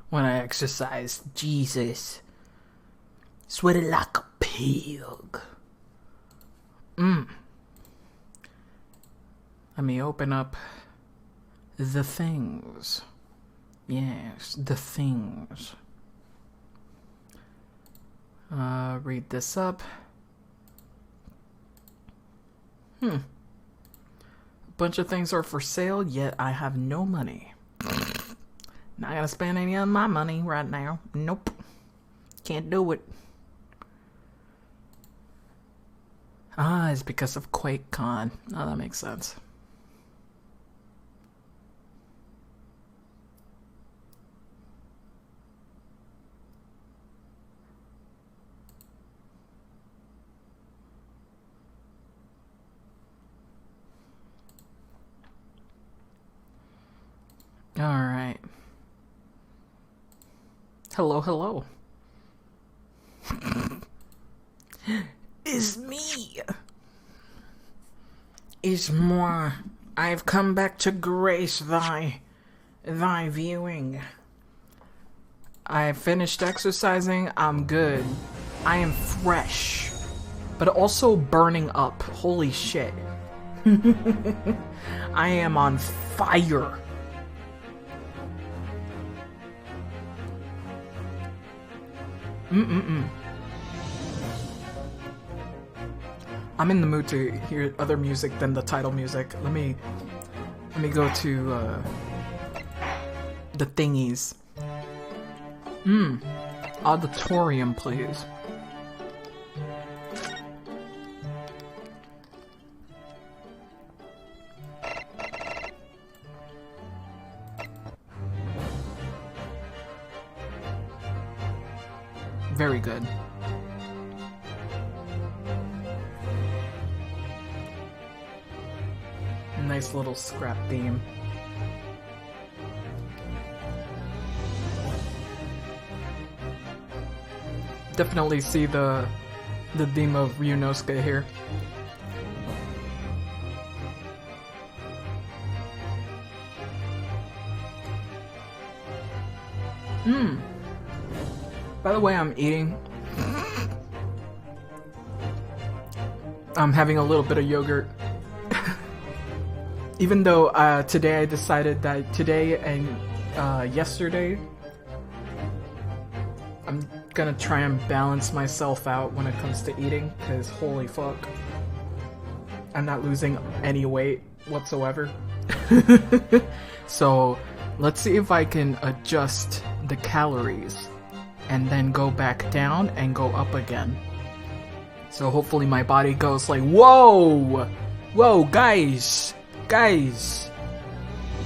when I exercise. Jesus. Sweated like a pig. Let me open up the things. Yes, the things. Read this up. A bunch of things are for sale, yet I have no money. Not gonna spend any of my money right now. Nope. Can't do it. Ah, it's because of QuakeCon. Oh, that makes sense. Alright. Hello, hello. It's me. It's moi. I've come back to grace thy viewing. I finished exercising. I'm good. I am fresh, but also burning up. Holy shit. I am on fire. I'm in the mood to hear other music than the title music. Let me go to the thingies. Auditorium, please. Very good. Nice little scrap theme. Definitely see the theme of Ryunosuke here. By the way, I'm eating. I'm having a little bit of yogurt. Even though today I decided that today and yesterday I'm gonna try and balance myself out when it comes to eating, because holy fuck, I'm not losing any weight whatsoever. So let's see if I can adjust the calories and then go back down and go up again. So hopefully my body goes like, whoa, guys, you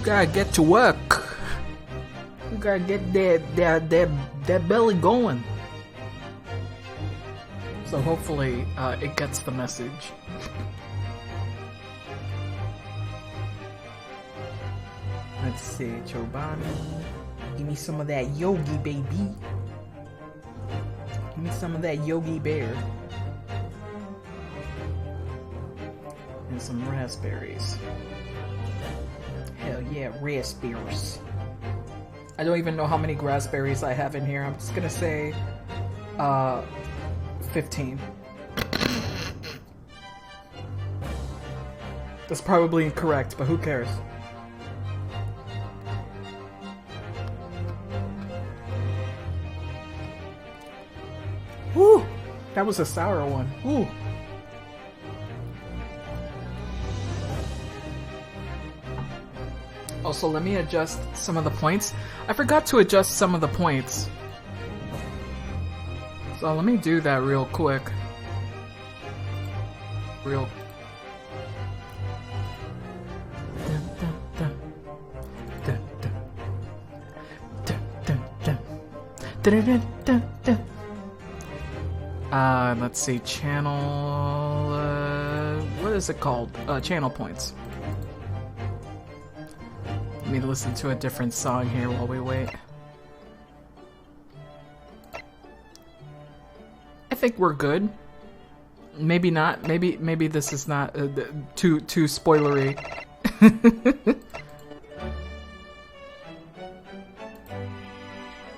gotta get to work. You gotta get that belly going. So hopefully it gets the message. Let's see, Chobani. Give me some of that yogi, baby. Give me some of that Yogi Bear. And some raspberries. Hell yeah, raspberries. I don't even know how many raspberries I have in here. I'm just gonna say 15. That's probably incorrect, but who cares? Woo! That was a sour one. Woo! Also, let me adjust some of the points. I forgot to adjust some of the points. So let me do that real quick. Let's see, channel, what is it called? Channel points. Let me listen to a different song here while we wait. I think we're good. Maybe not. Maybe this is not too spoilery.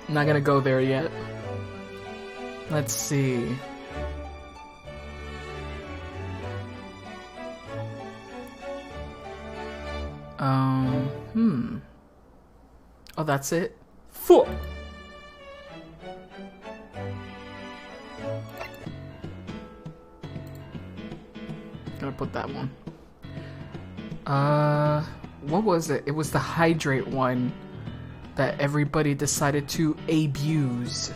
I'm not gonna go there yet. Let's see. Oh, that's it? Fuck! Gonna put that one. What was it? It was the hydrate one that everybody decided to abuse.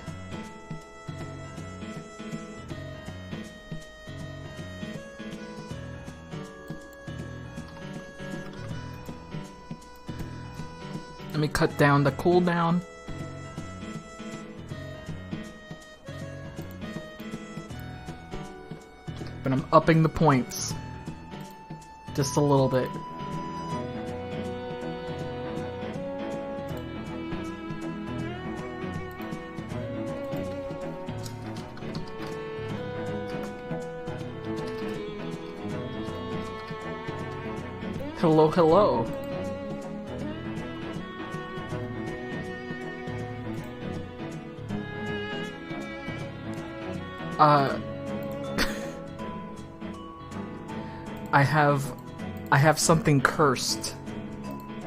Let me cut down the cooldown. But I'm upping the points. Just a little bit. Hello, hello. I have something cursed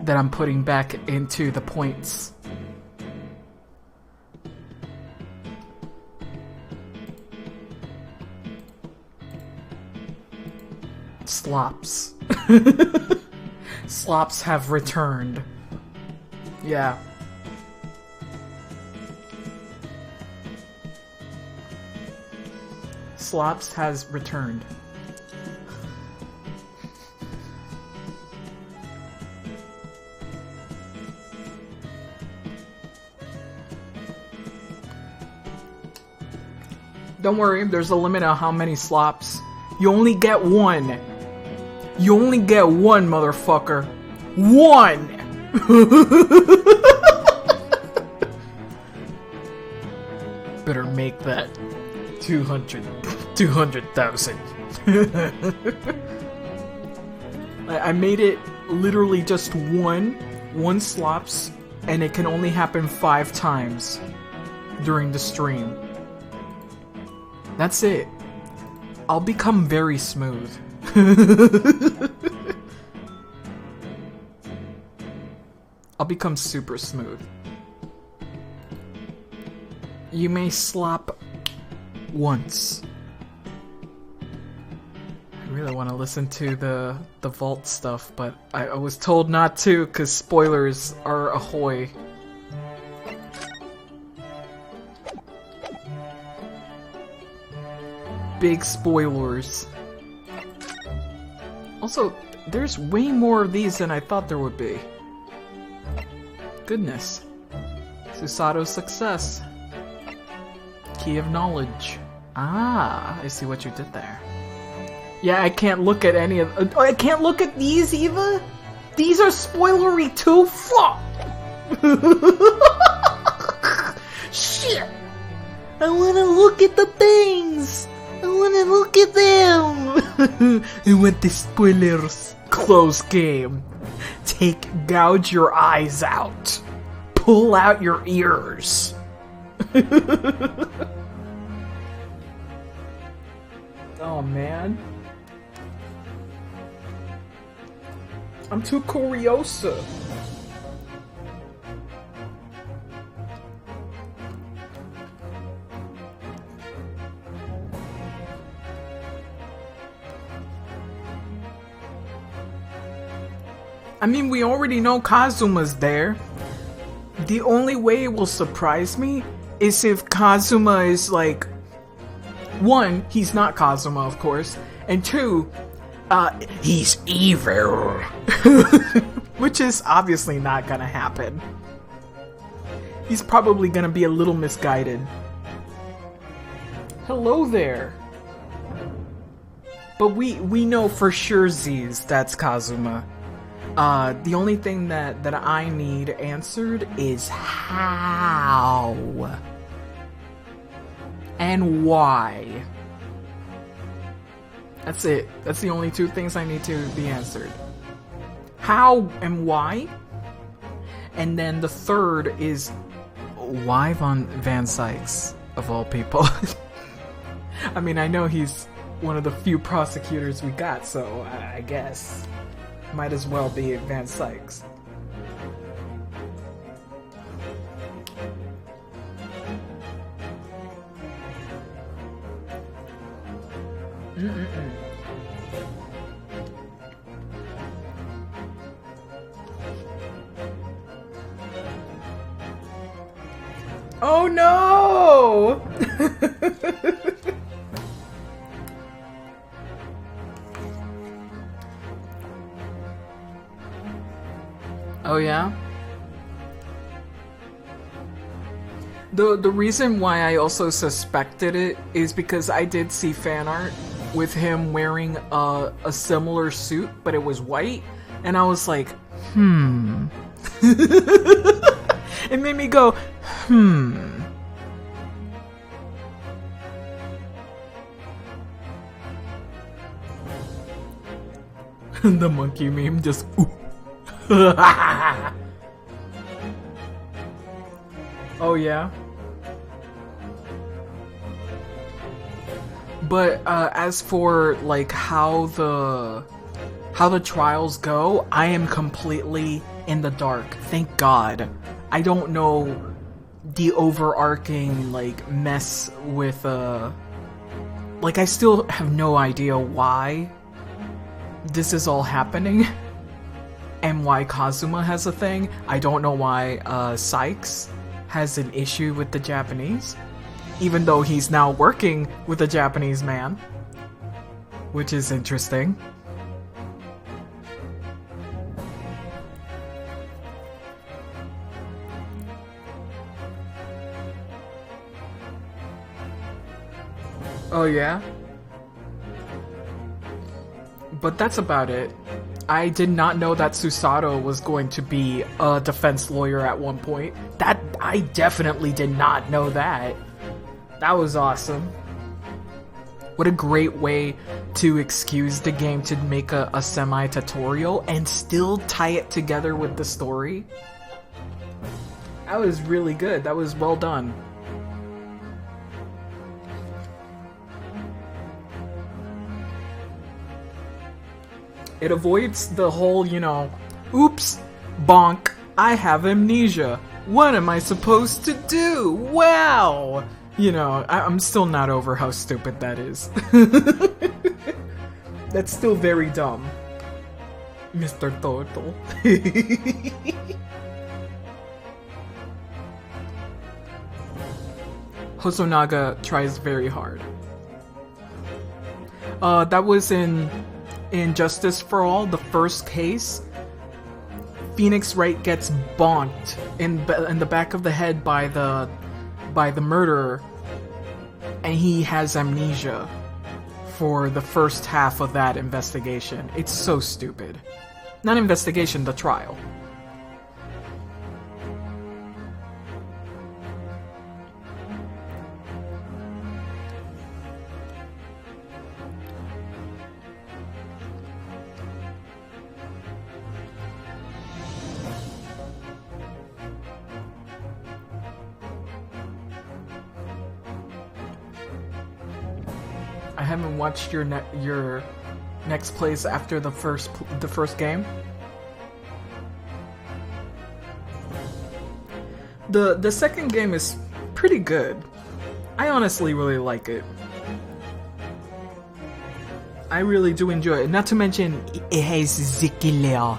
that I'm putting back into the points. Slops. Slops have returned. Yeah. Slops has returned. Don't worry, there's a limit on how many slops. You only get one. You only get one, motherfucker. One! Better make that 200,000. I made it literally just one slops, and it can only happen 5 times during the stream. That's it. I'll become very smooth. I'll become super smooth. You may slop once. I really want to listen to the vault stuff, but I was told not to because spoilers are ahoy. Big spoilers. Also, there's way more of these than I thought there would be. Goodness. Susato's success. Key of knowledge. Ah, I see what you did there. Yeah, I can't look at any of... I can't look at these either? These are spoilery too? Fuck! Shit! I wanna look at the things! I wanna look at them! I want the spoilers. Close game. Gouge your eyes out. Pull out your ears. Oh man. I'm too curiosa. I mean, we already know Kazuma's there. The only way it will surprise me is if Kazuma is like... 1, he's not Kazuma, of course. And 2, he's evil. Which is obviously not gonna happen. He's probably gonna be a little misguided. Hello there. But we know for sure Z's that's Kazuma. The only thing that I need answered is how and why. That's it. That's the only 2 things I need to be answered. How and why? And then the third is Why Van Sykes, of all people? I mean, I know he's one of the few prosecutors we got, so I guess might as well be Van Sykes. Oh no! Oh yeah? The reason why I also suspected it is because I did see fan art with him wearing a similar suit, but it was white, and I was like, It made me go, The monkey meme just, ooh. Oh yeah? But as for like how the trials go, I am completely in the dark. Thank God. I don't know the overarching like mess with like I still have no idea why this is all happening and why Kazuma has a thing. I don't know why Sykes has an issue with the Japanese, even though he's now working with a Japanese man, which is interesting. Oh yeah? But that's about it. I did not know that Susato was going to be a defense lawyer at one point. I definitely did not know that. That was awesome. What a great way to excuse the game to make a semi-tutorial and still tie it together with the story. That was really good. That was well done. It avoids the whole, you know, oops, bonk, I have amnesia. What am I supposed to do? Wow! You know, I'm still not over how stupid that is. That's still very dumb. Mr. Turtle. Hosonaga tries very hard. That was in Justice for All, the first case. Phoenix Wright gets bonked in the back of the head by the murderer, and he has amnesia for the first half of that investigation. It's so stupid. Not investigation, the trial. I haven't watched your next plays after the first game. The second game is pretty good. I honestly really like it. I really do enjoy it. Not to mention, it has Zikilea.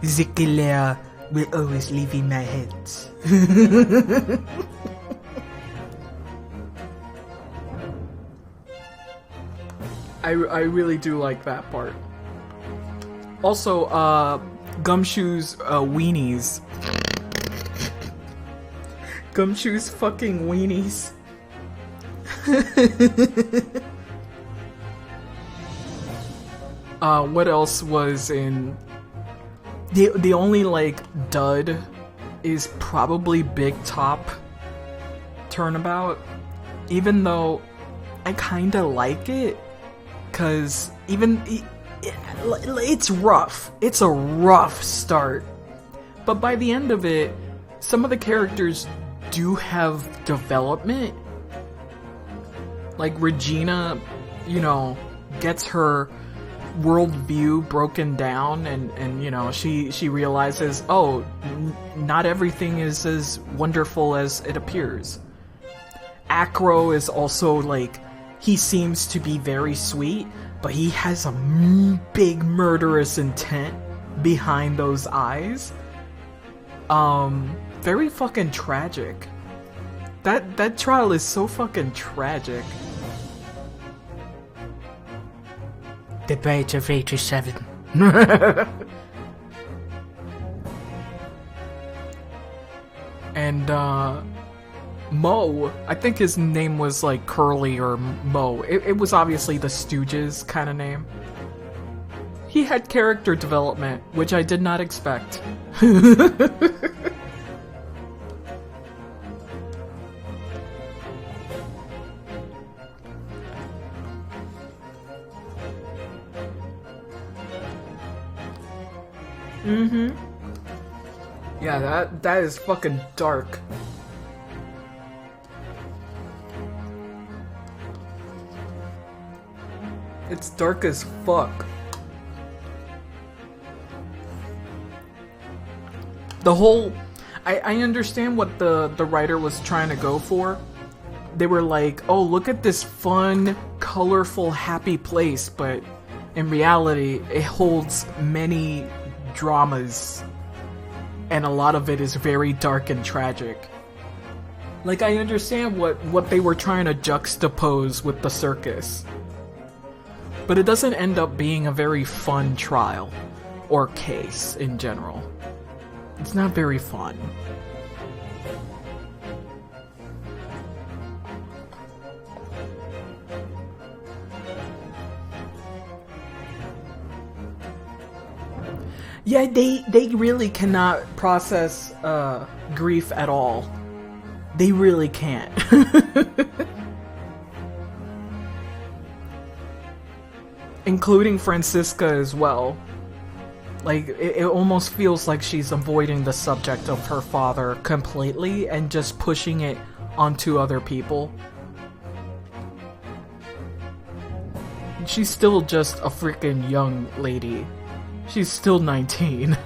Zikilea will always live in my head. I really do like that part. Also, Gumshoe's weenies. Gumshoe's fucking weenies. What else was in... The only, like, dud is probably Big Top Turnabout. Even though I kinda like it. Because it's rough. It's a rough start. But by the end of it, some of the characters do have development. Like Regina, you know, gets her worldview broken down, and you know, she realizes, oh, not everything is as wonderful as it appears. Acro is also like, he seems to be very sweet, but he has a big murderous intent behind those eyes. Very fucking tragic. That trial is so fucking tragic. Debate of 87. And, Mo, I think his name was like Curly or Mo. It was obviously the Stooges kind of name. He had character development, which I did not expect. Yeah, that is fucking dark. It's dark as fuck. The whole... I understand what the writer was trying to go for. They were like, oh, look at this fun, colorful, happy place, but in reality, it holds many dramas, and a lot of it is very dark and tragic. Like, I understand what they were trying to juxtapose with the circus, but it doesn't end up being a very fun trial or case in general. It's not very fun. Yeah, they really cannot process grief at all. They really can't. Including Francisca as well. Like, it almost feels like she's avoiding the subject of her father completely and just pushing it onto other people. She's still just a freaking young lady. She's still 19.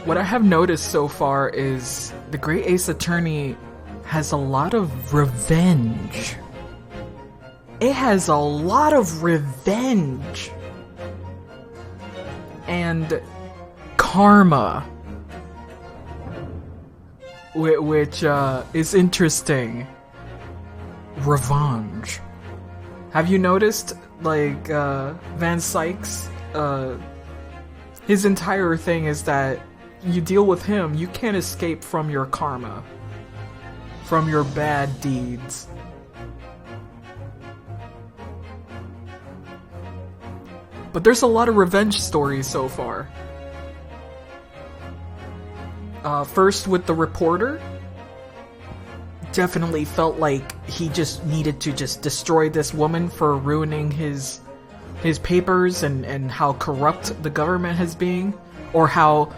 What I have noticed so far is the Great Ace Attorney has a lot of revenge. It has a lot of revenge. And karma. Which is interesting. Revenge. Have you noticed, like, Van Sykes, his entire thing is that you deal with him, you can't escape from your karma. From your bad deeds. But there's a lot of revenge stories so far. First with the reporter. Definitely felt like he just needed to just destroy this woman for ruining his papers and how corrupt the government has been, or how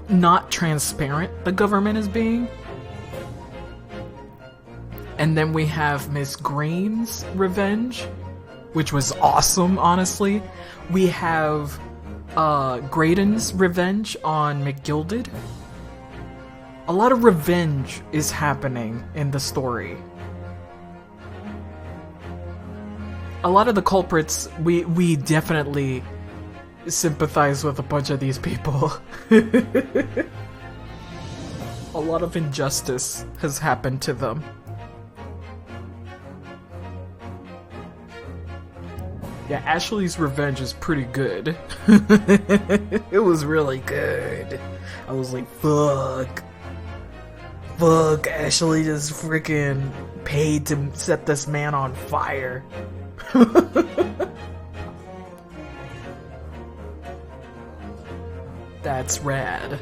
not transparent the government is being. And then we have Miss Green's revenge, which was awesome, honestly. We have Graydon's revenge on McGilded. A lot of revenge is happening in the story. A lot of the culprits, we definitely sympathize with a bunch of these people. A lot of injustice has happened to them. Yeah, Ashley's revenge is pretty good. It was really good. I was like, fuck. Fuck, Ashley just freaking paid to set this man on fire. That's rad.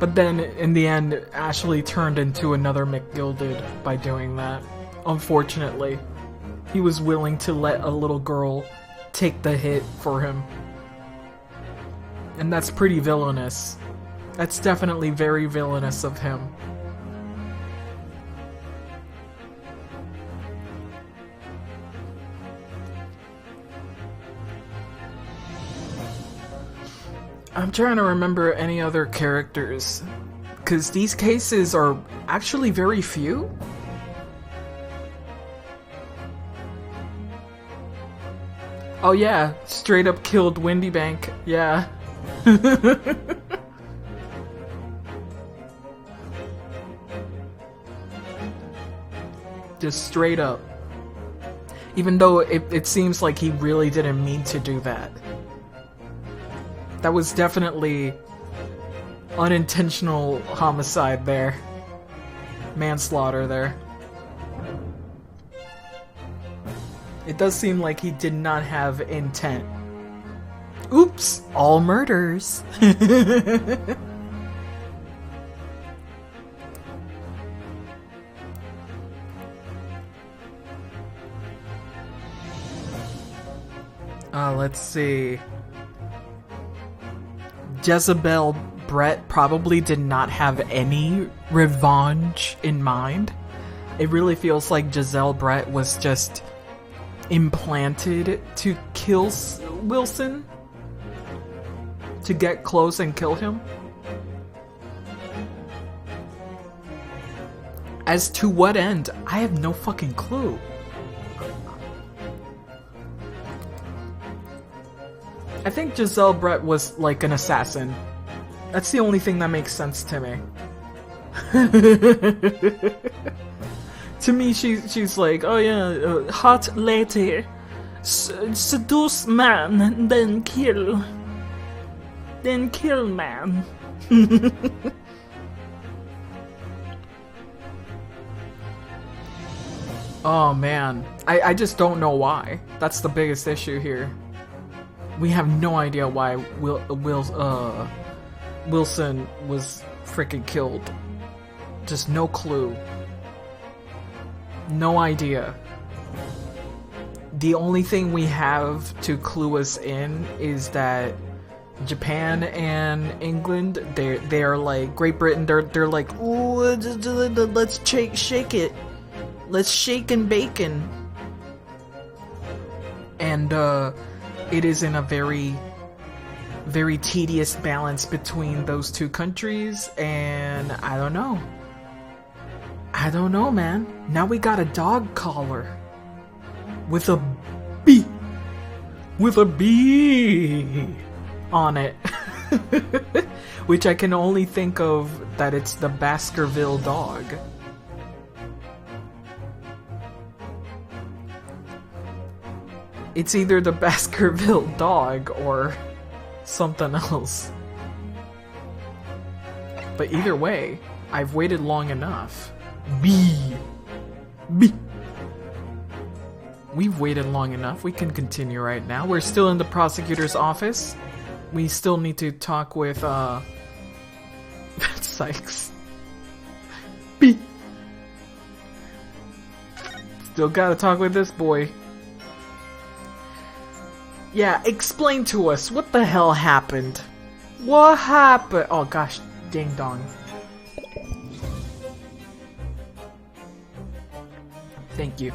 But then, in the end, Ashley turned into another McGilded by doing that. unfortunately. He was willing to let a little girl take the hit for him. And that's pretty villainous. That's definitely very villainous of him. I'm trying to remember any other characters, because these cases are actually very few. Oh yeah, straight up killed Windy Bank, yeah. Just straight up. Even though it seems like he really didn't mean to do that. That was definitely unintentional homicide there. Manslaughter there. It does seem like he did not have intent. Oops! All murders! Let's see. Jezebel Brett probably did not have any revenge in mind. It really feels like Giselle Brett was just implanted to kill Wilson, to get close and kill him. As to what end, I have no fucking clue. I think Giselle Brett was like an assassin. That's the only thing that makes sense to me. To me, she's like, oh yeah, hot lady, seduce man, then kill man. Oh man, I just don't know why. That's the biggest issue here. We have no idea why Wilson was freaking killed. Just no clue. No idea. The only thing we have to clue us in is that Japan and England, they're like Great Britain. They're like, ooh, let's shake it. Let's shake and bacon. And it is in a very, very tedious balance between those two countries, and I don't know. I don't know, man. Now we got a dog collar. With a B. With a B on it. Which I can only think of that it's the Baskerville dog. It's either the Baskerville dog or something else. But either way, I've waited long enough. B. We've waited long enough. We can continue right now. We're still in the prosecutor's office. We still need to talk with, Sykes. B. Still gotta talk with this boy. Yeah, explain to us, what the hell happened? What happened? Oh gosh, ding dong. Thank you.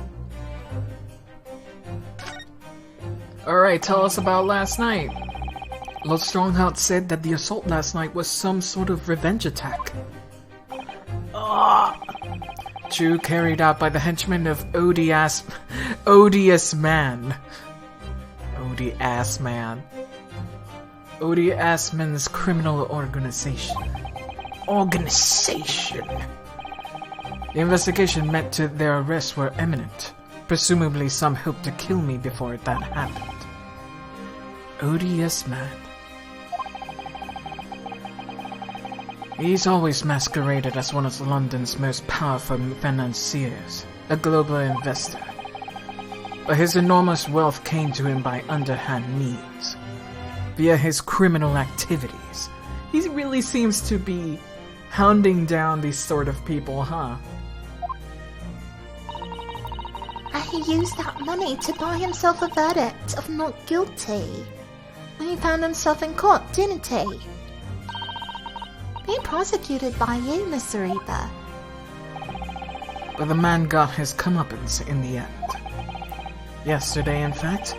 Alright, tell us about last night. Lord Strongheart said that the assault last night was some sort of revenge attack. True, carried out by the henchmen of Odious Man. Odious Man's criminal organization. The investigation meant to their arrests were imminent. Presumably some hoped to kill me before that happened. Odious Man. He's always masqueraded as one of London's most powerful financiers, a global investor. But his enormous wealth came to him by underhand means, via his criminal activities. He really seems to be hounding down these sort of people, huh? and he used that money to buy himself a verdict of not guilty when he found himself in court, didn't he? Being prosecuted by you, Mr. Reaper. But the man got his comeuppance in the end. Yesterday, in fact,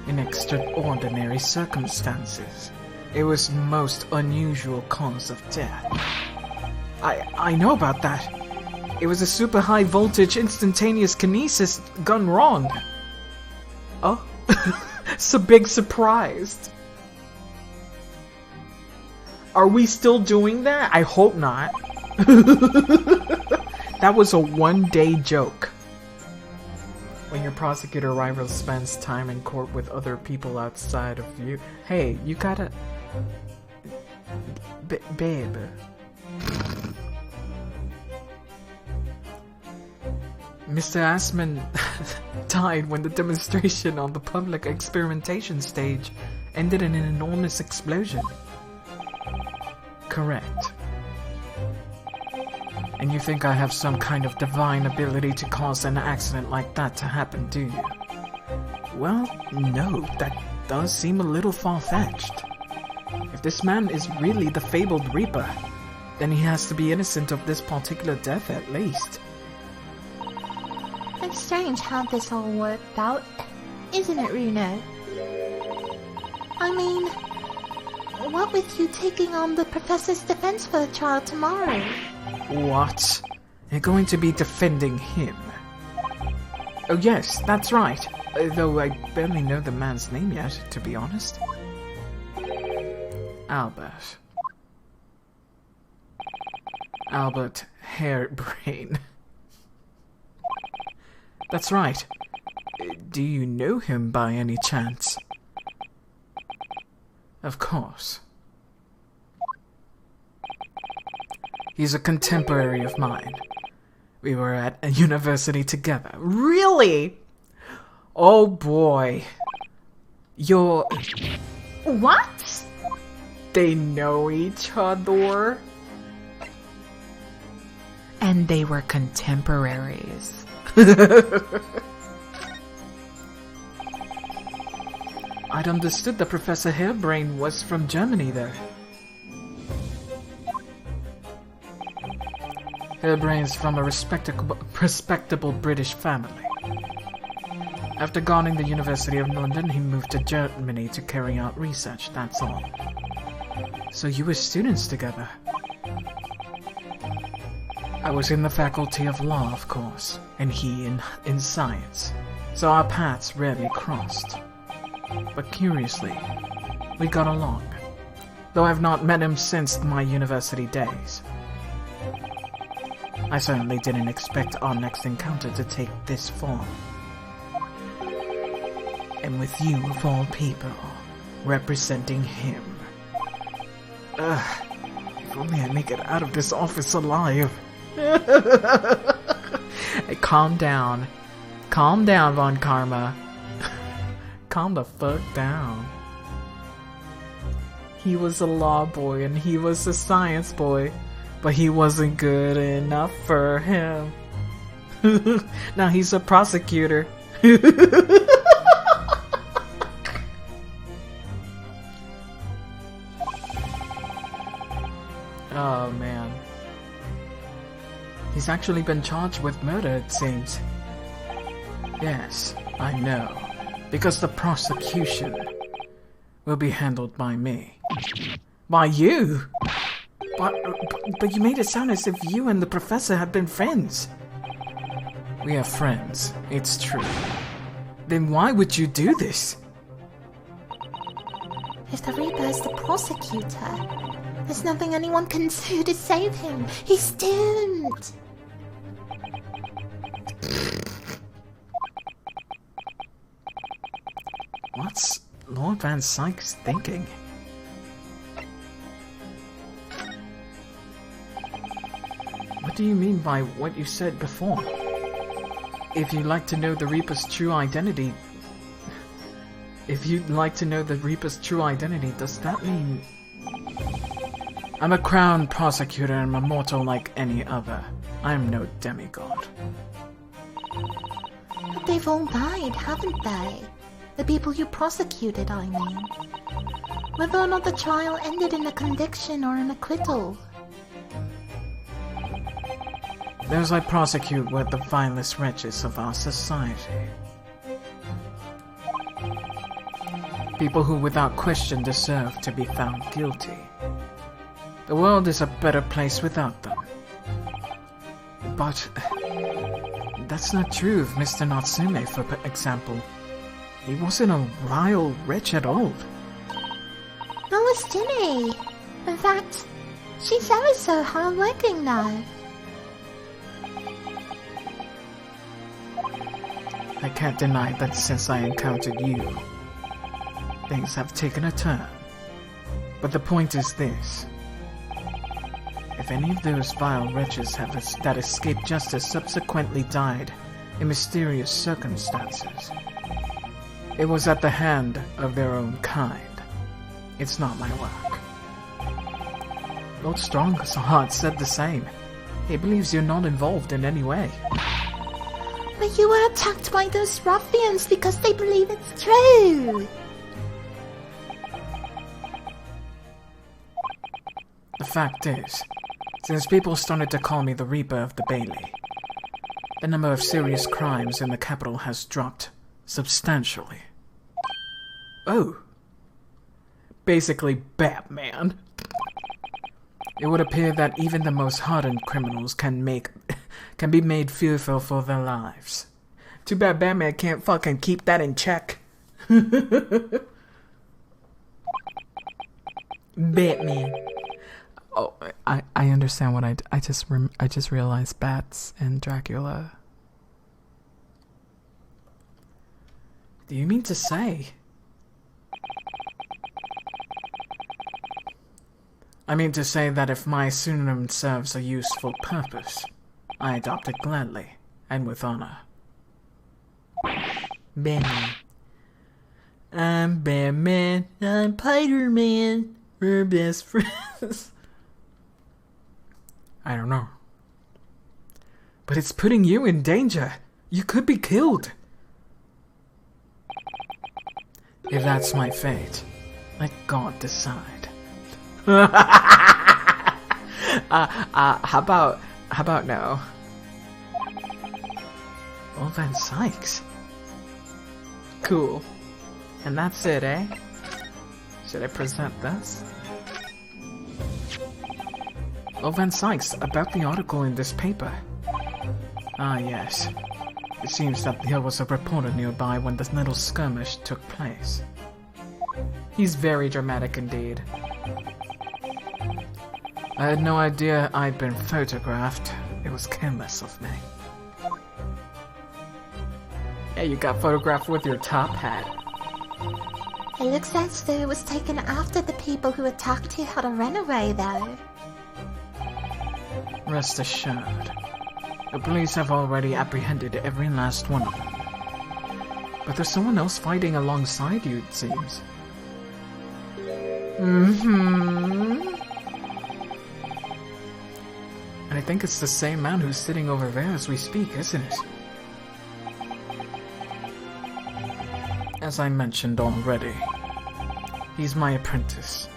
in extraordinary circumstances. It was most unusual cause of death. I know about that. It was a super high voltage instantaneous kinesis gone wrong. Oh, it's a big surprise. Are we still doing that? I hope not. That was a one-day joke. When your prosecutor rival spends time in court with other people outside of you. Hey, you gotta... babe. Mr. Assman died when the demonstration on the public experimentation stage ended in an enormous explosion. Correct. And you think I have some kind of divine ability to cause an accident like that to happen, do you? Well, no, that does seem a little far-fetched. If this man is really the fabled Reaper, then he has to be innocent of this particular death at least. It's strange how this all worked out, isn't it, Runo? I mean, what with you taking on the Professor's defense for the child tomorrow? What? You're going to be defending him? Oh yes, that's right. Though I barely know the man's name yet, to be honest. Albert. Albert Hairbrain. That's right. Do you know him by any chance? Of course. He's a contemporary of mine. We were at a university together. Really? Oh boy. You're... What? They know each other? And they were contemporaries. I'd understood that Professor Hairbrain was from Germany, though. Hairbrain's from a respectable British family. After gaining the University of London, he moved to Germany to carry out research, that's all. So you were students together? I was in the Faculty of Law, of course, and he in Science, so our paths rarely crossed. But curiously, we got along, though I've not met him since my university days. I certainly didn't expect our next encounter to take this form. And with you, of all people, representing him. Ugh, if only I make it out of this office alive. Hey, calm down. Calm down, Von Karma. Calm the fuck down. He was a law boy and he was a science boy, but he wasn't good enough for him. Now he's a prosecutor. Oh man. He's actually been charged with murder, it seems. Yes, I know. Because the prosecution will be handled by me. By you? But you made it sound as if you and the professor had been friends. We are friends, it's true. Then why would you do this? If the Reaper is the prosecutor, there's nothing anyone can do to save him. He's doomed. What's Lord Van Sykes thinking? What do you mean by what you said before? If you'd like to know the Reaper's true identity... If you'd like to know the Reaper's true identity, does that mean... I'm a crown prosecutor and a mortal like any other. I'm no demigod. But they've all died, haven't they? The people you prosecuted, I mean. Whether or not the trial ended in a conviction or an acquittal. Those I prosecute were the vilest wretches of our society. People who without question deserve to be found guilty. The world is a better place without them. But that's not true of Mr. Natsume, for example. He wasn't a vile wretch at all. Nor was Ginny. In fact, she's ever so hard-working now. I can't deny that since I encountered you, things have taken a turn. But the point is this. If any of those vile wretches that escaped justice subsequently died in mysterious circumstances, it was at the hand of their own kind. It's not my work. Lord Strongheart said the same. He believes you're not involved in any way. But you were attacked by those ruffians because they believe it's true! The fact is, since people started to call me the Reaper of the Bailey, the number of serious crimes in the capital has dropped substantially. Oh. Basically Batman. It would appear that even the most hardened criminals can be made fearful for their lives. Too bad Batman can't fucking keep that in check. Batman. Oh, I understand what I just realized bats and Dracula. Do you mean to say? I mean to say that if my pseudonym serves a useful purpose, I adopt it gladly and with honor. Batman. I'm Batman. I'm Spider-Man. We're best friends. I don't know. But it's putting you in danger. You could be killed. If that's my fate, let God decide. How about no? Well then, Sykes. Cool. And that's it, eh? Should I present this? Well then, Sykes, about the article in this paper. Ah, yes. It seems that there was a reporter nearby when this little skirmish took place. He's very dramatic indeed. I had no idea I'd been photographed. It was careless of me. Hey, you got photographed with your top hat. It looks as though it was taken after the people who attacked you had a runaway, though. Rest assured, the police have already apprehended every last one of them. But there's someone else fighting alongside you, it seems. And I think it's the same man who's sitting over there as we speak, isn't it? As I mentioned already, he's my apprentice.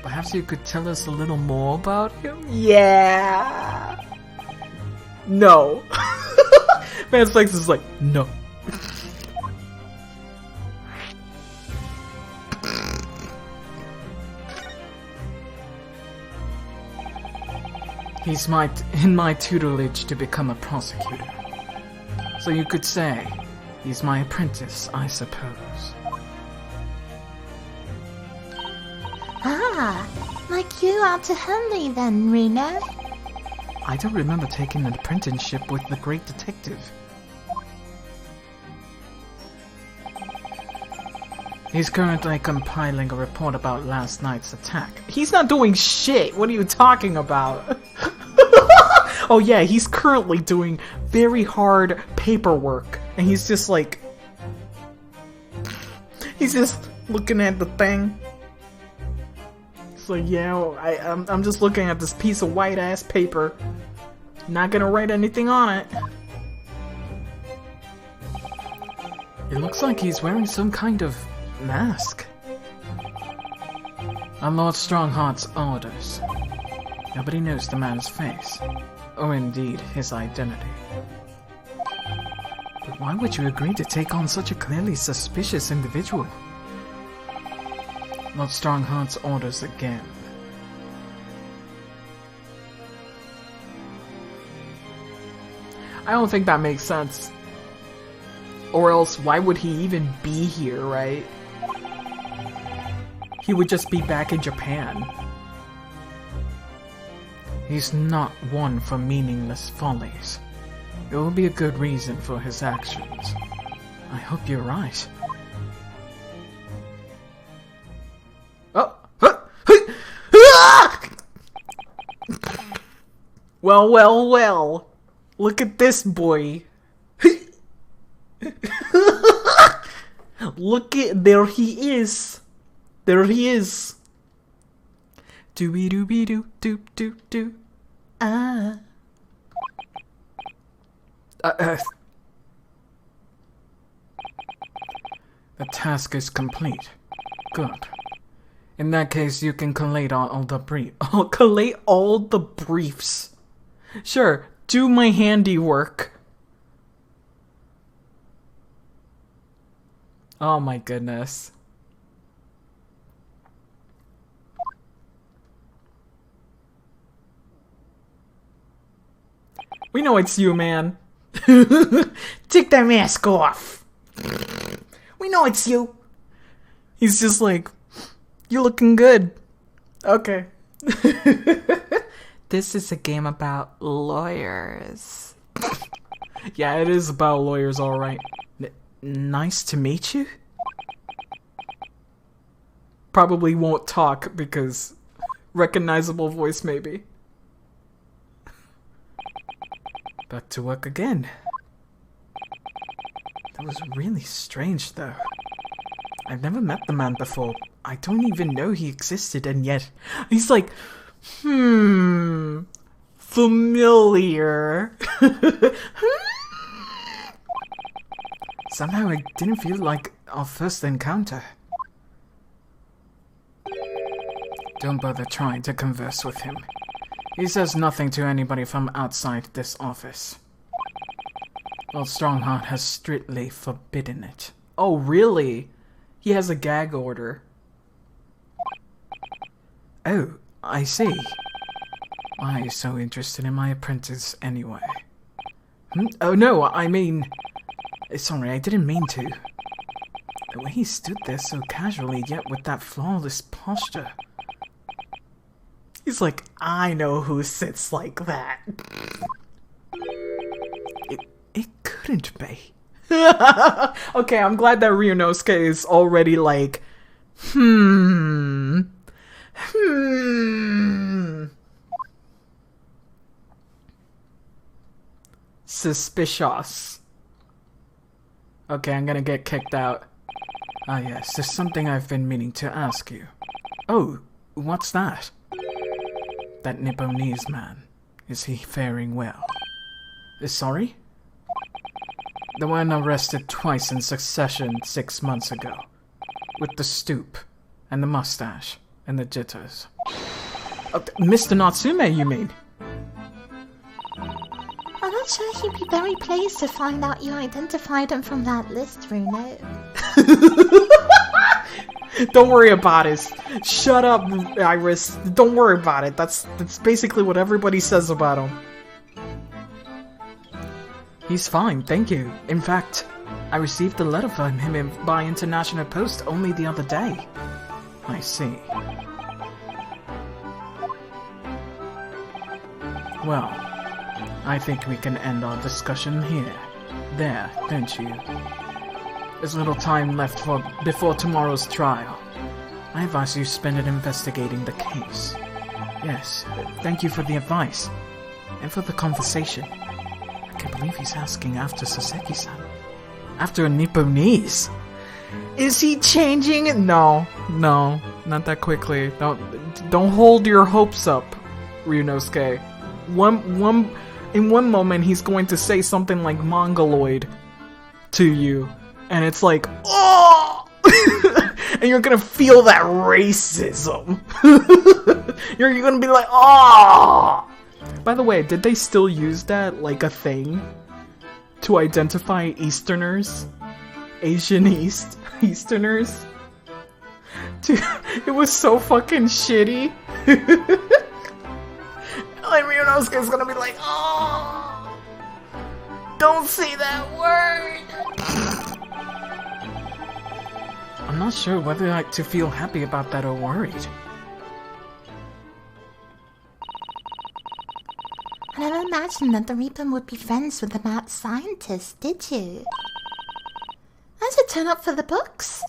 Perhaps you could tell us a little more about him? Yeah! No. Man Sykes is like, no. He's in my tutelage to become a prosecutor. So you could say, he's my apprentice, I suppose. Ah, like you are to Henley then, Reno. I don't remember taking an apprenticeship with the great detective. He's currently compiling a report about last night's attack. He's not doing shit! What are you talking about? Oh yeah, he's currently doing very hard paperwork. And he's just like... He's just looking at the thing. It's like, yeah, I'm just looking at this piece of white-ass paper. Not gonna write anything on it. It looks like he's wearing some kind of mask. On Lord Strongheart's orders. Nobody knows the man's face, or indeed his identity. But why would you agree to take on such a clearly suspicious individual? Lord Strongheart's orders again. I don't think that makes sense. Or else, why would he even be here, right? He would just be back in Japan. He's not one for meaningless follies. There will be a good reason for his actions. I hope you're right. Oh! Well, well, well. Look at this boy. Look at, there he is. There he is. Dooby dooby doo doop doop doo. Ah. The task is complete. Good. In that case, you can collate all the briefs. Oh, collate all the briefs. Sure, do my handiwork. Oh my goodness. We know it's you, man. Take that mask off. We know it's you. He's just like, you're looking good. Okay. This is a game about lawyers. Yeah, it is about lawyers, alright. Nice to meet you? Probably won't talk because recognizable voice maybe. Back to work again. That was really strange though. I've never met the man before. I don't even know he existed, and yet he's like, familiar. Somehow it didn't feel like our first encounter. Don't bother trying to converse with him. He says nothing to anybody from outside this office. Lord Strongheart has strictly forbidden it. Oh, really? He has a gag order. Oh, I see. Why are you so interested in my apprentice anyway? Oh no, I mean... Sorry, I didn't mean to. The way he stood there so casually, yet with that flawless posture. He's like, I know who sits like that. It couldn't be. Okay, I'm glad that Ryunosuke is already like, suspicious. Okay, I'm gonna get kicked out. Ah yes, there's something I've been meaning to ask you. Oh, what's that? That Nipponese man. Is he faring well? Sorry? The one arrested twice in succession 6 months ago. With the stoop, and the mustache, and the jitters. Oh, Mr. Natsume, you mean? I'm not sure he'd be very pleased to find out you identified him from that list, Runo. Don't worry about it. Shut up, Iris. Don't worry about it. That's basically what everybody says about him. He's fine, thank you. In fact, I received a letter from him by international post only the other day. I see. Well, I think we can end our discussion here. There, don't you? There's little time left before tomorrow's trial. I advise you spend it investigating the case. Yes, thank you for the advice. And for the conversation. I can't believe he's asking after Saseki-san. After a Nipponese? Is he changing? No, not that quickly. Don't hold your hopes up, Ryunosuke. in one moment he's going to say something like Mongoloid to you, and it's like, oh! And you're gonna feel that racism. You're gonna be like, oh! By the way, did they still use that like a thing to identify Easterners? Easterners? Dude, it was so fucking shitty. Like, Ryunosuke's gonna be like, oh! Don't say that word! I'm not sure whether to feel happy about that or worried. I never imagined that the Reaper would be friends with the mad scientist, did you? How's it turn up for the books?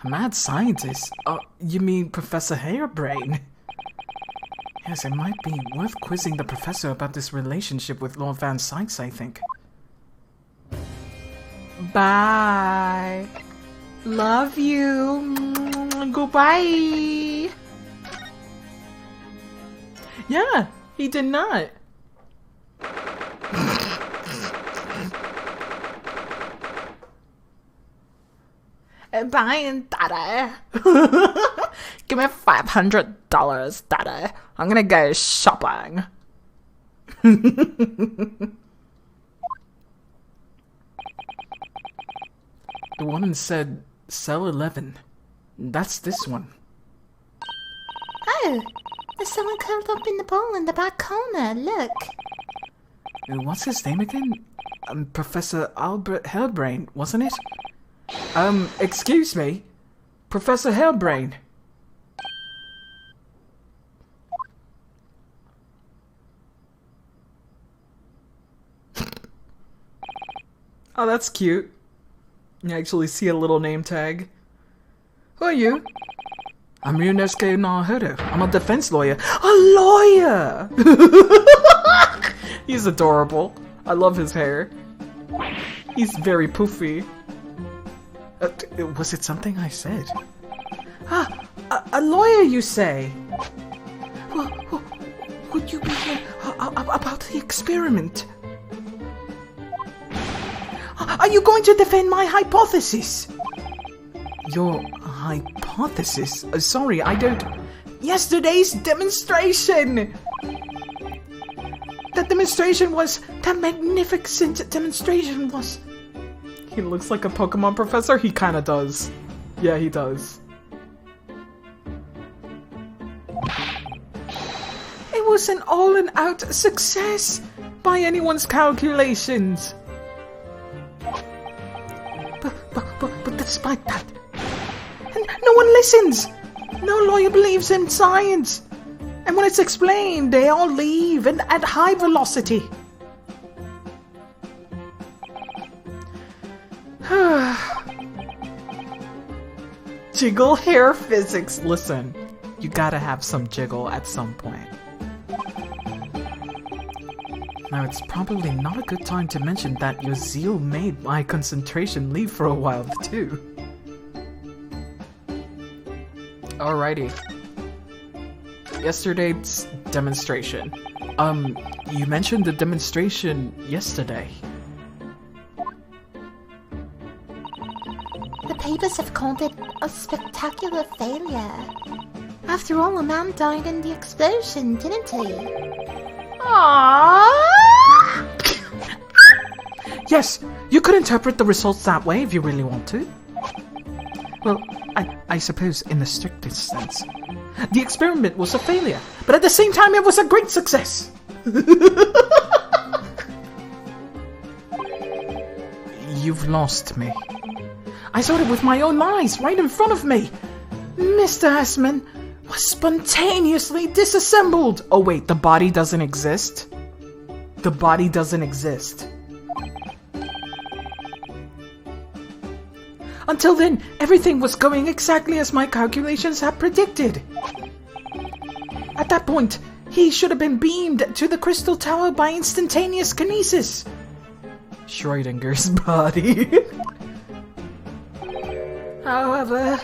A mad scientist? Oh, you mean Professor Hairbrain? Yes, it might be worth quizzing the professor about this relationship with Lord Van Sykes, I think. Bye. Love you. Goodbye. Yeah, he did not. Bye, Daddy. Give me $500, Daddy. I'm gonna go shopping. The woman said, cell 11. That's this one. Oh, there's someone curled up in the bowl in the back corner, look. What's his name again? Professor Albert Hairbrain, wasn't it? Excuse me? Professor Hairbrain. Oh, that's cute. You actually see a little name tag. Who are you? I'm Ryunosuke Naruto. I'm a defense lawyer. A lawyer! He's adorable. I love his hair. He's very poofy. Was it something I said? Ah, a lawyer, you say? Would you be here about the experiment? Are you going to defend my hypothesis? Your hypothesis? Sorry, I don't... Yesterday's demonstration! That demonstration was... That magnificent demonstration was... He looks like a Pokemon professor? He kinda does. Yeah, he does. It was an all-and-out success! By anyone's calculations! But despite that... And no one listens! No lawyer believes in science! And when it's explained, they all leave and at high velocity. Jiggle hair physics. Listen, you gotta have some jiggle at some point. Now, it's probably not a good time to mention that your zeal made my concentration leave for a while, too. Alrighty. Yesterday's demonstration. You mentioned the demonstration yesterday. The papers have called it a spectacular failure. After all, a man died in the explosion, didn't he? Aww. Yes, you could interpret the results that way if you really want to. Well, I suppose in the strictest sense. The experiment was a failure, but at the same time it was a great success! You've lost me. I saw it with my own eyes, right in front of me! Mr. Assman was spontaneously disassembled! Oh wait, the body doesn't exist? The body doesn't exist. Until then, everything was going exactly as my calculations had predicted. At that point, he should have been beamed to the Crystal Tower by instantaneous kinesis. Schrodinger's body. However,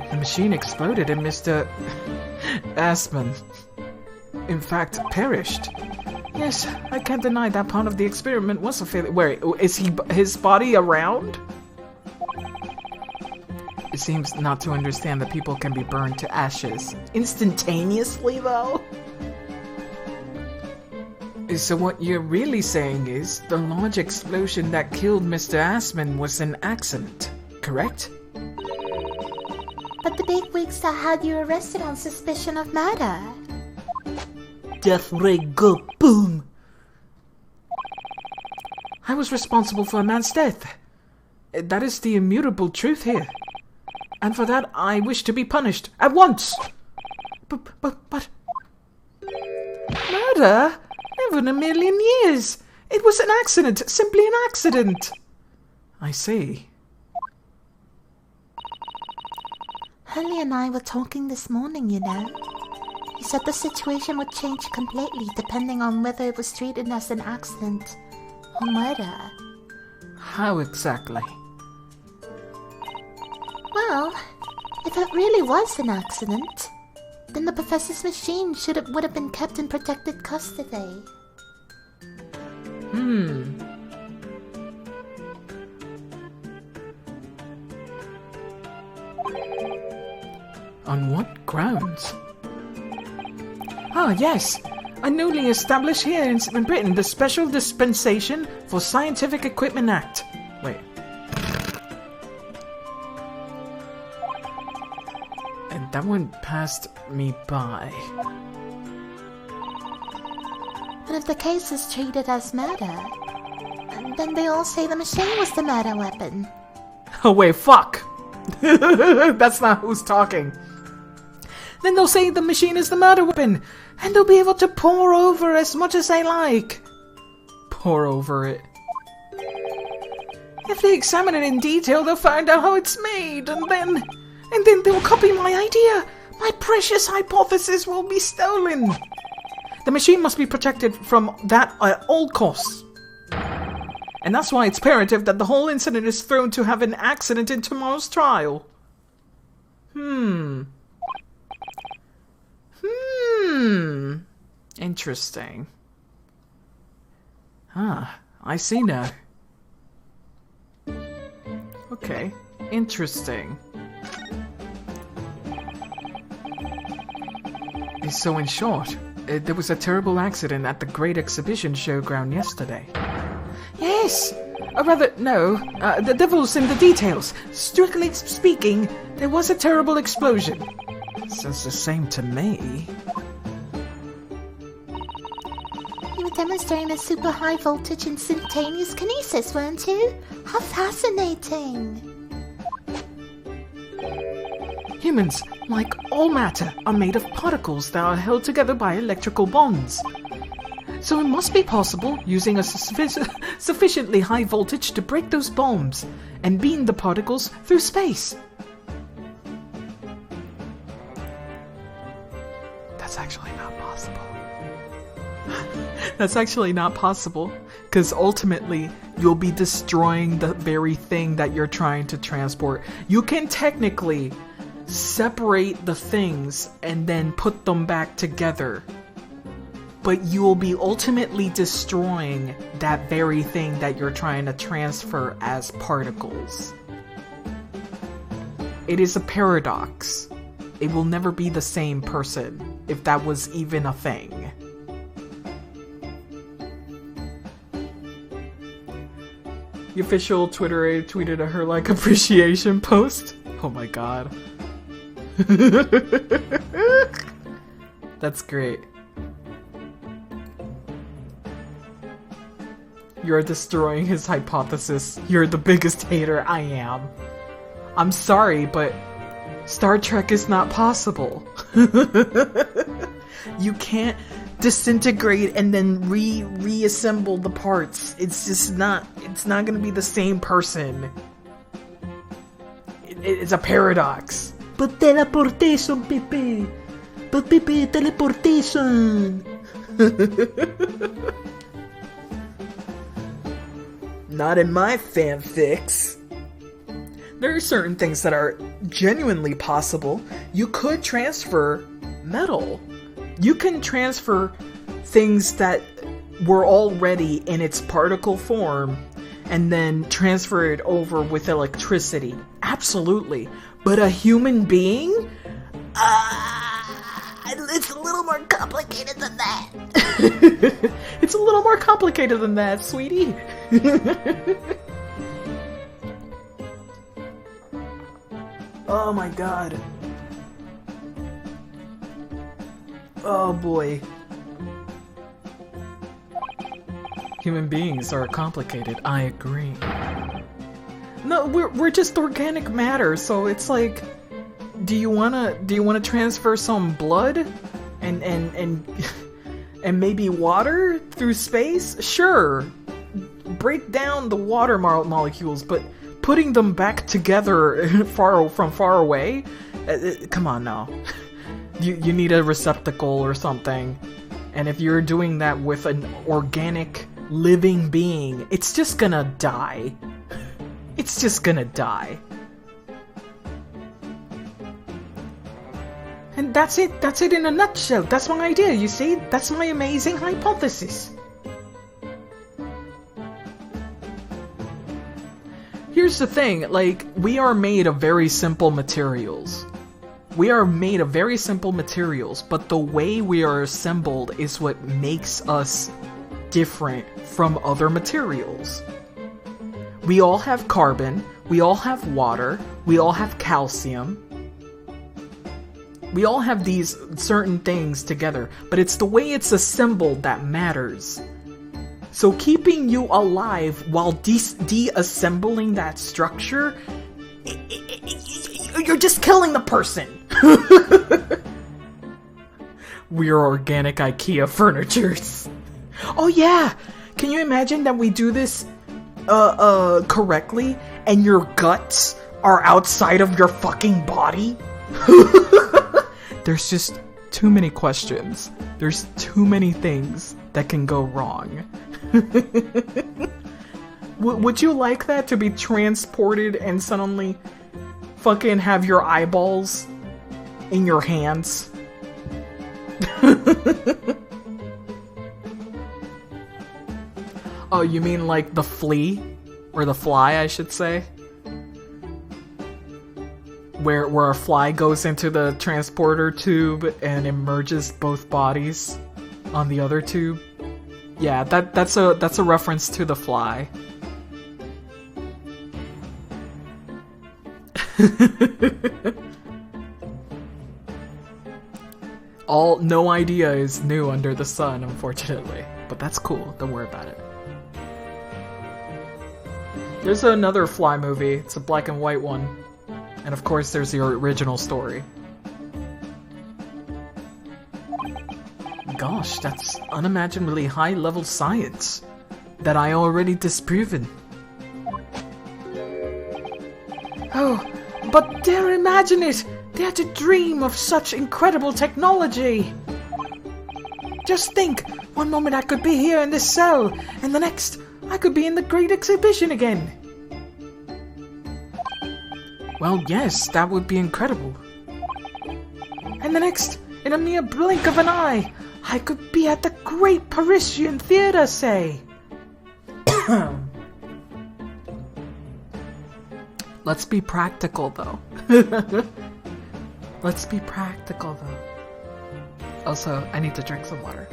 the machine exploded and Mr. Assman, in fact, perished. Yes, I can't deny that part of the experiment was a failure. Wait, is his body around? It seems not to understand that people can be burned to ashes. Instantaneously, though? So what you're really saying is, the large explosion that killed Mr. Assman was an accident, correct? But the bigwigs that had you arrested on suspicion of murder. Death ray go boom! I was responsible for a man's death. That is the immutable truth here. And for that, I wish to be punished at once. But... Murder? Never in a million years. It was an accident, simply an accident. I see. Hurley and I were talking this morning, you know. He said the situation would change completely depending on whether it was treated as an accident or murder. How exactly? Well, if it really was an accident, then the professor's machine would have been kept in protected custody. On what grounds? Ah, yes! A newly established here in Britain, the Special Dispensation for Scientific Equipment Act. Wait. And that went past me by. And if the case is treated as murder, then they all say the machine was the murder weapon. Oh wait, fuck! That's not who's talking. Then they'll say the machine is the murder weapon, and they'll be able to pour over as much as they like. Pour over it. If they examine it in detail, they'll find out how it's made, and then they'll copy my idea. My precious hypothesis will be stolen. The machine must be protected from that at all costs. And that's why it's imperative that the whole incident is thrown to have an accident in tomorrow's trial. Interesting. Ah, I see now. Okay, interesting. So in short, there was a terrible accident at the Great Exhibition Showground yesterday. Yes! Or rather, no, the devil's in the details. Strictly speaking, there was a terrible explosion. Sounds the same to me. You were demonstrating a super high voltage instantaneous kinesis, weren't you? How fascinating! Humans, like all matter, are made of particles that are held together by electrical bonds. So it must be possible, using a sufficiently high voltage to break those bonds and beam the particles through space. That's actually not possible. That's actually not possible, because ultimately you'll be destroying the very thing that you're trying to transport. You can technically separate the things and then put them back together, but you will be ultimately destroying that very thing that you're trying to transfer as particles. It is a paradox. It will never be the same person, if that was even a thing. The official Twitter tweeted a her like appreciation post. Oh my god. That's great. You're destroying his hypothesis. You're the biggest hater. I am. I'm sorry, but Star Trek is not possible. You can't disintegrate and then reassemble the parts. It's just not, it's not gonna be the same person. It's a paradox. But teleportation, Pepe. But Pepe, teleportation. Not in my fanfics. There are certain things that are genuinely possible. You could transfer metal. You can transfer things that were already in its particle form and then transfer it over with electricity. Absolutely. But a human being? It's a little more complicated than that. It's a little more complicated than that, sweetie. Oh my god. Oh boy. Human beings are complicated, I agree. No, we're just organic matter, so it's like, do you wanna transfer some blood and maybe water through space? Sure. Break down the water molecules, but putting them back together from far away? Come on now. You need a receptacle or something. And if you're doing that with an organic living being, it's just gonna die. It's just gonna die. And that's it. That's it in a nutshell. That's my idea, you see? That's my amazing hypothesis. Here's the thing, like, we are made of very simple materials. We are made of very simple materials, but the way we are assembled is what makes us different from other materials. We all have carbon, we all have water, we all have calcium. We all have these certain things together, but it's the way it's assembled that matters. So keeping you alive while deassembling that structure, you're just killing the person. We're organic IKEA furnitures. Oh yeah! Can you imagine that we do this correctly and your guts are outside of your fucking body? There's just too many questions. There's too many things that can go wrong. Would you like that, to be transported and suddenly fucking have your eyeballs in your hands? Oh, you mean like the flea? Or the fly, I should say? Where a fly goes into the transporter tube and emerges both bodies on the other tube? Yeah, that's a reference to The Fly. No idea is new under the sun, unfortunately. But that's cool, don't worry about it. There's another Fly movie, it's a black and white one. And of course there's the original story. Gosh, that's unimaginably high-level science that I already disproven. Oh, but dare imagine it! Dare to dream of such incredible technology! Just think, one moment I could be here in this cell, and the next, I could be in the Great Exhibition again. Well, yes, that would be incredible. And the next, in a mere blink of an eye, I could be at the Great Parisian Theatre, say. Let's be practical, though. Let's be practical, though. Also, I need to drink some water.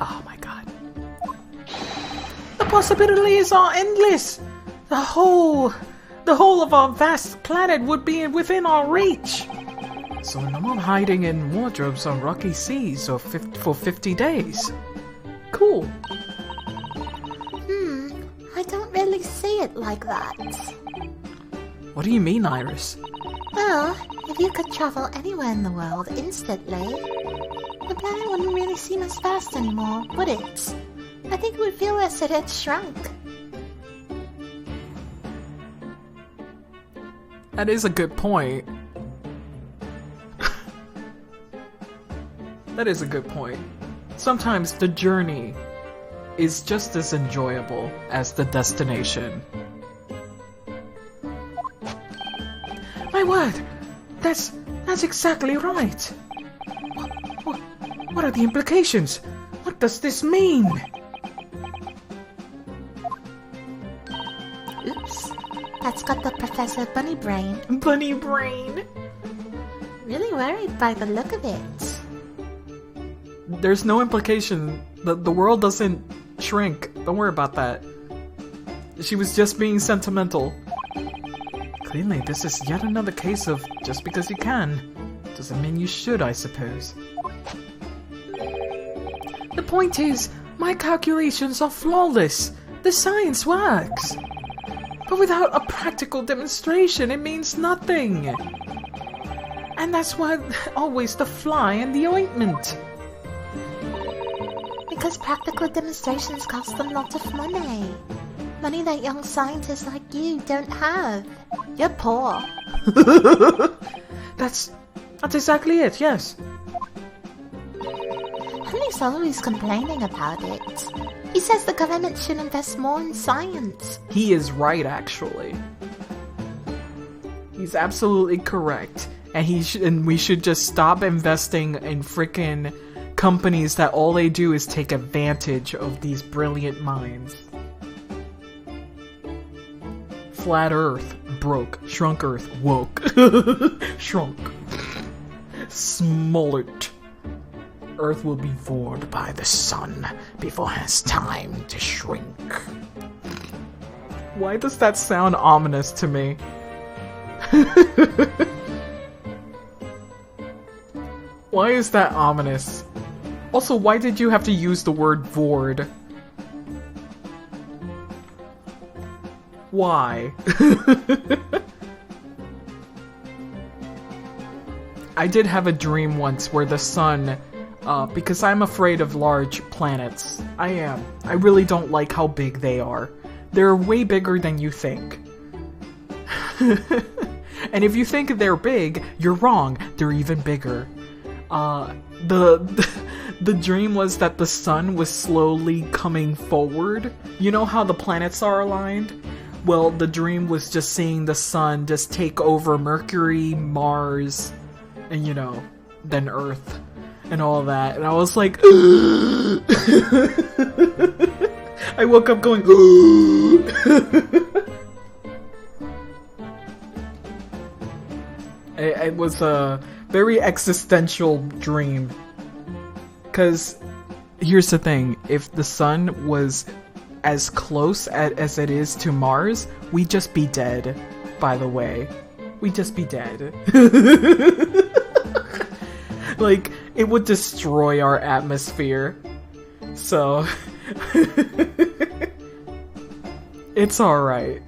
Oh my god. The possibilities are endless! The whole of our vast planet would be within our reach! So no more hiding in wardrobes on rocky seas or for 50 days. Cool. I don't really see it like that. What do you mean, Iris? Well, if you could travel anywhere in the world instantly, the planet wouldn't really seem as vast anymore, would it? I think it would feel as if it had shrunk. That is a good point. That is a good point. Sometimes the journey is just as enjoyable as the destination. My word! That's That's exactly right. What are the implications? What does this mean? Oops. That's got the Professor Bunny Brain. Bunny brain. Really worried by the look of it. There's no implication. The world doesn't shrink. Don't worry about that. She was just being sentimental. Clearly, this is yet another case of just because you can doesn't mean you should, I suppose. The point is, my calculations are flawless. The science works. But without a practical demonstration, it means nothing. And that's why always the fly in the ointment. Because practical demonstrations cost a lot of money. Money that young scientists like you don't have. You're poor. That's exactly it, yes. Honey's always complaining about it. He says the government should invest more in science. He is right, actually. He's absolutely correct. And we should just stop investing in frickin' companies that all they do is take advantage of these brilliant minds. Flat Earth, broke. Shrunk Earth, woke. Shrunk. Smollett. Earth will be bored by the sun before it has time to shrink. Why does that sound ominous to me? Why is that ominous? Also, why did you have to use the word void? Why? I did have a dream once where the sun, because I'm afraid of large planets. I am. I really don't like how big they are. They're way bigger than you think. And if you think they're big, you're wrong. They're even bigger. The dream was that the sun was slowly coming forward. You know how the planets are aligned? Well, the dream was just seeing the sun just take over Mercury, Mars, and then Earth, and all that. And I was like, I woke up going, It was a very existential dream. Because here's the thing, if the sun was as close as it is to Mars, we'd just be dead, by the way. We'd just be dead. Like, it would destroy our atmosphere. So, it's alright.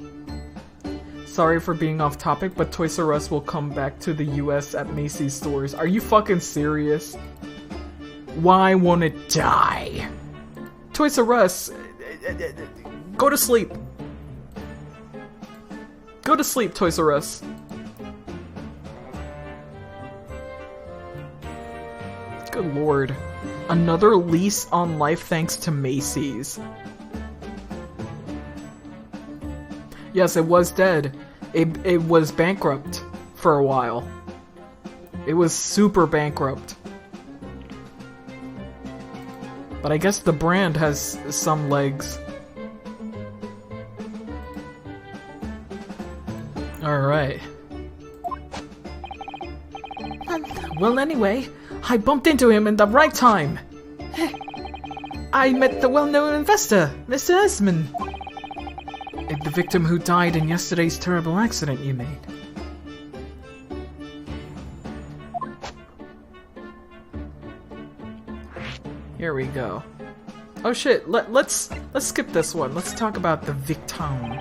Sorry for being off topic, but Toys R Us will come back to the US at Macy's stores. Are you fucking serious? Why won't it die? Toys R Us, go to sleep. Go to sleep, Toys R Us. Good lord. Another lease on life thanks to Macy's. Yes, it was dead. It was bankrupt for a while. It was super bankrupt. But I guess the brand has some legs. Alright. Well, anyway, I bumped into him in the right time. I met the well-known investor, Mr. Esmond. The victim who died in yesterday's terrible accident you made. Here we go. Oh shit, let's skip this one. Let's talk about the victim.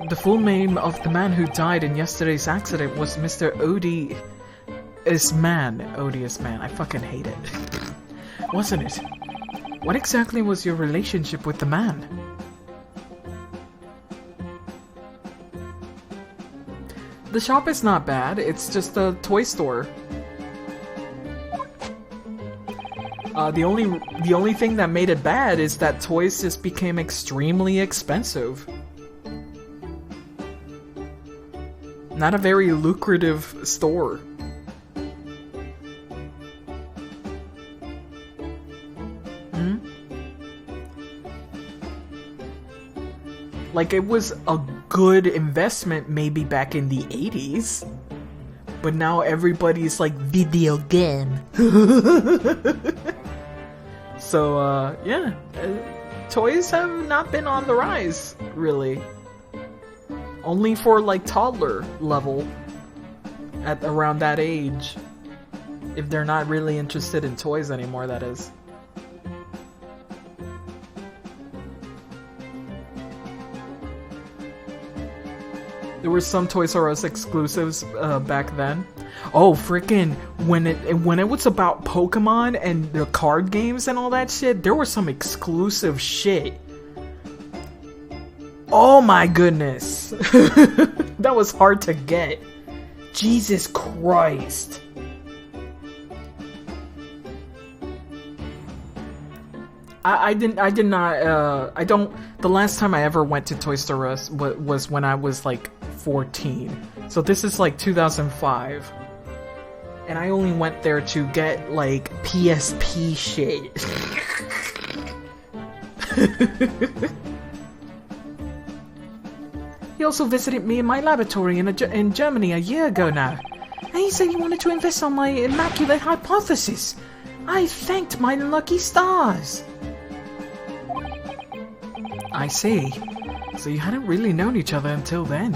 The full name of the man who died in yesterday's accident was Mr. Odious Man. Odious Man. I fucking hate it. Wasn't it? What exactly was your relationship with the man? The shop is not bad, it's just a toy store. The only thing that made it bad is that toys just became extremely expensive. Not a very lucrative store. Like, it was a good investment maybe back in the 80s. But now everybody's like, video game. So, yeah. Toys have not been on the rise, really. Only for, like, toddler level. At around that age. If they're not really interested in toys anymore, that is. There were some Toys R Us exclusives back then. Oh, freaking when it was about Pokemon and the card games and all that shit, there was some exclusive shit. Oh my goodness. That was hard to get. Jesus Christ. The last time I ever went to Toys R Us was when I was like 14. So this is like 2005. And I only went there to get like PSP shit. He also visited me in my laboratory in Germany a year ago now. And he said he wanted to invest on my immaculate hypothesis. I thanked my lucky stars. I see. So you hadn't really known each other until then.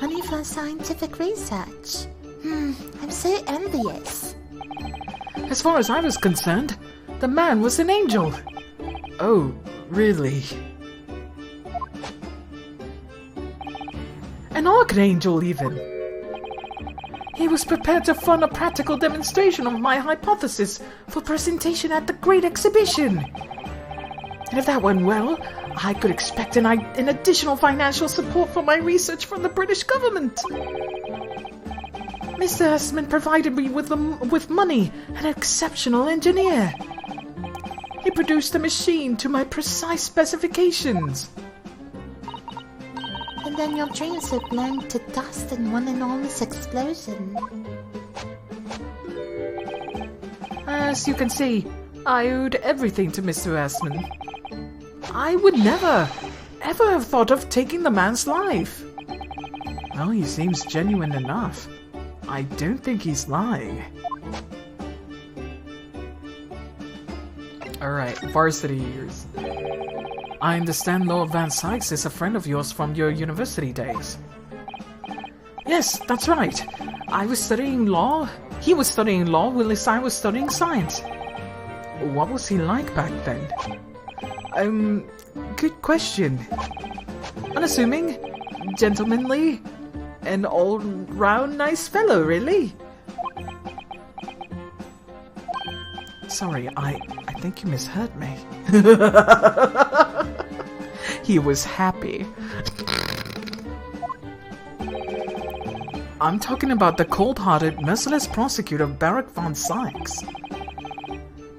Money for scientific research. I'm so envious. As far as I was concerned, the man was an angel. Oh, really? An archangel, even. He was prepared to fund a practical demonstration of my hypothesis for presentation at the Great Exhibition. And if that went well, I could expect an additional financial support for my research from the British government. Mr. Hessman provided me with money and an exceptional engineer. He produced a machine to my precise specifications. And then your dreams were blown to dust in one enormous explosion. As you can see, I owed everything to Mr. Hessman. I would never, ever have thought of taking the man's life. Well, he seems genuine enough. I don't think he's lying. Alright, varsity years. I understand Lord Van Sykes is a friend of yours from your university days. Yes, that's right. I was studying law. He was studying law, whilst I was studying science. What was he like back then? Good question. Unassuming, gentlemanly, and all-round nice fellow, really. Sorry, I think you misheard me. He was happy. I'm talking about the cold-hearted, merciless prosecutor Barak von Sykes.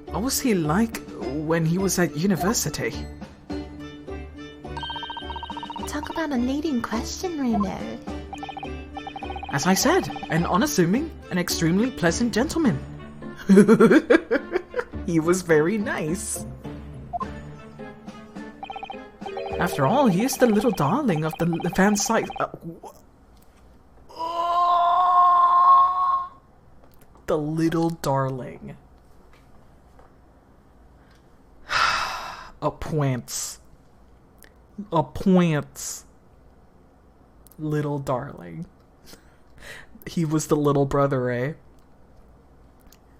What was he like when he was at university? Talk about a leading question, Reno. As I said, an unassuming and extremely pleasant gentleman. He was very nice. After all, he is the little darling of the Van Sykes. The little darling. A points. Little darling. He was the little brother, eh?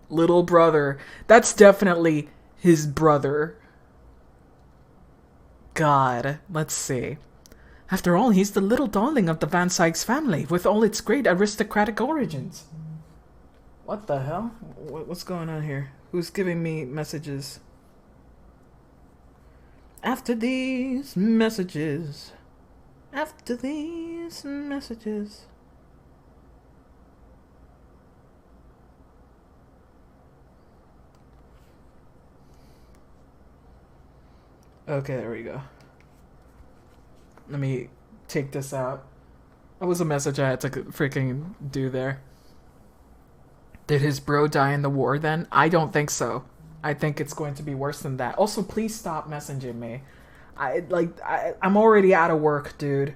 Little brother. That's definitely his brother. God, let's see. After all, he's the little darling of the Van Sykes family, with all its great aristocratic origins. What the hell? What's going on here? Who's giving me messages? After these messages. After these messages. Okay, there we go. Let me take this out. That was a message I had to freaking do there. Did his bro die in the war then? I don't think so. I think it's going to be worse than that. Also, please stop messaging me. I'm already out of work, dude.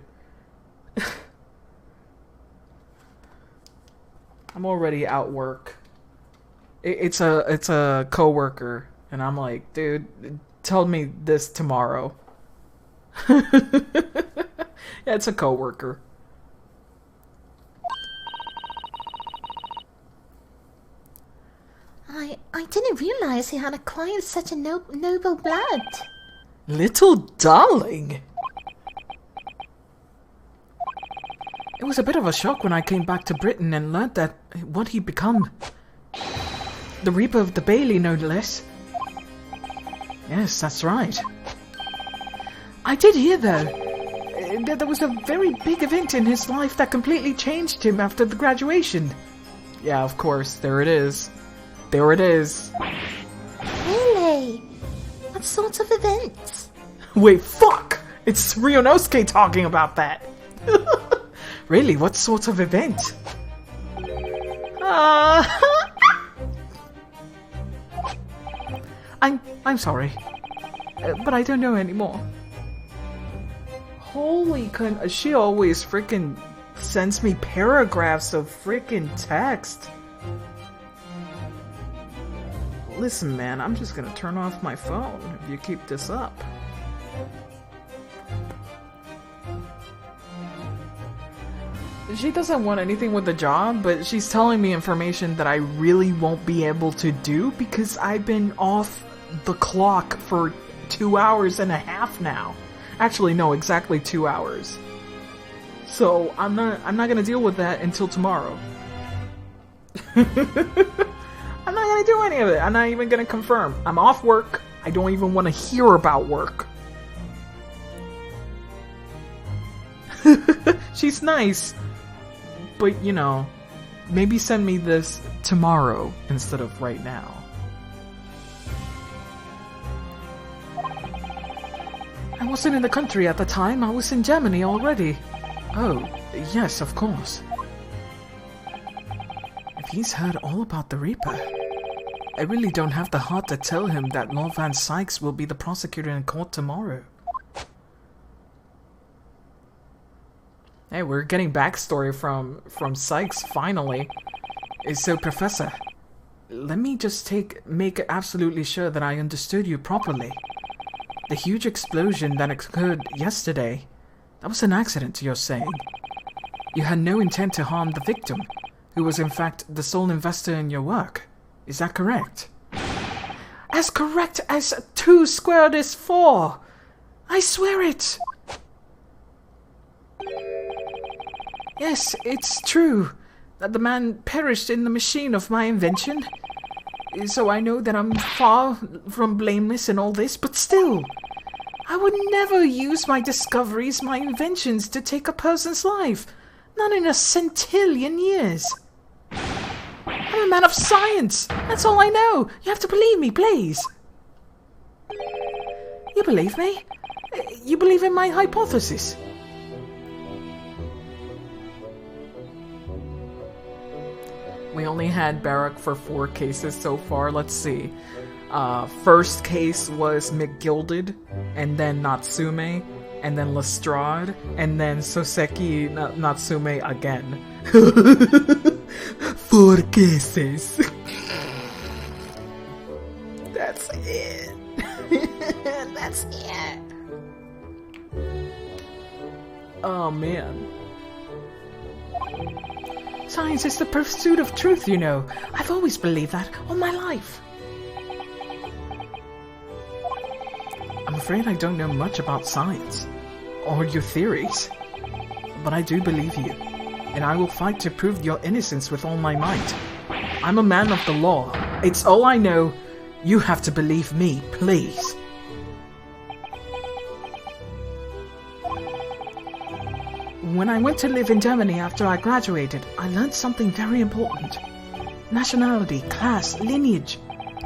I'm already out work. It's a coworker, and I'm like, dude, tell me this tomorrow. Yeah, it's a coworker. I didn't realize he had acquired such a noble blood. Little darling. It was a bit of a shock when I came back to Britain and learned that what he'd become. The Reaper of the Bailey, no less. Yes, that's right. I did hear, though, that there was a very big event in his life that completely changed him after the graduation. Yeah, of course, there it is. There it is. Really? What sort of events? Wait, fuck! It's Ryunosuke talking about that! Really, what sort of event? I'm sorry, but I don't know anymore. Holy cunt, she always freaking sends me paragraphs of freaking text. Listen, man, I'm just gonna turn off my phone if you keep this up. She doesn't want anything with the job, but she's telling me information that I really won't be able to do because I've been off the clock for 2 hours and a half now. Actually, no, exactly 2 hours. So I'm not gonna deal with that until tomorrow. I'm not gonna do any of it. I'm not even gonna confirm. I'm off work. I don't even want to hear about work. She's nice. But, you know, maybe send me this tomorrow instead of right now. I wasn't in the country at the time. I was in Germany already. Oh, yes, of course. If he's heard all about the Reaper, I really don't have the heart to tell him that Lord Van Sykes will be the prosecutor in court tomorrow. Hey, we're getting backstory from Sykes, finally. So, Professor, let me just make absolutely sure that I understood you properly. The huge explosion that occurred yesterday, that was an accident, you're saying? You had no intent to harm the victim, who was in fact the sole investor in your work. Is that correct? As correct as 2 squared is 4! I swear it! Yes, it's true that the man perished in the machine of my invention. So I know that I'm far from blameless in all this, but still, I would never use my discoveries, my inventions, to take a person's life. Not in a centillion years. I'm a man of science. That's all I know. You have to believe me, please. You believe me? You believe in my hypothesis? We only had Barak for 4 cases so far. Let's see. First case was McGilded, and then Natsume, and then Lestrade, and then Soseki Natsume again. 4 cases. That's it. That's it. Oh man. Science is the pursuit of truth, you know. I've always believed that all my life. I'm afraid I don't know much about science, or your theories. But I do believe you, and I will fight to prove your innocence with all my might. I'm a man of the law. It's all I know. You have to believe me, please. When I went to live in Germany after I graduated, I learned something very important. Nationality, class, lineage,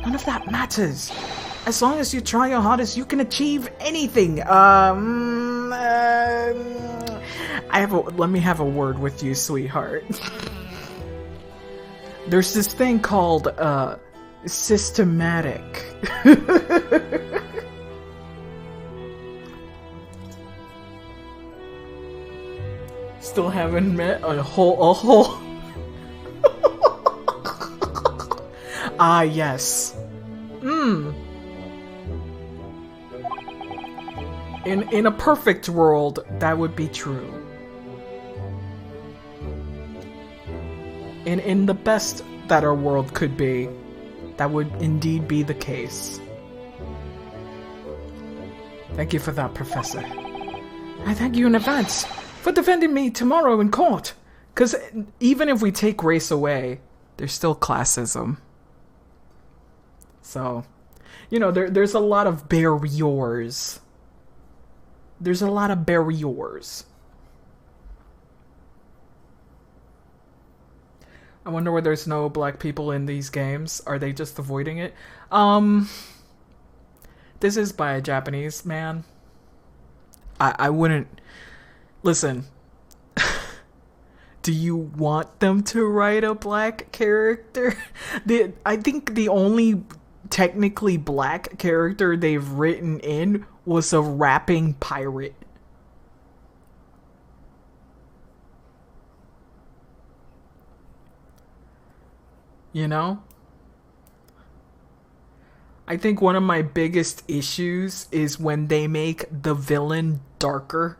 none of that matters. As long as you try your hardest, you can achieve anything. Let me have a word with you, sweetheart. There's this thing called, systematic. Still haven't met a whole. Ah, yes. In a perfect world, that would be true. In the best that our world could be, that would indeed be the case. Thank you for that, Professor. I thank you in advance for defending me tomorrow in court. Because even if we take race away, there's still classism. So, you know, there's a lot of barriers. There's a lot of barriers. I wonder why there's no black people in these games. Are they just avoiding it? This is by a Japanese man. I wouldn't... Listen. Do you want them to write a black character? I think the only technically black character they've written in was a rapping pirate. You know? I think one of my biggest issues is when they make the villain darker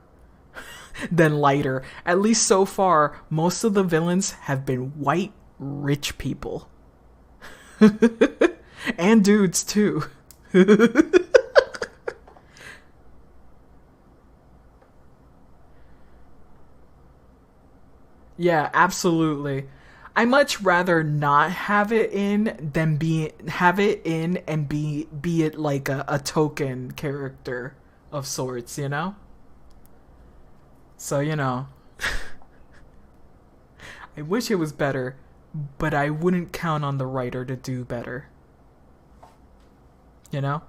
than lighter. At least so far, most of the villains have been white, rich people. And dudes, too. Yeah, absolutely. I much rather not have it in than have it in and be it like a token character of sorts, you know? So, you know. I wish it was better, but I wouldn't count on the writer to do better. You know?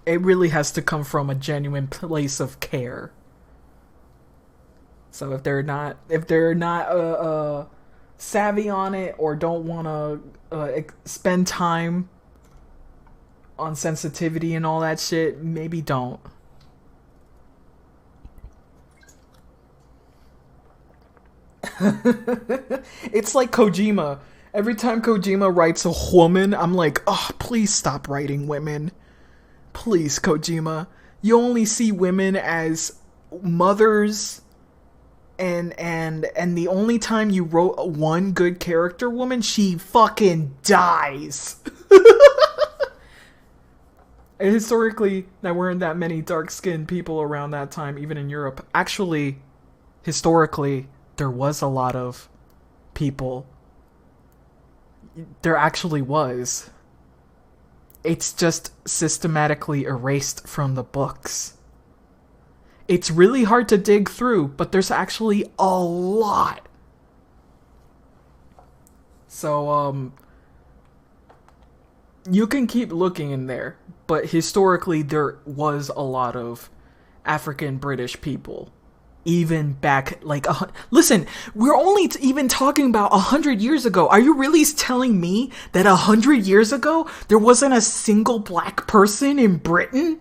It really has to come from a genuine place of care. So if they're not savvy on it or don't want to spend time on sensitivity and all that shit, maybe don't. It's like Kojima. Every time Kojima writes a woman, I'm like, oh, please stop writing women. Please, Kojima. You only see women as mothers. And the only time you wrote one good character woman, she fucking dies. And historically, there weren't that many dark-skinned people around that time, even in Europe. Actually, historically, there was a lot of people. There actually was. It's just systematically erased from the books. It's really hard to dig through, but there's actually a lot. So, you can keep looking in there, but historically there was a lot of African British people. Even back, like, listen, we're only even talking about 100 years ago. Are you really telling me that 100 years ago there wasn't a single black person in Britain?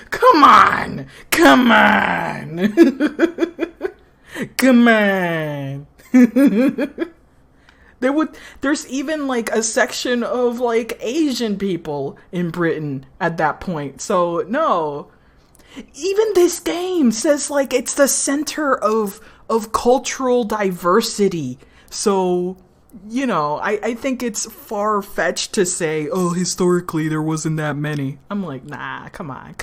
Come on! Come on! Come on! There's even like a section of like Asian people in Britain at that point. So no. Even this game says like it's the center of cultural diversity. So, you know, I think it's far-fetched to say, oh, historically there wasn't that many. I'm like, nah, come on.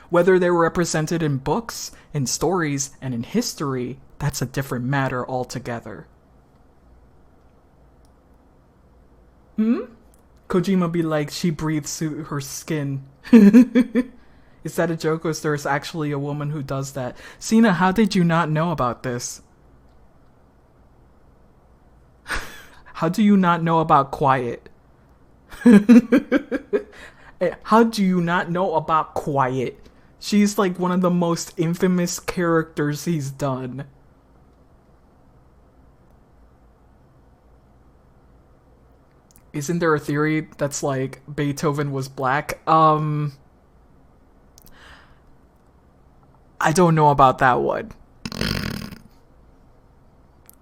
Whether they were represented in books, in stories, and in history, that's a different matter altogether. Kojima be like, she breathes through her skin. Is that a joke, or is there actually a woman who does that? Cena, how did you not know about this? How do you not know about Quiet? How do you not know about Quiet? She's like one of the most infamous characters he's done. Isn't there a theory that's like Beethoven was black? I don't know about that one.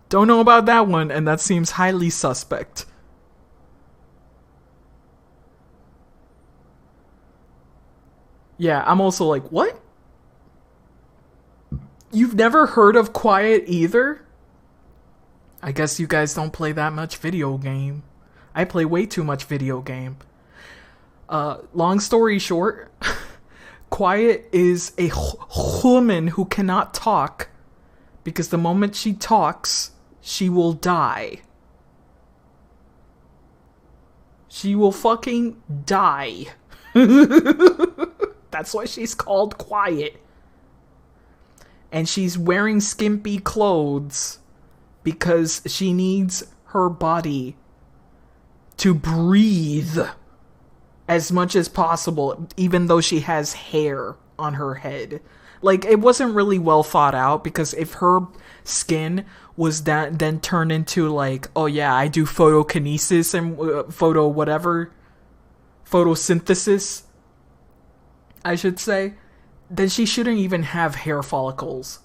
Don't know about that one, and that seems highly suspect. Yeah, I'm also like, what? You've never heard of Quiet either? I guess you guys don't play that much video game. I play way too much video game. Long story short, Quiet is a woman who cannot talk because the moment she talks, she will die. She will fucking die. That's why she's called Quiet. And she's wearing skimpy clothes because she needs her body to breathe as much as possible, even though she has hair on her head. Like, it wasn't really well thought out, because if her skin was then turned into like, oh yeah, I do photokinesis and photosynthesis, I should say, then she shouldn't even have hair follicles.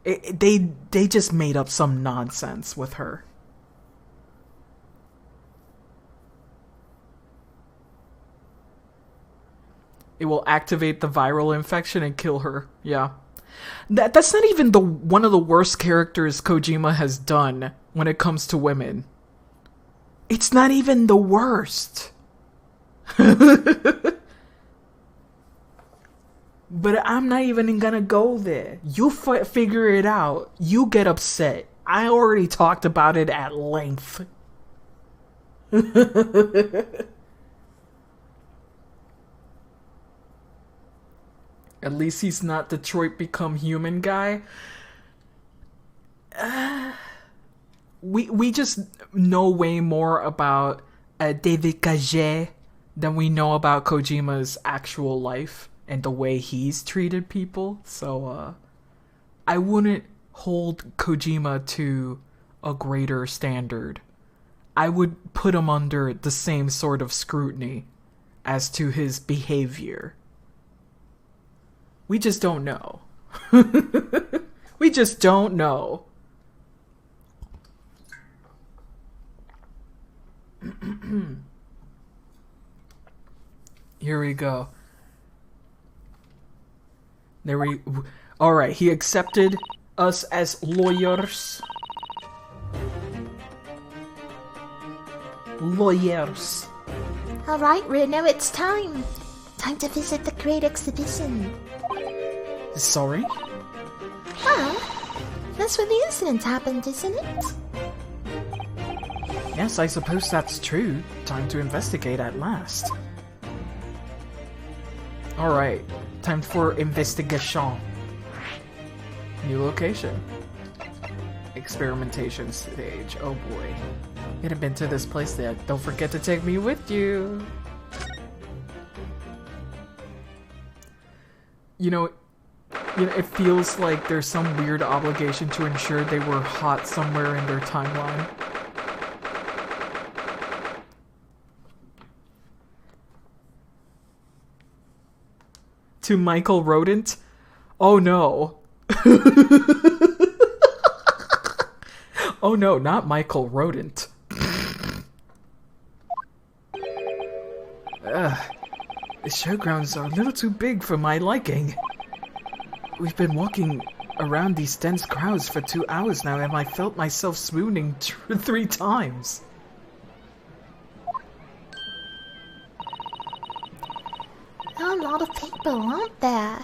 They just made up some nonsense with her. It will activate the viral infection and kill her. Yeah. That's not even one of the worst characters Kojima has done when it comes to women. It's not even the worst. But I'm not even gonna go there. You figure it out. You get upset. I already talked about it at length. At least he's not Detroit Become Human guy. We just know way more about David Cage than we know about Kojima's actual life and the way he's treated people. So I wouldn't hold Kojima to a greater standard. I would put him under the same sort of scrutiny as to his behavior. We just don't know. We just don't know. Here we go. Alright, he accepted us as lawyers. Lawyers. Alright, Reno, it's time. Time to visit the great exhibition. Sorry? Well, that's where the incident happened, isn't it? Yes, I suppose that's true. Time to investigate at last. Alright, time for investigation. New location. Experimentation stage. Oh boy. You haven't been to this place yet. Don't forget to take me with you. You know, it feels like there's some weird obligation to ensure they were hot somewhere in their timeline. To Michael Rodent? Oh no. Oh no, not Michael Rodent. The showgrounds are a little too big for my liking. We've been walking around these dense crowds for 2 hours now, and I felt myself swooning 3 times. There are a lot of people, aren't there?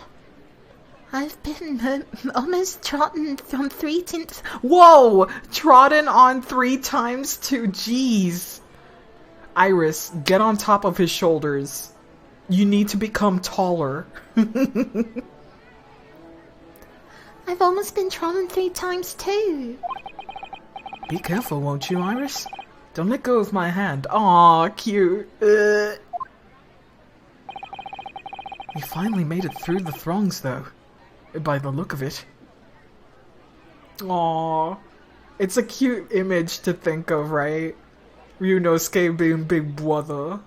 I've been almost trodden from 3 times. Whoa! Trodden on 3 times too, jeez. Iris, get on top of his shoulders. You need to become taller. I've almost been trodden 3 times too. Be careful, won't you, Iris? Don't let go of my hand. Aw, cute. We finally made it through the throngs, though. By the look of it. Aww. It's a cute image to think of, right? Ryunosuke being big brother.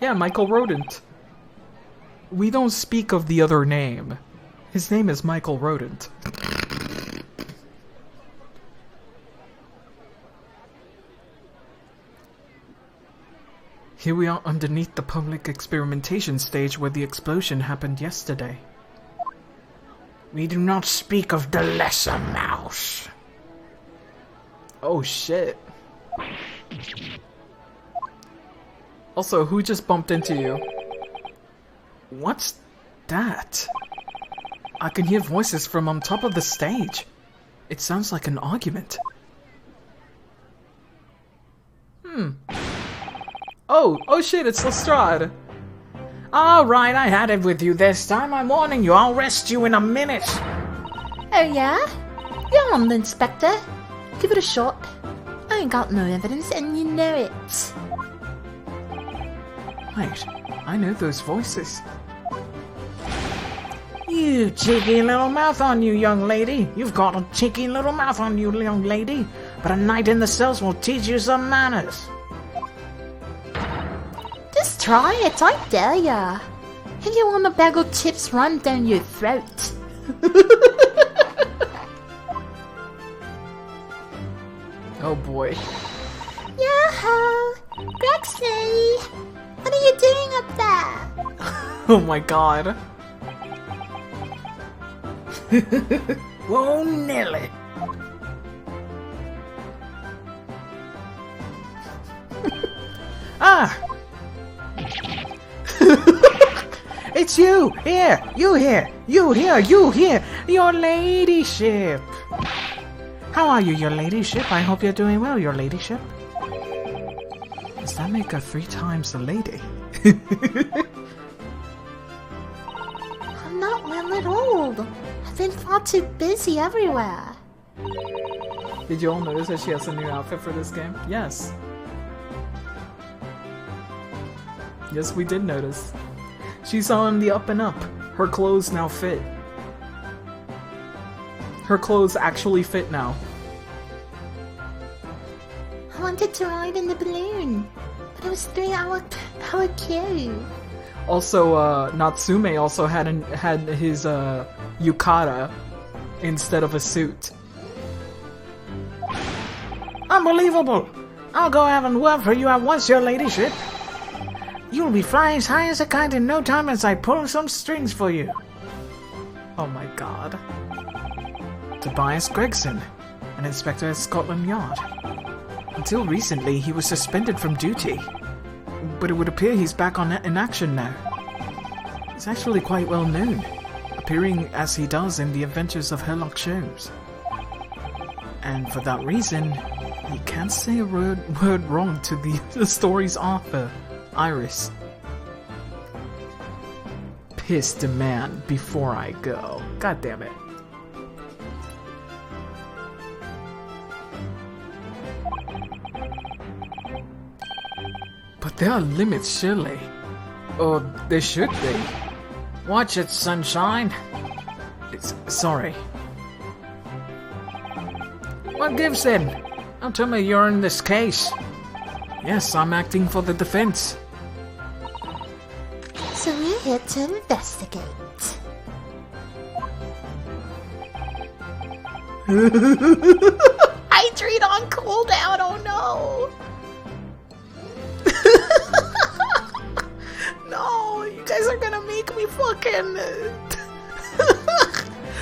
Yeah, Michael Rodent. We don't speak of the other name. His name is Michael Rodent. Here we are underneath the public experimentation stage where the explosion happened yesterday. We do not speak of the lesser mouse. Oh shit. Also, who just bumped into you? What's that? I can hear voices from on top of the stage. It sounds like an argument. Oh shit, it's Lestrade. Alright, I had it with you this time. I'm warning you, I'll arrest you in a minute. Oh yeah? You're on the Inspector. Give it a shot. I ain't got no evidence and you know it. Wait, I know those voices. You cheeky little mouth on you, young lady. You've got a cheeky little mouth on you, young lady. But a night in the cells will teach you some manners. Just try it, I dare ya. If you want a bag of chips run down your throat. Oh boy. Yo-ho! Grexley! What are you doing up there? Oh my god. Whoa, Nelly. Ah! It's you! Here! You here! You here! You here! Your ladyship! How are you, your ladyship? I hope you're doing well, your ladyship. Does that make her 3 times a lady? I'm not well at all. I've been far too busy everywhere. Did you all notice that she has a new outfit for this game? Yes. Yes, we did notice. She's on the up and up. Her clothes now fit. Her clothes actually fit now. I wanted to ride in the balloon, but it was 3-hour queue. Also, Natsume also had his yukata instead of a suit. Unbelievable! I'll go have and work for you at once, your ladyship. You'll be flying as high as a kite in no time as I pull some strings for you. Oh my god. Tobias Gregson, an inspector at Scotland Yard. Until recently, he was suspended from duty. But it would appear he's back in action now. He's actually quite well known, appearing as he does in the adventures of Sherlock Holmes. And for that reason, he can't say a word wrong to the story's author, Iris. Piss the man before I go. God damn it. But there are limits, surely. Or there should be. Watch it, sunshine. Sorry. What gives then? Don't tell me you're in this case. Yes, I'm acting for the defense. So we're here to investigate. Hydrate on cooldown, oh no! No, you guys are gonna make me fucking...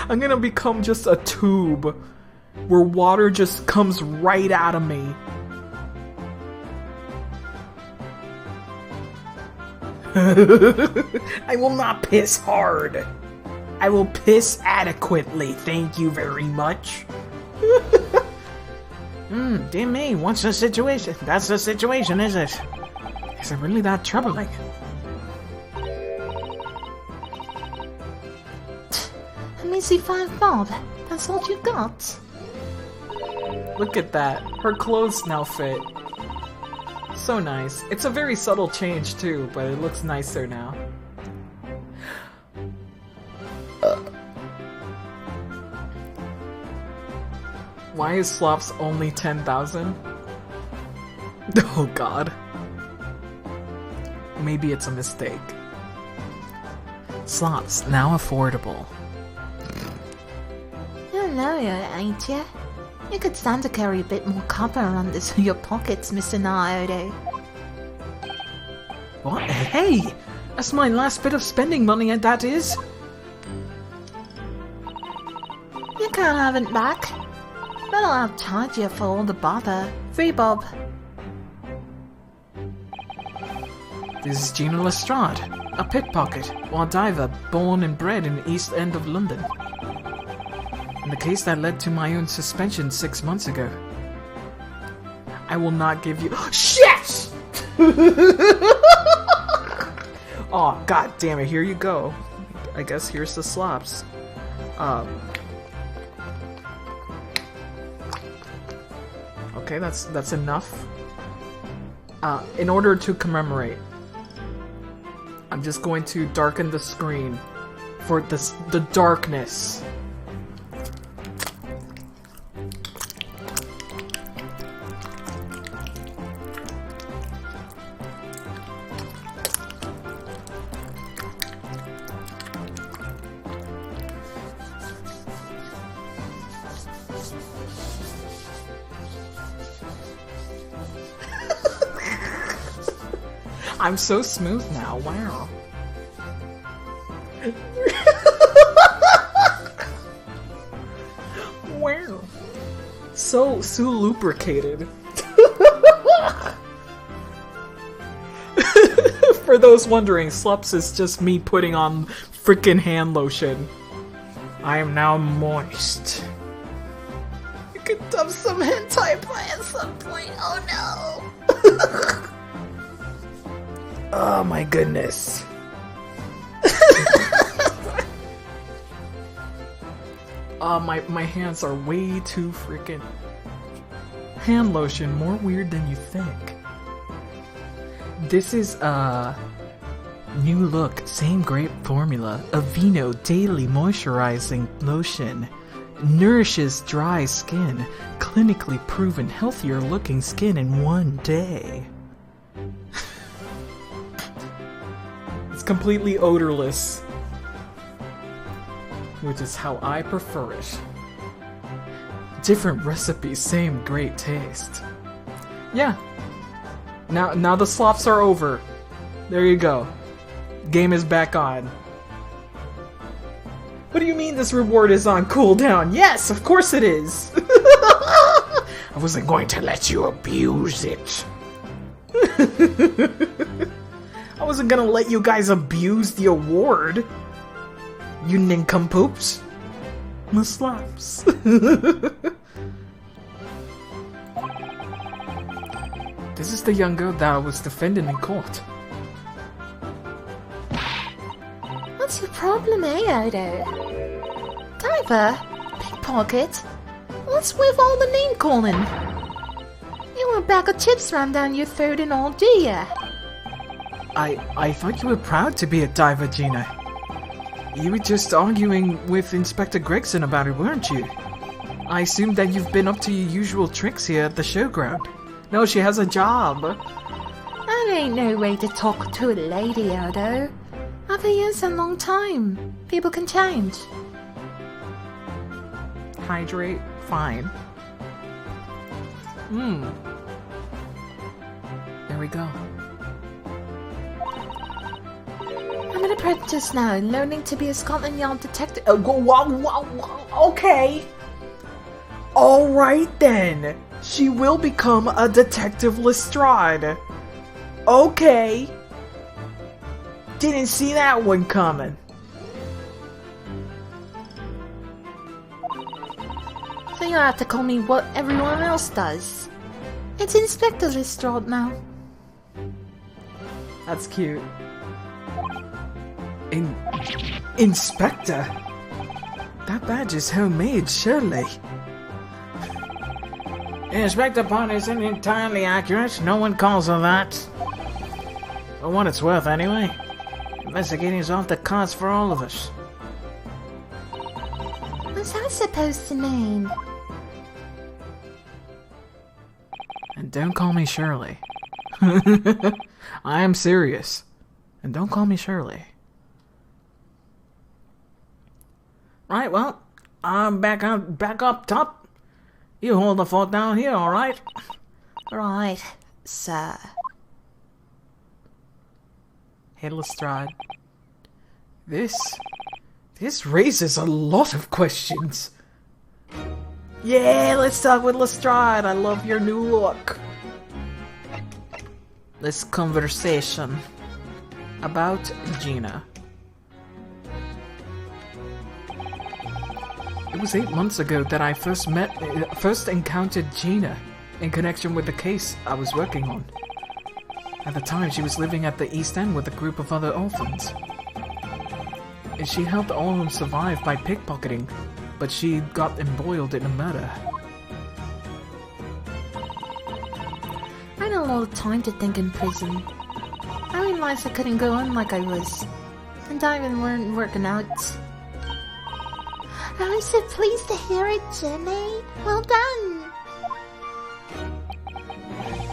I'm gonna become just a tube where water just comes right out of me. I will not piss hard. I will piss adequately, thank you very much. Dear me, what's the situation? That's the situation, is it? Is it really that troubling? Let me see 5 bob. That's all you got? Look at that. Her clothes now fit. So nice. It's a very subtle change too, but it looks nicer now. Why is Slops only 10,000? Oh god. Maybe it's a mistake. Slops, now affordable. You're a lawyer, ain't ya? You could stand to carry a bit more copper under your pockets, Mr. Naoto. What? Hey! That's my last bit of spending money, and that is... You can't have it back. But I'll charge you for all the bother. 3 bob. This is Gina Lestrade, a pickpocket, while diver, born and bred in the East End of London. In the case that led to my own suspension 6 months ago. I will not give you— SHIT! Oh, god damn it, here you go. I guess here's the slops. Okay, that's enough. In order to commemorate, I'm just going to darken the screen for the darkness. I'm so smooth now, wow. Wow. So lubricated. For those wondering, Slups is just me putting on freaking hand lotion. I am now moist. You could dump some hentai play at some point, oh no! Oh my goodness. My hands are way too freaking... Hand lotion, more weird than you think. This is new look, same great formula. Aveeno Daily Moisturizing Lotion. Nourishes dry skin. Clinically proven healthier looking skin in 1 day. It's completely odorless. Which is how I prefer it. Different recipes, same great taste. Yeah. Now the slops are over. There you go. Game is back on. What do you mean this reward is on cooldown? Yes, of course it is! I wasn't going to let you abuse it. I wasn't gonna let you guys abuse the award. You nincompoops. The slaps. This is the young girl that I was defending in court. What's your problem, Odo? Diver? Pickpocket? What's with all the name calling? You want a bag of chips rammed down your throat and all, do ya? I thought you were proud to be a diver, Gina. You were just arguing with Inspector Gregson about it, weren't you? I assumed that you've been up to your usual tricks here at the showground. No, she has a job. That ain't no way to talk to a lady, Odo. I've been here a long time. People can change. Hydrate? Fine. There we go. I'm an apprentice now, learning to be a Scotland Yard detective. Okay. Alright then. She will become a Detective Lestrade. Okay. Didn't see that one coming. So you have to call me what everyone else does. It's Inspector Lestrade now. That's cute. Inspector? That badge is homemade, surely. Inspector Pond isn't entirely accurate. No one calls her that. For what it's worth, anyway. Investigating's off the cards for all of us. What's that supposed to mean? And don't call me Shirley. I am serious. And don't call me Shirley. Right, well, I'm back up top. You hold the fort down here, alright? Right, sir. Hey, Lestrade. This raises a lot of questions. Yeah, let's talk with Lestrade. I love your new look. This conversation about Gina. It was 8 months ago that I first encountered Gina in connection with the case I was working on. At the time, she was living at the East End with a group of other orphans. And she helped all of them survive by pickpocketing, but she got embroiled in a murder. I had a lot of time to think in prison. I realized I couldn't go on like I was, and diving weren't working out. I'm so pleased to hear it, Jenny. Well done.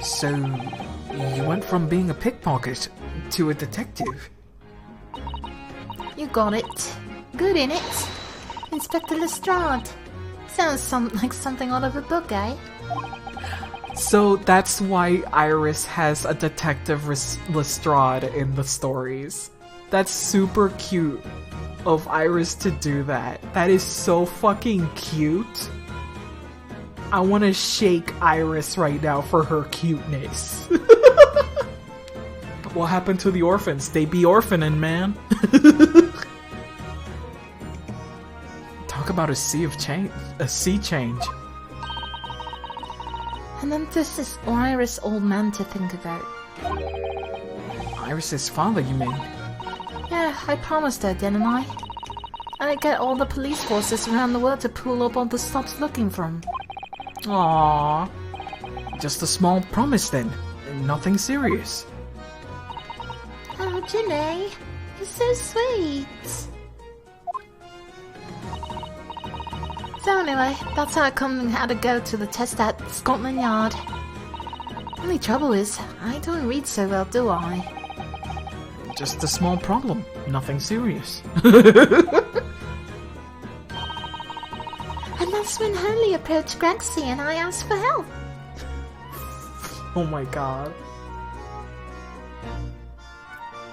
So, you went from being a pickpocket to a detective? You got it. Good in it. Inspector Lestrade. Sounds like something out of a book, eh? So that's why Iris has a detective Lestrade in the stories. That's super cute of Iris to do that. That is so fucking cute. I want to shake Iris right now for her cuteness. What happened to the orphans? They be orphaning, man. Talk about a sea change. And then there's this Iris old man to think about. Iris's father, you mean? Yeah, I promised her, didn't I? And I'd get all the police forces around the world to pull up all the stops looking for him. Aww. Just a small promise then. Nothing serious. Oh, Janae, you're so sweet. So anyway, that's how I had to go to the test at Scotland Yard. Only trouble is, I don't read so well, do I? Just a small problem. Nothing serious. And that's when Hurley approached Grexy and I asked for help. Oh my god.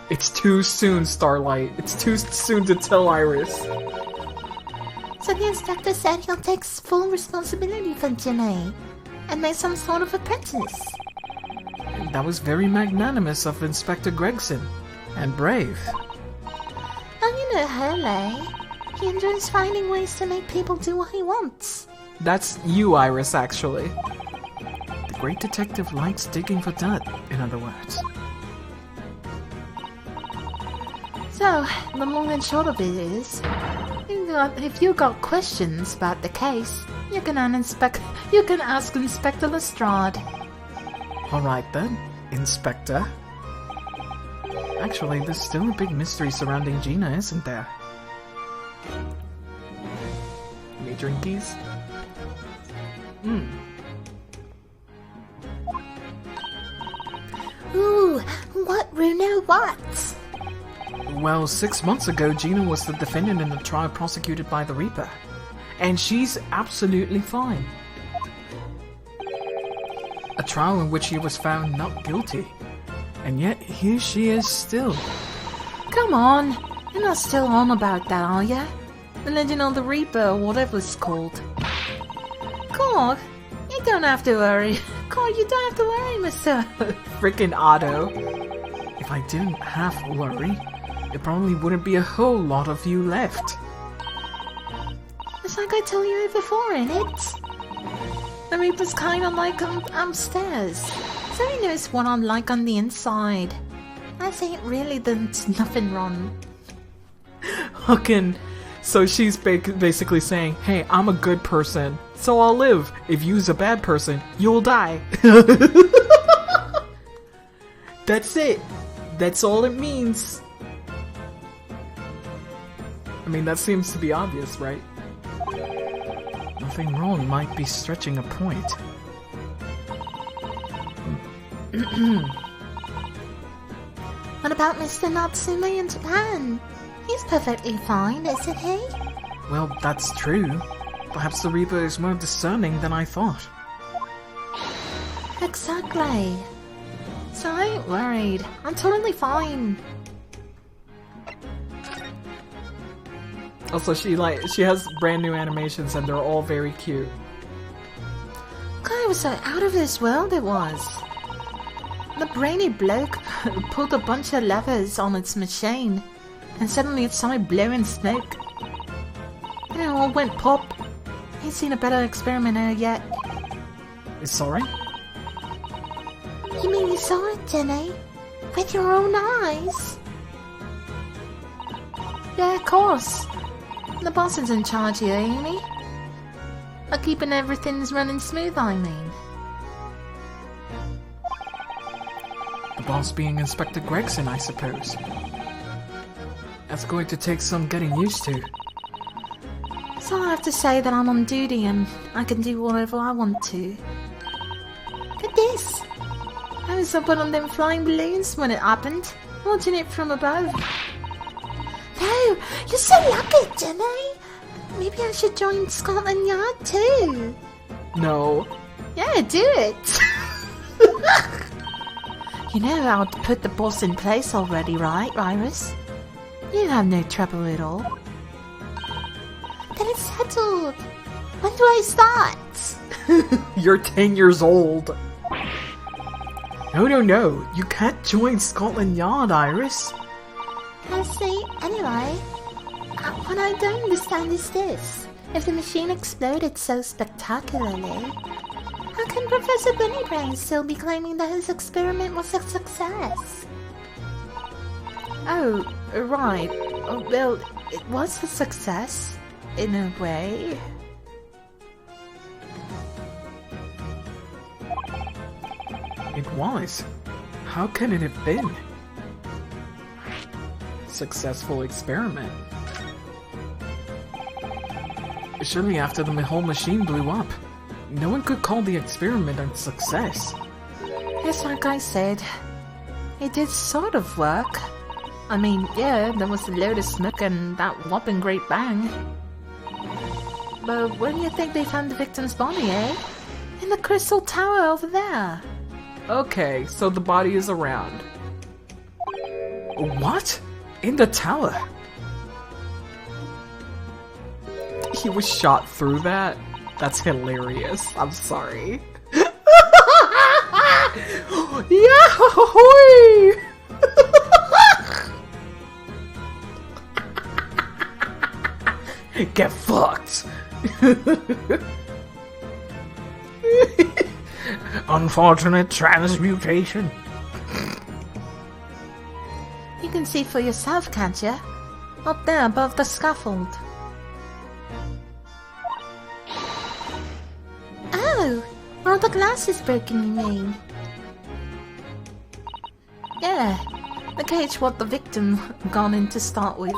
It's too soon, Starlight. It's too soon to tell Iris. So the inspector said he'll take full responsibility for Janae and make some sort of apprentice. That was very magnanimous of Inspector Gregson. And brave. Oh, you know Hurley. He enjoys finding ways to make people do what he wants. That's you, Iris, actually. The great detective likes digging for dirt, in other words. So, the long and short of it is, if you got questions about the case, you can ask Inspector Lestrade. Alright then, Inspector. Actually, there's still a big mystery surrounding Gina, isn't there? Any drinkies? Ooh, what, Bruno, what? Well, 6 months ago, Gina was the defendant in the trial prosecuted by the Reaper. And she's absolutely fine. A trial in which she was found not guilty. And yet, here she is still. Come on, you're not still on about that, are ya? The Legend of the Reaper, or whatever it's called. God, you don't have to worry. God, you don't have to worry, mister. Frickin' Otto. If I didn't have to worry, there probably wouldn't be a whole lot of you left. It's like I told you before, innit? The Reaper's kinda like upstairs. So he knows what I'm like on the inside. I say really there's nothing wrong. Fucking So she's basically saying, hey, I'm a good person, so I'll live. If you's a bad person, you'll die. That's it. That's all it means. I mean, that seems to be obvious, right? Nothing wrong might be stretching a point. What about Mr. Natsume in Japan? He's perfectly fine, isn't he? Well, that's true. Perhaps the Reaper is more discerning than I thought. Exactly. So I ain't worried. I'm totally fine. Also, she has brand new animations and they're all very cute. God, it was so out of this world it was. The brainy bloke pulled a bunch of levers on its machine, and suddenly it started blowing smoke. And it all went pop. Ain't seen a better experimenter yet. Sorry? You mean you saw it, Jenny? With your own eyes? Yeah, of course. The boss is in charge here, ain't he? Or keeping everything's running smooth, I mean. The boss being Inspector Gregson, I suppose. That's going to take some getting used to. So I have to say that I'm on duty and I can do whatever I want to. Look at this! I was up on them flying balloons when it happened, watching it from above. No, you're so lucky, Jenny! Maybe I should join Scotland Yard too. No. Yeah, do it! You know how to put the boss in place already, right, Iris? You have no trouble at all. Then it's settled. When do I start? You're 10 years old. No. You can't join Scotland Yard, Iris. I see. Anyway, what I don't understand is this. If the machine exploded so spectacularly, how can Professor Bunnybrain still be claiming that his experiment was a success? Oh, right. Well, it was a success, in a way. It was. How can it have been? Successful experiment. Surely after the whole machine blew up, no one could call the experiment a success. It's like I said, it did sort of work. I mean, yeah, there was a load of smoke and that whopping great bang. But where do you think they found the victim's body, eh? In the crystal tower over there. Okay, so the body is around. What? In the tower? He was shot through that? That's hilarious. I'm sorry. Yahoo! Get fucked. Unfortunate transmutation. You can see for yourself, can't you? Up there above the scaffold. Oh, all the glass is broken, you mean? Yeah, the cage what the victim gone in to start with.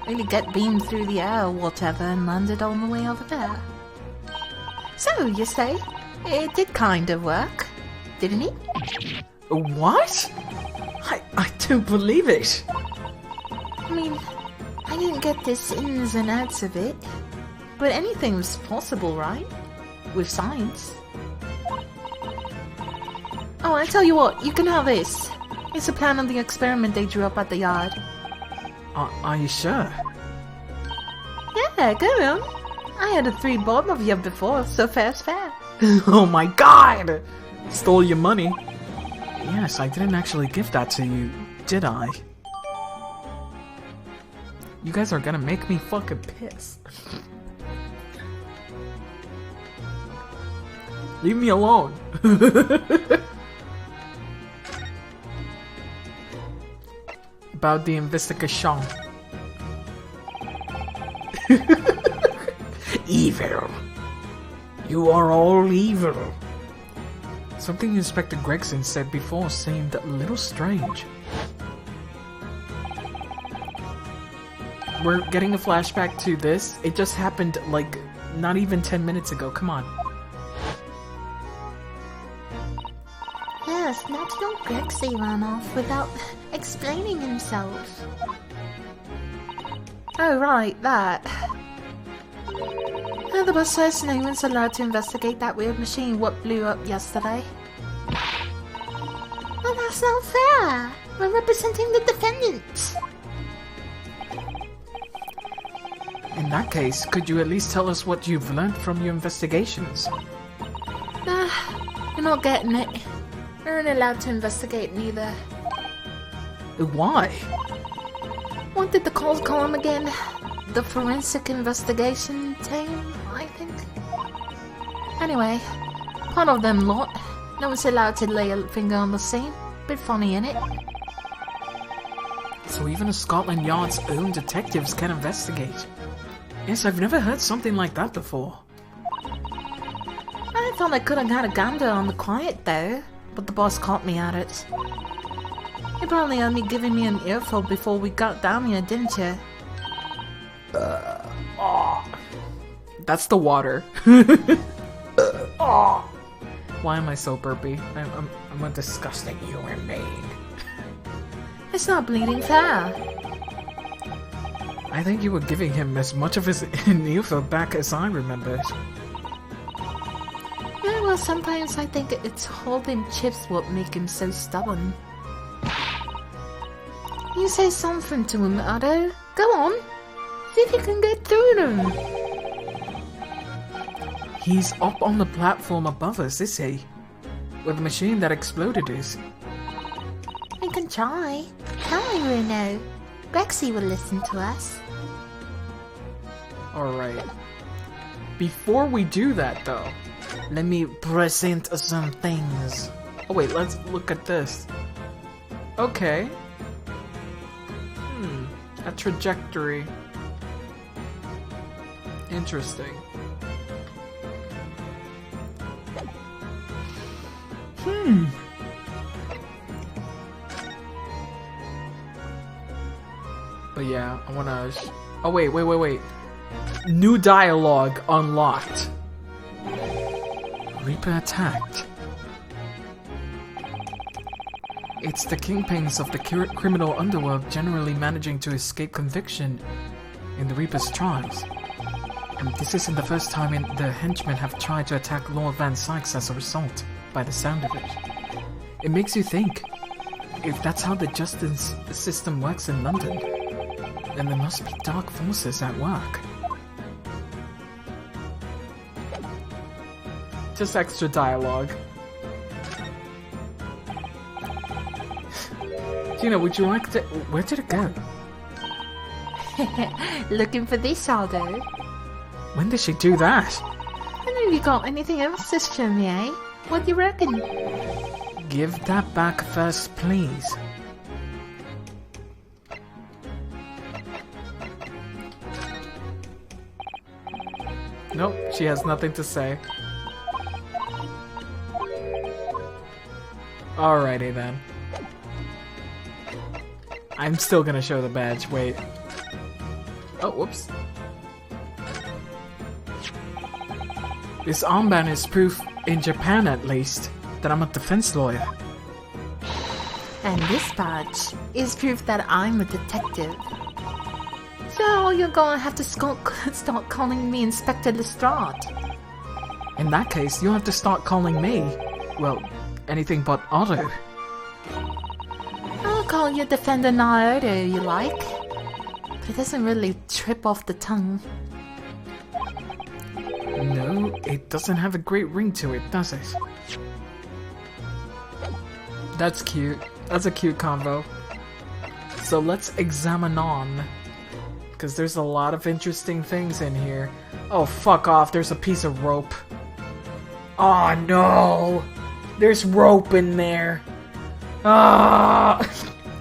Really get beamed through the air or whatever and landed on the way over there. So, you say, it did kind of work, didn't it? What? I don't believe it. I mean, I didn't get the ins and outs of it, but anything was possible, right? With science. Oh, I tell you what, you can have this. It's a plan of the experiment they drew up at the yard. Are you sure? Yeah, go on. I had a 3 bob of you before, so fair's fair. Oh my god! Stole your money. Yes, I didn't actually give that to you, did I? You guys are gonna make me fucking pissed. Leave me alone. About the investigation. Evil. You are all evil. Something Inspector Gregson said before seemed a little strange. We're getting a flashback to this. It just happened, like, not even 10 minutes ago. Come on. Yes, National Grexy ran off without explaining himself. Oh, right, that. The boss says no one's allowed to investigate that weird machine what blew up yesterday. Well, that's not fair. We're representing the defendant. In that case, could you at least tell us what you've learned from your investigations? You're not getting it. We aren't allowed to investigate neither. Why? What did the calls call him again? The forensic investigation team, I think. Anyway, part of them lot. No one's allowed to lay a finger on the scene. Bit funny, innit? So even Scotland Yard's own detectives can investigate. Yes, I've never heard something like that before. I thought I could have got a gander on the quiet though, but the boss caught me at it. You probably only giving me an earful before we got down here, didn't you? That's the water. Why am I so burpy? I'm a disgusting human being. It's not bleeding fair. I think you were giving him as much of his info back as I remembered. Yeah, well, sometimes I think it's holding chips what make him so stubborn. You say something to him, Otto. Go on. See if you can get through them. He's up on the platform above us, is he? Where the machine that exploded is. We can try. Can't we, Bruno? Grexy will listen to us. Alright. Before we do that, though, let me present some things. Oh wait, let's look at this. Okay. A trajectory. Interesting. But yeah, I wanna... Oh wait. New dialogue unlocked. Reaper attacked. It's the kingpins of the criminal underworld generally managing to escape conviction in the Reaper's trials. And this isn't the first time the henchmen have tried to attack Lord Van Sykes as a result, by the sound of it. It makes you think, if that's how the justice system works in London, then there must be dark forces at work. Just extra dialogue. Gina, would you like to... Where did it go? Looking for this, Aldo. When did she do that? And have you got anything else to show me, eh? What do you reckon? Give that back first, please. Nope, she has nothing to say. Alrighty then. I'm still gonna show the badge, wait. Oh, whoops. This armband is proof, in Japan at least, that I'm a defense lawyer. And this badge is proof that I'm a detective. So you're gonna have to start calling me Inspector Lestrade. In that case, you'll have to start calling me, well, anything but Otto. I'll call you Defender Naoto, you like. But it doesn't really trip off the tongue. No, it doesn't have a great ring to it, does it? That's cute. That's a cute combo. So let's examine on. Because there's a lot of interesting things in here. Oh, fuck off. There's a piece of rope. Oh, no. There's rope in there. Ah!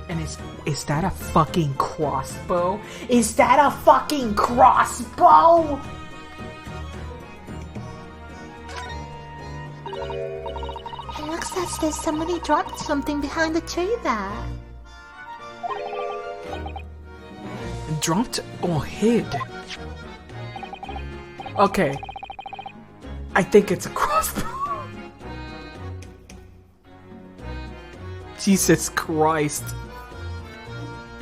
And it's Is that a fucking crossbow? Is that a fucking crossbow? It looks as though somebody dropped something behind the tree there. Dropped or hid? Okay. I think it's a crossbow. Jesus Christ.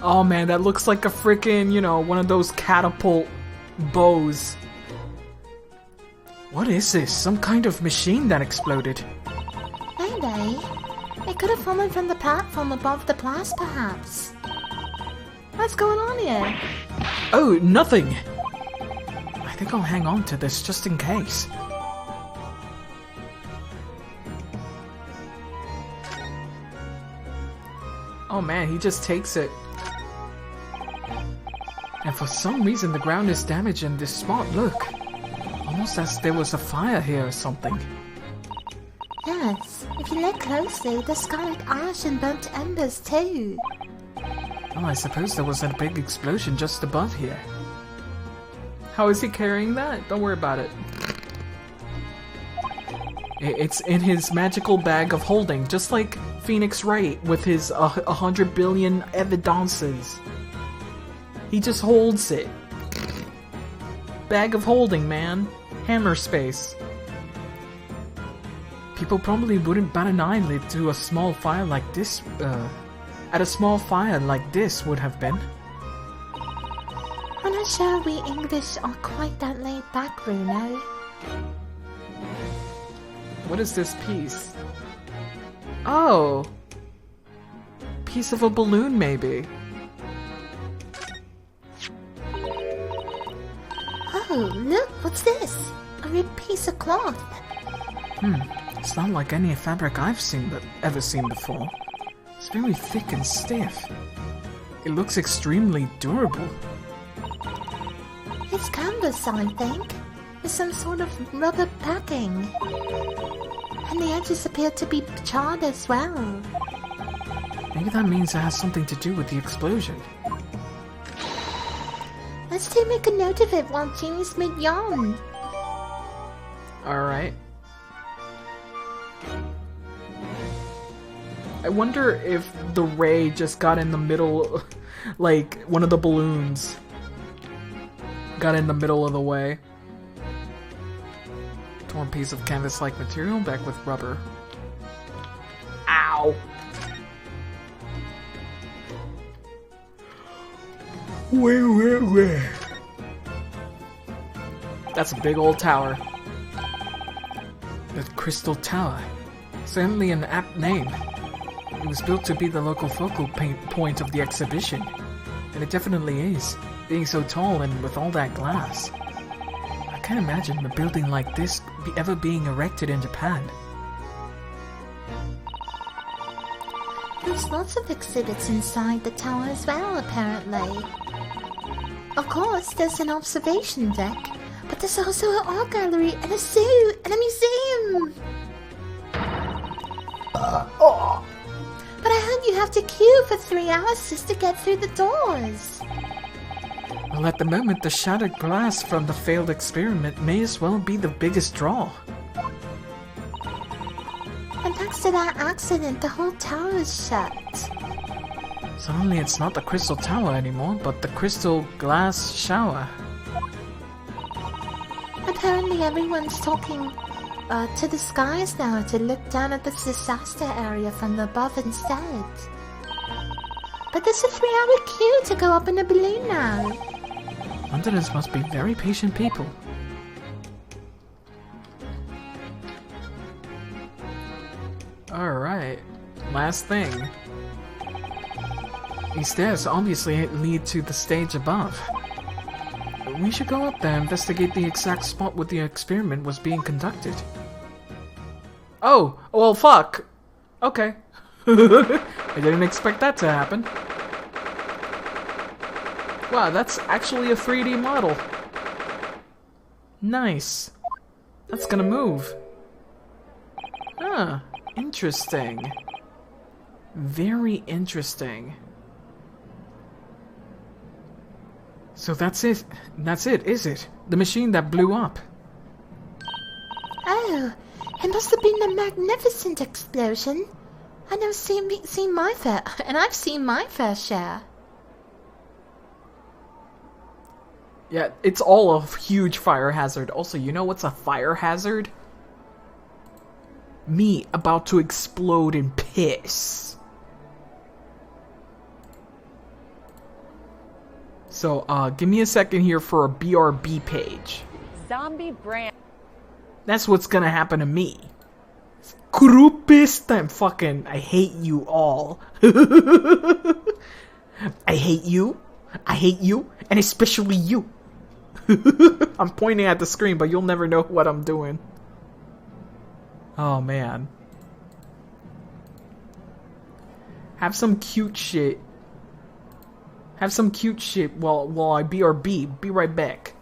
Oh man, that looks like a freaking, you know, one of those catapult bows. What is this? Some kind of machine that exploded. Maybe. It could have fallen from the platform above the blast, perhaps. What's going on here? Oh, nothing! I think I'll hang on to this just in case. Oh man, he just takes it. And for some reason the ground is damaged in this spot, look. Almost as there was a fire here or something. Yes, if you look closely, there's scarlet ash and burnt embers too. Oh, I suppose there was a big explosion just above here. How is he carrying that? Don't worry about it. It's in his magical bag of holding, just like Phoenix Wright with his 100 billion evidences. He just holds it. Bag of holding, man. Hammer space. People probably wouldn't bat an eyelid to a small fire like this, at a small fire like this would have been. I'm not sure we English are quite that laid back, Bruno. What is this piece? Oh! Piece of a balloon, maybe. Oh, look, what's this? A ripped piece of cloth. It's not like any fabric I've ever seen before. It's very thick and stiff. It looks extremely durable. It's canvas, I think, with some sort of rubber packing. And the edges appear to be charred as well. Maybe that means it has something to do with the explosion. Let's do make a note of it while Jeannie's mid-yawn. Alright. I wonder if the ray just got in the middle, like one of the balloons got in the middle of the way. Torn piece of canvas-like material back with rubber. Ow! Where? That's a big old tower. The Crystal Tower. Certainly an apt name. It was built to be the local focal point of the exhibition. And it definitely is, being so tall and with all that glass. I can't imagine a building like this ever being erected in Japan. There's lots of exhibits inside the tower as well, apparently. Of course, there's an observation deck, but there's also an art gallery and a zoo and a museum. But I heard you have to queue for 3 hours just to get through the doors. Well, at the moment, the shattered glass from the failed experiment may as well be the biggest draw. And thanks to that accident, the whole tower is shut. Suddenly it's not the Crystal Tower anymore, but the Crystal Glass Shower. Apparently everyone's talking to the skies now to look down at the disaster area from above instead. But there's a 3-hour queue to go up in a balloon now. Londoners must be very patient people. Alright, last thing. These stairs obviously lead to the stage above. We should go up there and investigate the exact spot where the experiment was being conducted. Oh, well fuck! Okay. I didn't expect that to happen. Wow, that's actually a 3D model. Nice. That's gonna move. Huh. Interesting. Very interesting. So that's it. That's it, is it? The machine that blew up. Oh, it must have been a magnificent explosion. I never seen my fair, and I've seen my fair share. Yeah, it's all a huge fire hazard. Also, you know what's a fire hazard? Me about to explode in piss. So, give me a second here for a BRB page. Zombie brand. That's what's gonna happen to me. Groupist, I hate you all. I hate you, and especially you. I'm pointing at the screen, but you'll never know what I'm doing. Oh, man. Have some cute shit. Have some cute shit while I BRB. Be right back.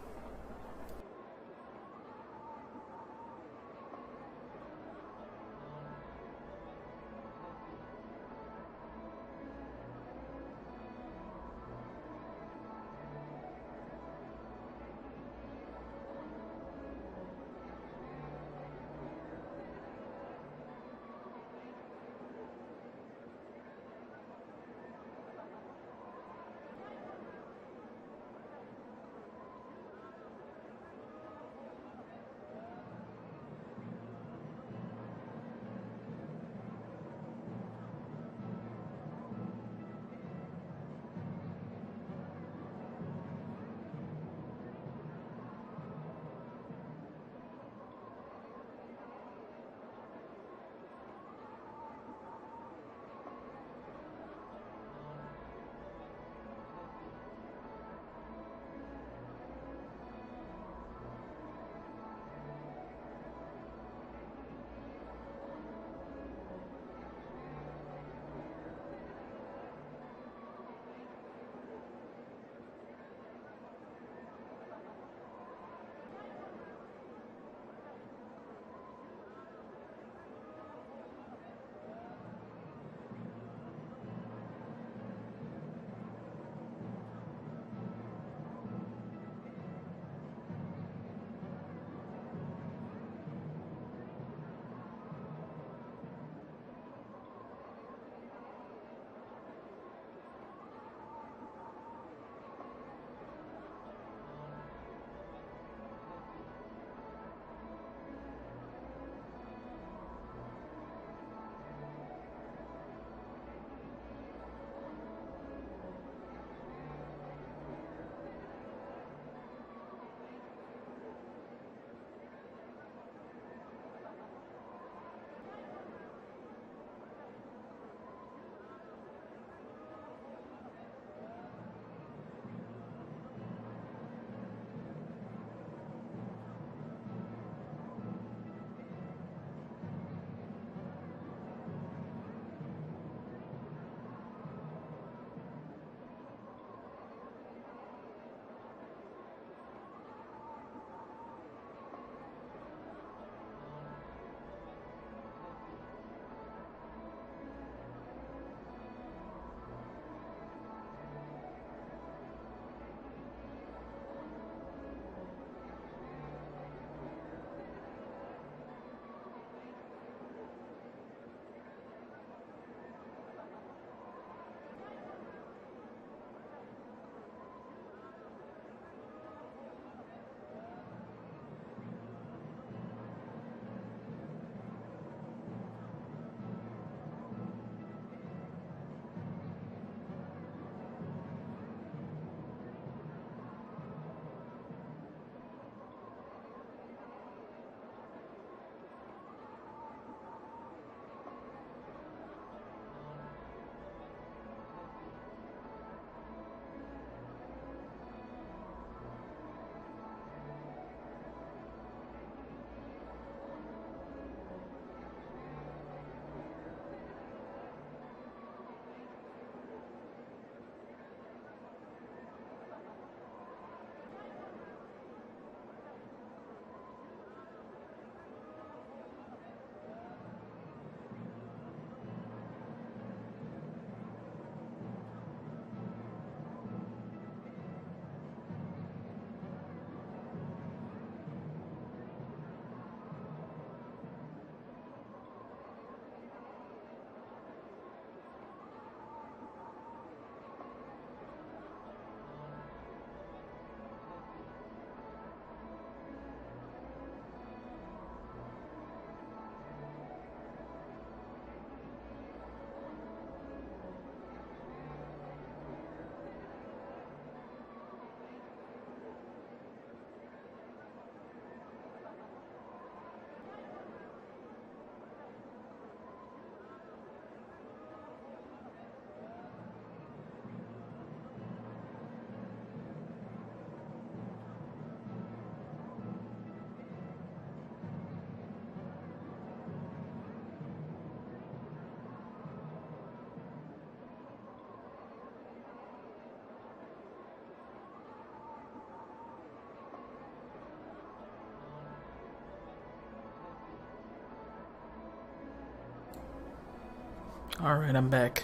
Alright, I'm back.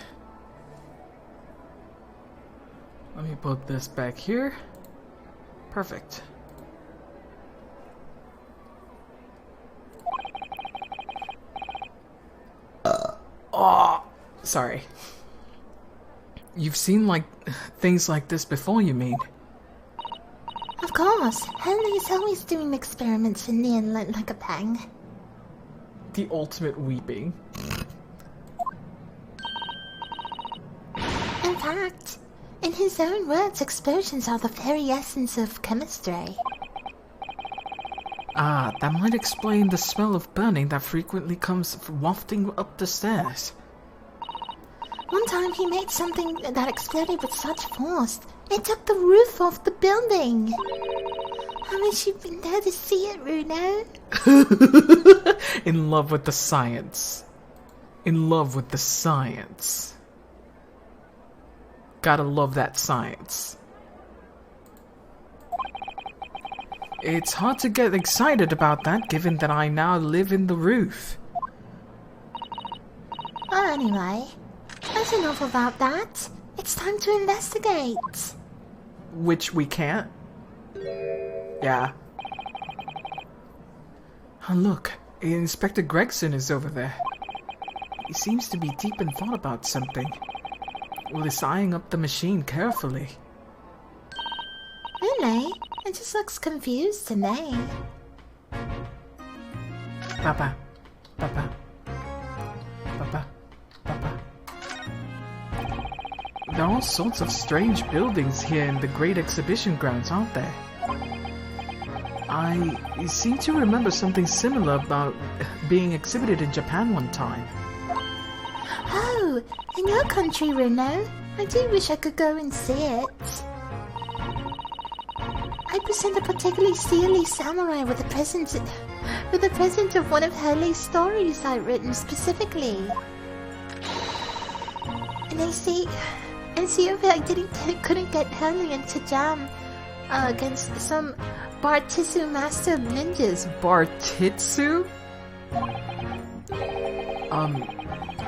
Let me put this back here. Perfect. Oh, sorry. You've seen, like, things like this before, you mean? Of course, Henley's always doing experiments in the inlet like a bang. The ultimate weeping. In fact, in his own words, explosions are the very essence of chemistry. Ah, that might explain the smell of burning that frequently comes wafting up the stairs. One time he made something that exploded with such force, it took the roof off the building. I wish you'd been there to see it, Runo. In love with the science. In love with the science. Gotta love that science. It's hard to get excited about that, given that I now live in the roof. Well, anyway, that's enough about that. It's time to investigate. Which we can't. Yeah. Oh, look, Inspector Gregson is over there. He seems to be deep in thought about something. Well, he's eyeing up the machine carefully. Really? It just looks confused to me. Papa. Papa. Papa. Papa. There are all sorts of strange buildings here in the Great Exhibition Grounds, aren't there? I seem to remember something similar about being exhibited in Japan one time. Oh, in your country, Runo. I do wish I could go and see it. I present a particularly steely samurai with a present of one of Hurley's stories I've written specifically. And I see if I couldn't get Hurley into jam against some Bartitsu master of ninjas. Bartitsu?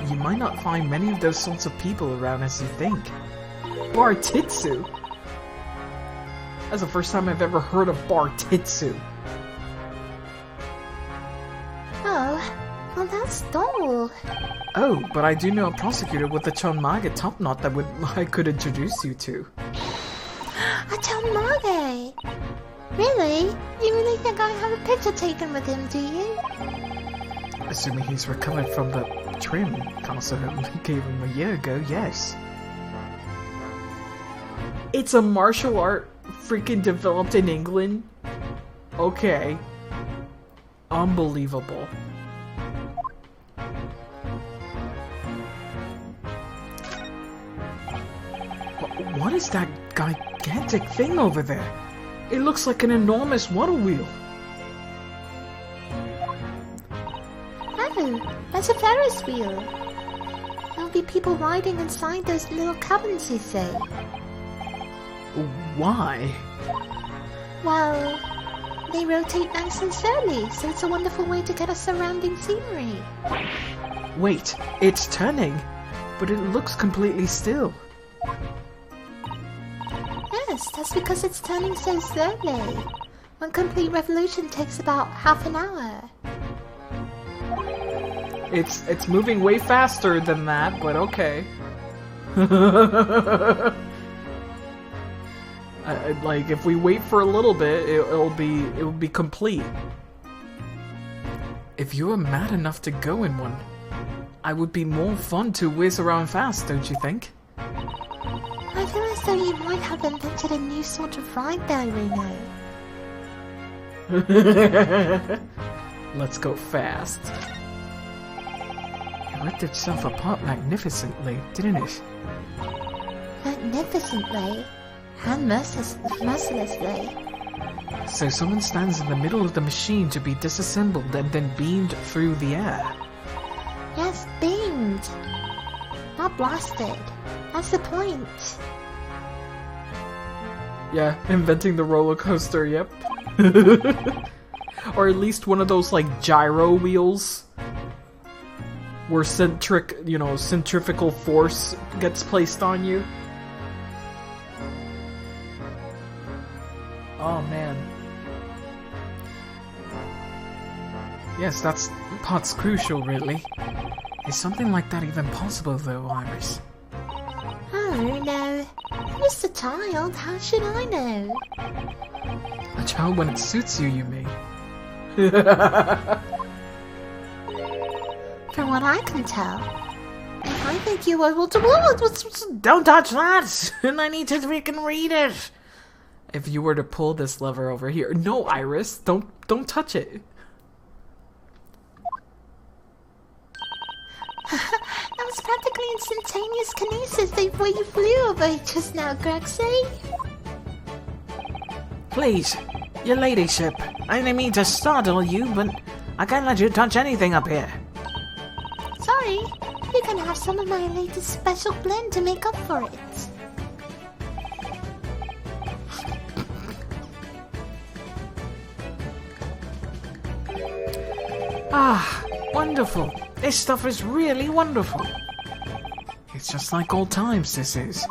You might not find many of those sorts of people around as you think. Bartitsu? That's the first time I've ever heard of Bartitsu. Oh, well that's dull. Oh, but I do know a prosecutor with a Chonmage top knot that I could introduce you to. A Chonmage? Really? You really think I have a picture taken with him, do you? Assuming he's recovered from the trim concert we gave him a year ago, yes. It's a martial art freaking developed in England? Okay. Unbelievable. What is that gigantic thing over there? It looks like an enormous water wheel. Oh, that's a Ferris wheel. There'll be people riding inside those little cabins, you say? Why? Well, they rotate nice and slowly, so it's a wonderful way to get us surrounding scenery. Wait, it's turning, but it looks completely still. Yes, that's because it's turning so slowly. One complete revolution takes about half an hour. It's moving way faster than that, but okay. Like if we wait for a little bit, it'll be complete. If you were mad enough to go in one, I would be more fun to whiz around fast, don't you think? I feel as though you might have invented a new sort of ride there, Runo. Let's go fast. It ripped itself apart magnificently, didn't it? Magnificently? And mercilessly. So someone stands in the middle of the machine to be disassembled and then beamed through the air. Yes, beamed. Not blasted. That's the point. Yeah, inventing the roller coaster, yep. Or at least one of those, like, gyro wheels. where centrifugal force gets placed on you. Oh man. Yes, that's crucial, really. Is something like that even possible, though, Iris? Oh no. I'm just a child, how should I know? A child when it suits you, you mean? From what I can tell, I think you are able to... Don't touch that! I need to freaking read it! If you were to pull this lever over here... No, Iris! Don't touch it! That was practically instantaneous kinesis the way you flew over it just now, Grexy. Please, your ladyship. I didn't mean to startle you, but I can't let you touch anything up here. Sorry, you can have some of my latest special blend to make up for it. Ah, wonderful. This stuff is really wonderful. It's just like old times, this is.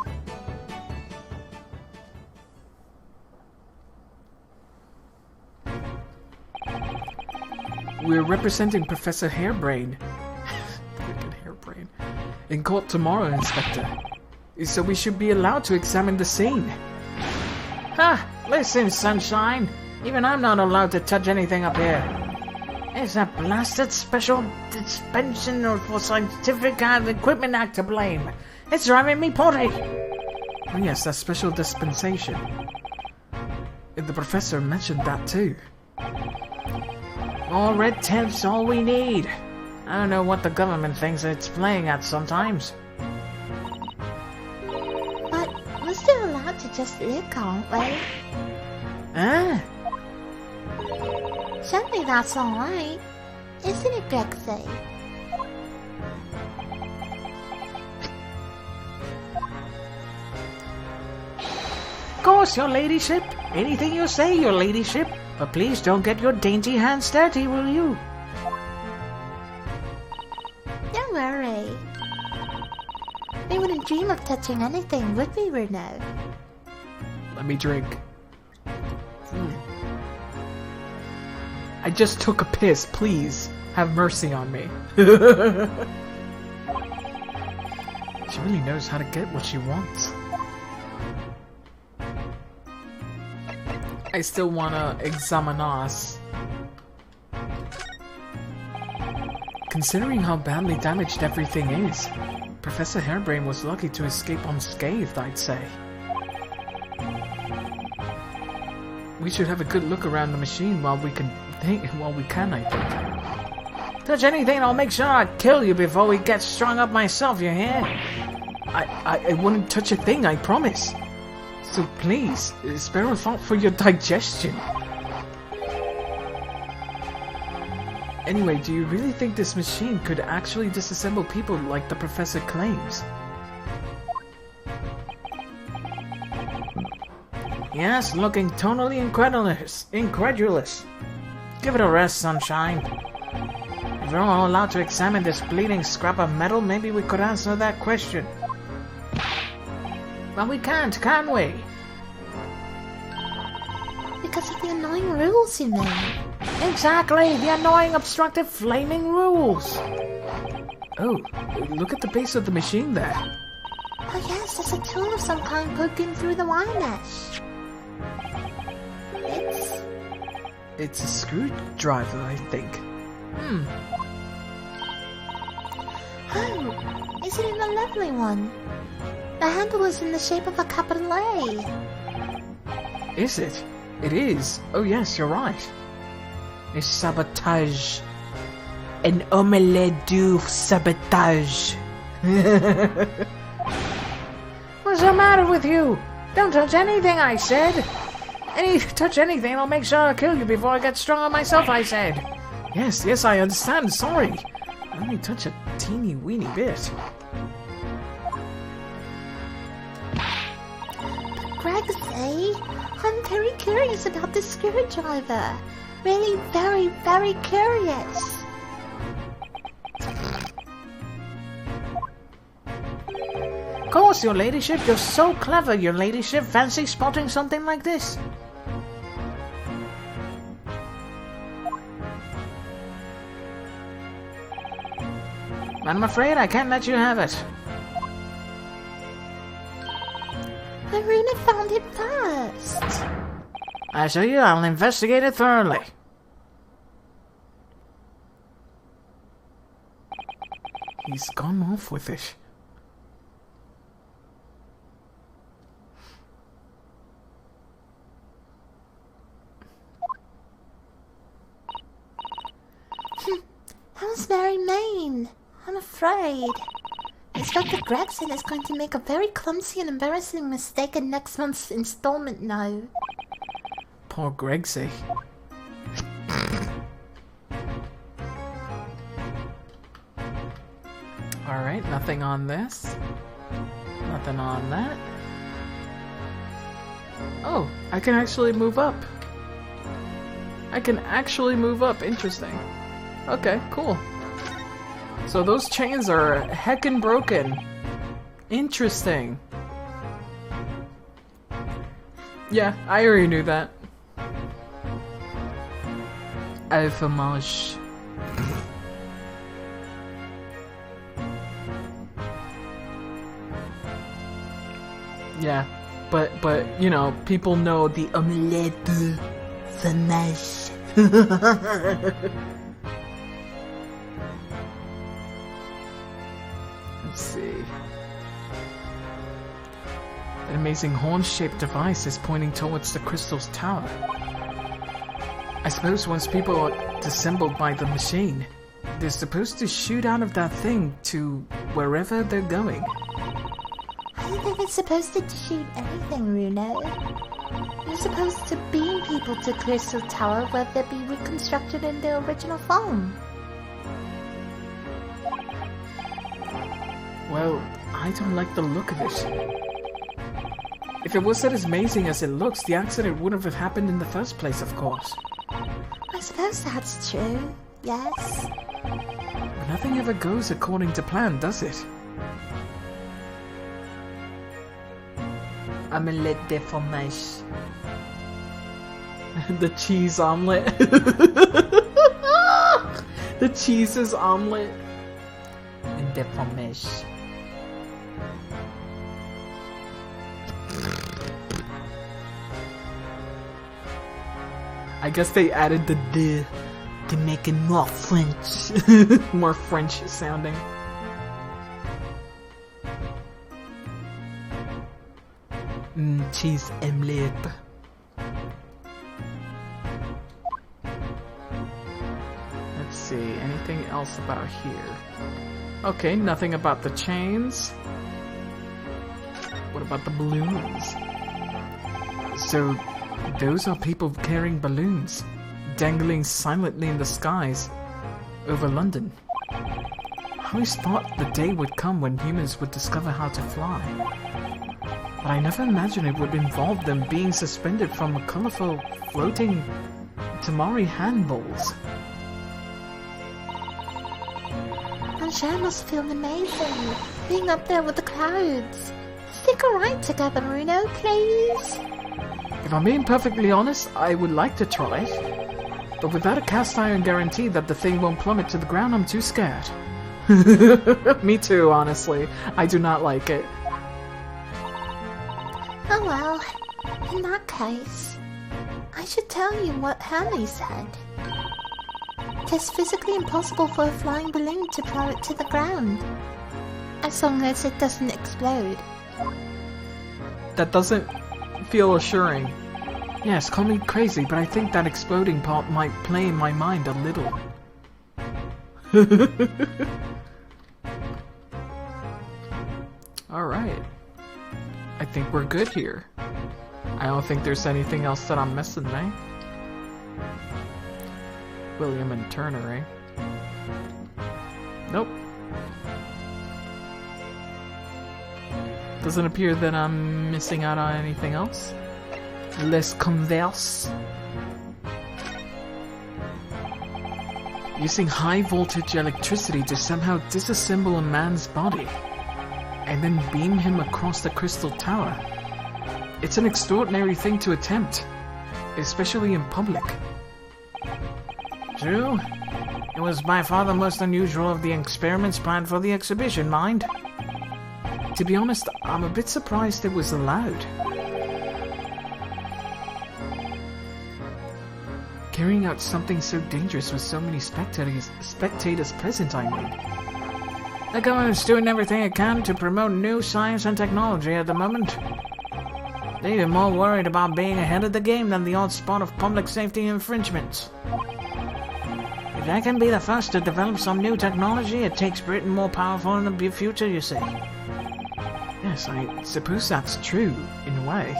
We're representing Professor Hairbrain. Freaking Hairbrain. In court tomorrow, Inspector. So we should be allowed to examine the scene. Ha! Listen, Sunshine. Even I'm not allowed to touch anything up here. It's a blasted special dispensation for Scientific Equipment Act to blame. It's driving me potty. Oh yes, that special dispensation. The professor mentioned that too. More red tape's all we need. I don't know what the government thinks it's playing at sometimes. But we're still allowed to just look, aren't we? Huh? Certainly that's alright. Isn't it, Grexy? Of course, your ladyship. Anything you say, your ladyship. But please don't get your dainty hands dirty, will you? Don't worry. We wouldn't dream of touching anything, would we, Bruno? Let me drink. I just took a piss, please. Have mercy on me. She really knows how to get what she wants. I still wanna examine us. Considering how badly damaged everything is, Professor Hairbrain was lucky to escape unscathed, I'd say. We should have a good look around the machine while we can, I think. Touch anything, I'll make sure I kill you before we get strung up myself, you hear? I wouldn't touch a thing, I promise. So please, spare a thought for your digestion. Anyway, do you really think this machine could actually disassemble people like the professor claims? Yes, looking totally incredulous. Give it a rest, Sunshine. If we're all allowed to examine this bleeding scrap of metal, maybe we could answer that question. But we can't, can we? Because of the annoying rules, you mean? Exactly, the annoying, obstructive, flaming rules. Oh, look at the base of the machine there. Oh yes, there's a tool of some kind poking through the wire mesh. It's a screwdriver, I think. Oh, isn't it a lovely one? The handle is in the shape of a capital A. Is it? It is. Oh yes, you're right. A sabotage. An omelette du sabotage. What's the matter with you? Don't touch anything, I said. Touch anything, I'll make sure I kill you before I get strung on myself, I said. Yes, I understand, sorry. I only touch a teeny weeny bit. Grexy, I'm very curious about this screwdriver. Really very, very curious. Of course, your ladyship. You're so clever, your ladyship. Fancy spotting something like this? But I'm afraid I can't let you have it. Luna found it first. I assure you, I'll investigate it thoroughly. He's gone off with it. How's very mean? I'm afraid. Inspector Gregson is going to make a very clumsy and embarrassing mistake in next month's installment note. Poor Gregsy. Alright, nothing on this. Nothing on that. Oh, I can actually move up. I can actually move up. Interesting. Okay, cool. So those chains are heckin' broken. Interesting. Yeah, I already knew that. Alphamage. Yeah, but you know, people know the omelette fromage. Let's see. An amazing horn-shaped device is pointing towards the crystal's tower. I suppose once people are disassembled by the machine, they're supposed to shoot out of that thing to wherever they're going. I don't think it's supposed to shoot anything, Runo. You're supposed to beam people to Crystal Tower where they'll be reconstructed in their original form. Well, I don't like the look of it. If it wasn't as amazing as it looks, the accident wouldn't have happened in the first place, of course. I suppose that's true, yes. But nothing ever goes according to plan, does it? Omelette de fromage. The cheese omelette. The cheese is omelette. And de fromage. I guess they added the "de" to make it more French. More French sounding. Cheese omelette. Let's see, anything else about here? Okay, nothing about the chains. What about the balloons? So, those are people carrying balloons, dangling silently in the skies over London. I always thought the day would come when humans would discover how to fly. But I never imagined it would involve them being suspended from a colorful, floating tamari handballs. I'm sure it must feel amazing, being up there with the clouds. Stick a ride together, Runo, please. If I'm being perfectly honest, I would like to try it. But without a cast iron guarantee that the thing won't plummet to the ground, I'm too scared. Me too, honestly. I do not like it. Oh well, in that case, I should tell you what Hurley said. It is physically impossible for a flying balloon to plummet to the ground, as long as it doesn't explode. That doesn't feel assuring. Yes, call me crazy, but I think that exploding part might play in my mind a little. Alright. I think we're good here. I don't think there's anything else that I'm missing, eh? William and Turner, eh? Nope. Doesn't appear that I'm missing out on anything else. Let's converse. Using high voltage electricity to somehow disassemble a man's body. and then beam him across the crystal tower. It's an extraordinary thing to attempt, especially in public. True. It was by far the most unusual of the experiments planned for the exhibition, mind. To be honest, I'm a bit surprised it was allowed. Carrying out something so dangerous with so many spectators present, I mean. The government's doing everything it can to promote new science and technology at the moment. They're even more worried about being ahead of the game than the odd spot of public safety infringements. If they can be the first to develop some new technology, it takes Britain more powerful in the future, you see. Yes, I suppose that's true, in a way.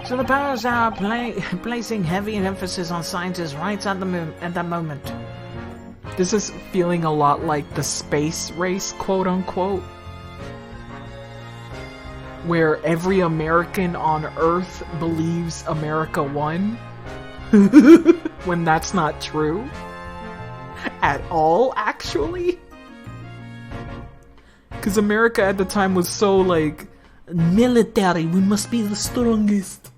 So the powers are placing heavy emphasis on scientists' rights at the moment. This is feeling a lot like the space race, quote-unquote. Where every American on Earth believes America won. When that's not true. At all, actually. Because America at the time was so, like, military, we must be the strongest.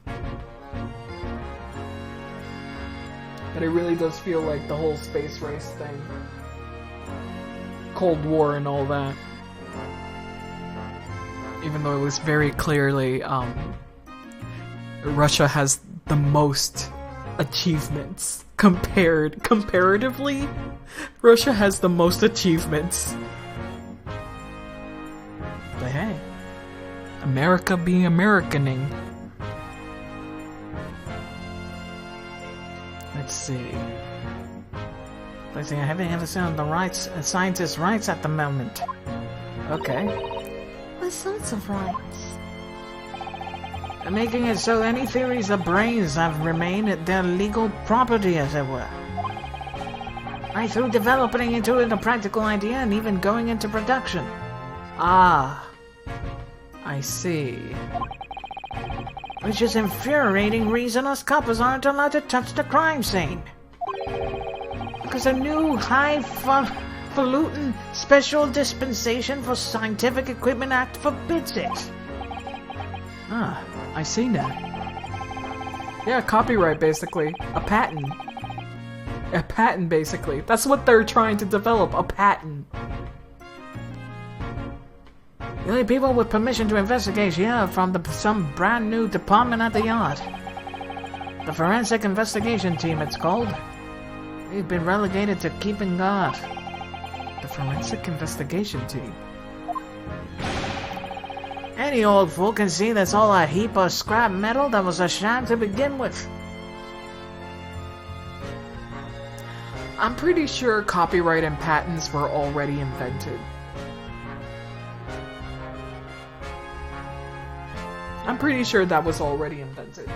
But it really does feel like the whole space race thing. Cold War and all that. Even though it was very clearly, Russia has the most achievements comparatively. Russia has the most achievements. But hey, America being Americaning. Let's see. Placing a heavy emphasis on the scientists' rights at the moment. Okay. What sorts of rights? And making it so any theories of brains have remained their legal property, as it were. Right through developing into it a practical idea and even going into production. Ah, I see. Which is infuriating reason us coppers aren't allowed to touch the crime scene. Because a new highfalutin special dispensation for Scientific Equipment Act forbids it. Ah, I see now. Yeah, copyright basically. A patent. A patent basically. That's what they're trying to develop, a patent. The only people with permission to investigate here are from some brand new department at the yard. The Forensic Investigation Team, it's called. We've been relegated to keeping guard. The Forensic Investigation Team. Any old fool can see that's all a heap of scrap metal that was a sham to begin with. I'm pretty sure copyright and patents were already invented. I'm pretty sure that was already invented.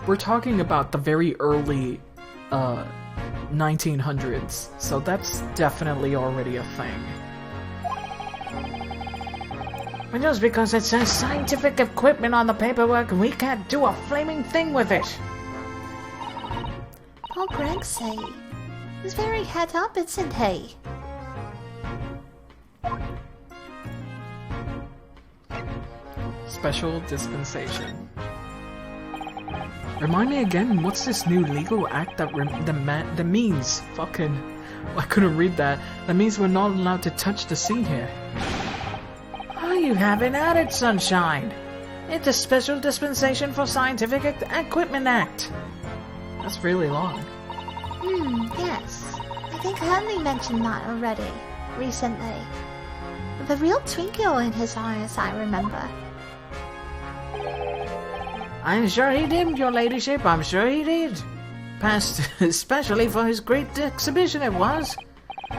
We're talking about the very early 1900s, so that's definitely already a thing. But just because it says scientific equipment on the paperwork, we can't do a flaming thing with it. Poor Greggsy. He's very head up, isn't he? Special dispensation. Remind me again, what's this new legal act that means fucking... I couldn't read that. That means we're not allowed to touch the scene here. Oh, you haven't had it, Sunshine. It's a Special Dispensation for Scientific Equipment Act. That's really long. Yes. I think Henley mentioned that already, recently. With a real twinkle in his eyes, I remember. I'm sure he did, your ladyship, I'm sure he did. Passed especially for his great exhibition it was.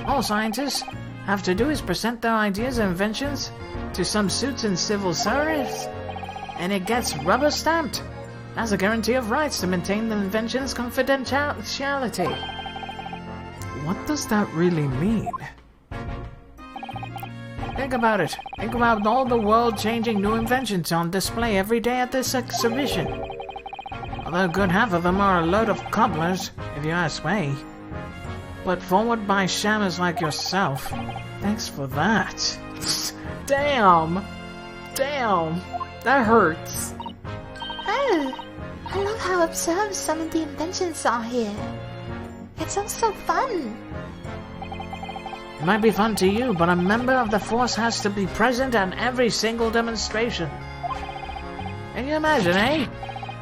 All scientists have to do is present their ideas and inventions to some suits in civil service, and it gets rubber stamped. That's a guarantee of rights to maintain the invention's confidentiality. What does that really mean? Think about it. Think about all the world-changing new inventions on display every day at this exhibition. Although a good half of them are a load of cobblers, if you ask me. put forward by shammers like yourself. Thanks for that. Damn! Damn! That hurts. Oh, I love how absurd some of the inventions are here. It's all so fun. It might be fun to you, but a member of the force has to be present at every single demonstration. Can you imagine, eh?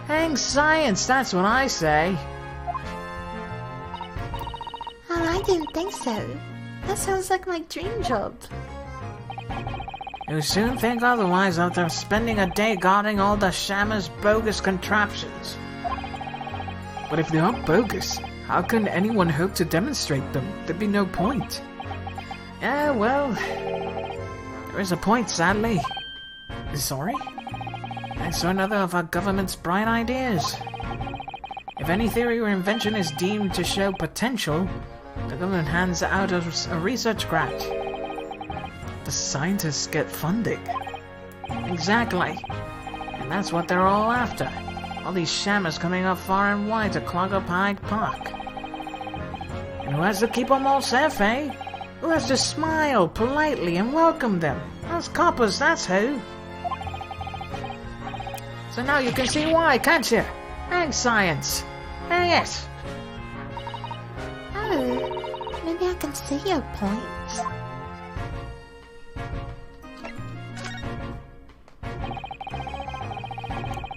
Hang science, that's what I say. Oh, I didn't think so. That sounds like my dream job. You'll soon think otherwise after spending a day guarding all the shammers' bogus contraptions. But if they are bogus, how can anyone hope to demonstrate them? There'd be no point. Yeah, well, there is a point, sadly. Sorry? Thanks to another of our government's bright ideas. If any theory or invention is deemed to show potential, the government hands out a research grant. The scientists get funding. Exactly. And that's what they're all after. All these shammers coming up far and wide to clog up Hyde Park. And who has to keep them all safe, eh? Who has to smile politely and welcome them? Us coppers, that's who. So now you can see why, can't you? Hang science. Hang it. Oh, maybe I can see your point.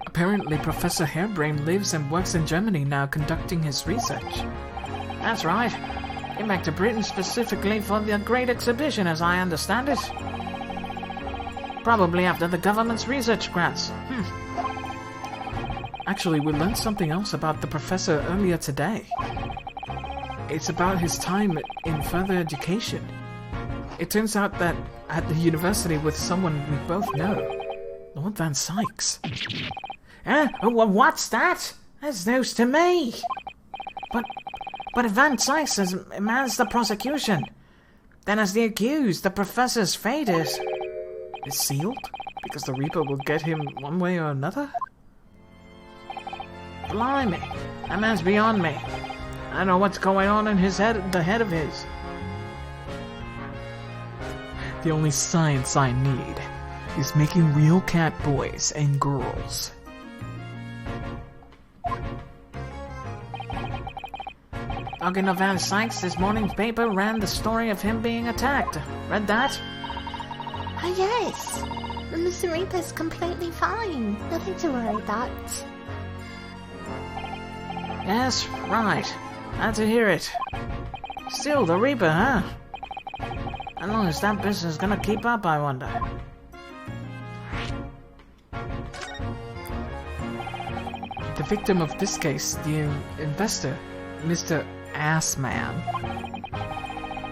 Apparently, Professor Hairbrain lives and works in Germany now conducting his research. That's right. Came back to Britain specifically for the Great Exhibition, as I understand it. Probably after the government's research grants. Actually, we learned something else about the professor earlier today. It's about his time in further education. It turns out that at the university with someone we both know, Lord Van Sykes. What's that? That's news to me. But if Van Sykes demands the prosecution, then as the accused, the professor's fate is sealed? Because the Reaper will get him one way or another? Blimey, that man's beyond me. I don't know what's going on in the head of his. The only science I need is making real cat boys and girls. Talking of Van Sykes, this morning's paper ran the story of him being attacked. Read that? Oh yes, the Mr. Reaper's completely fine. Nothing to worry about. Yes, right. Glad to hear it. Still, the Reaper, huh? How long is that business gonna keep up, I wonder? The victim of this case, the investor, Mr. Assman.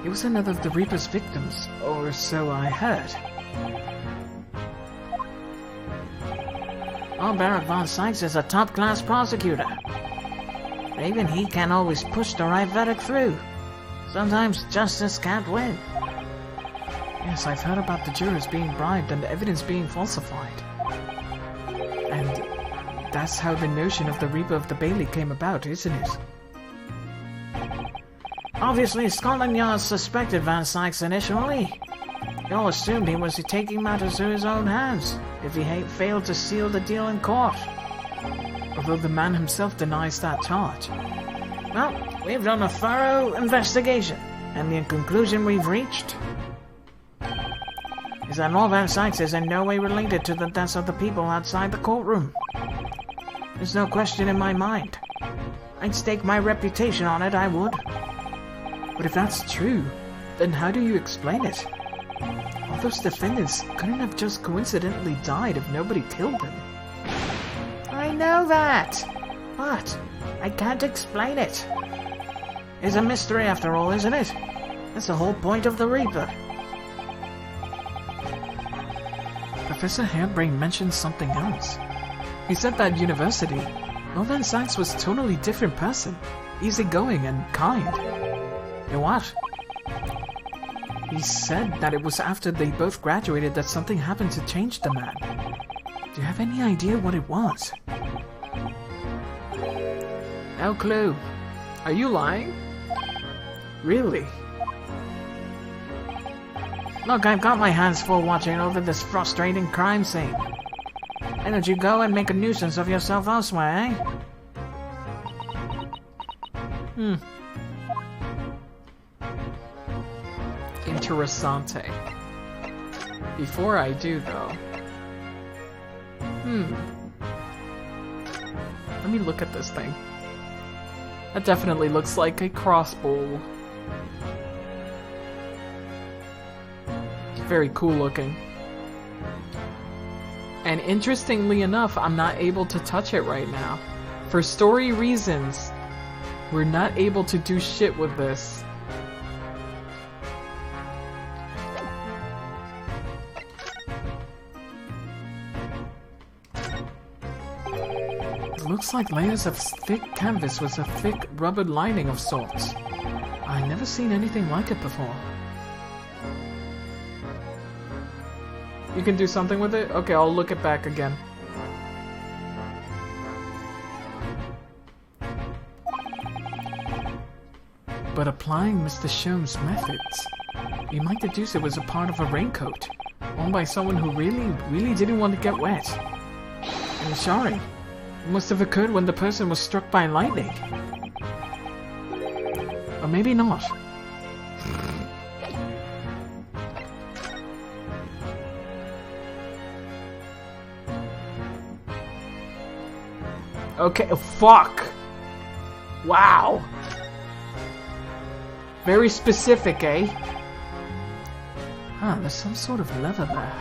He was another of the Reaper's victims, or so I heard. Oh, Baron Von Sykes is a top-class prosecutor. But even he can't always push the right verdict through. Sometimes justice can't win. Yes, I've heard about the jurors being bribed and the evidence being falsified. And that's how the notion of the Reaper of the Bailey came about, isn't it? Obviously, Scotland Yard suspected Van Sykes initially. They all assumed he was taking matters into his own hands if he had failed to seal the deal in court. Although the man himself denies that charge. Well, we've done a thorough investigation, and the conclusion we've reached is that Lord Van Sykes is in no way related to the deaths of the people outside the courtroom. There's no question in my mind. I'd stake my reputation on it, I would. But if that's true, then how do you explain it? All those defendants couldn't have just coincidentally died if nobody killed them. I know that, but I can't explain it. It's a mystery after all, isn't it? That's the whole point of the Reaper. Professor Hairbrain mentioned something else. He said that at university, Lord Van Sykes was a totally different person, easygoing and kind. What? He said that it was after they both graduated that something happened to change the man. Do you have any idea what it was? No clue. Are you lying? Really? Look, I've got my hands full watching over this frustrating crime scene. Why don't you go and make a nuisance of yourself elsewhere, eh? Interessante. Before I do, though... Let me look at this thing. That definitely looks like a crossbow. It's very cool looking. And interestingly enough, I'm not able to touch it right now. For story reasons, we're not able to do shit with this. It looks like layers of thick canvas with a thick rubber lining of sorts. I've never seen anything like it before. You can do something with it? Okay, I'll look it back again. But applying Mr. Sholmes' methods, you might deduce it was a part of a raincoat, worn by someone who really didn't want to get wet. I'm sorry, it must have occurred when the person was struck by lightning. Or maybe not. Okay, fuck! Wow! Very specific, eh? Ah, there's some sort of lever there.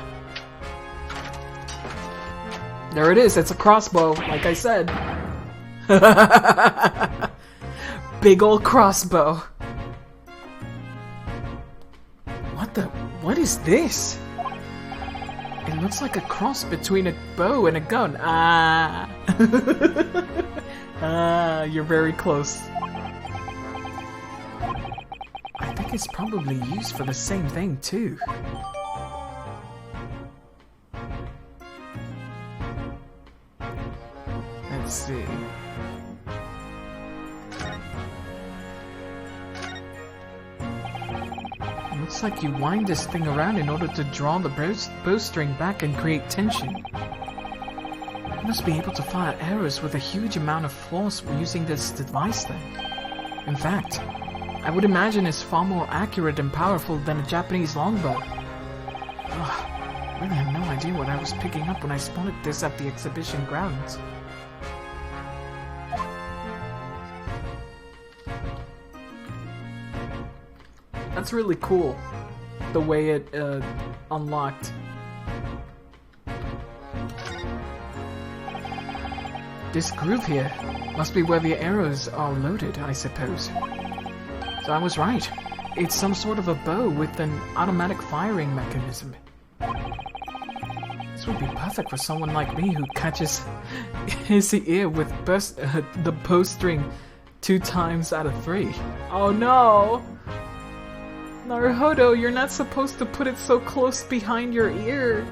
There it is, it's a crossbow, like I said. Big ol' crossbow. What is this? It looks like a cross between a bow and a gun. Ah. Ah, you're very close. I think it's probably used for the same thing too. Let's see. Looks like you wind this thing around in order to draw the bowstring back and create tension. You must be able to fire arrows with a huge amount of force using this device then. In fact, I would imagine it's far more accurate and powerful than a Japanese longbow. I really have no idea what I was picking up when I spotted this at the exhibition grounds. That's really cool, the way it unlocked. This groove here must be where the arrows are loaded, I suppose. So I was right. It's some sort of a bow with an automatic firing mechanism. This would be perfect for someone like me who catches his ear with the bowstring 2 times out of 3. Oh no! Naruhodo, you're not supposed to put it so close behind your ear.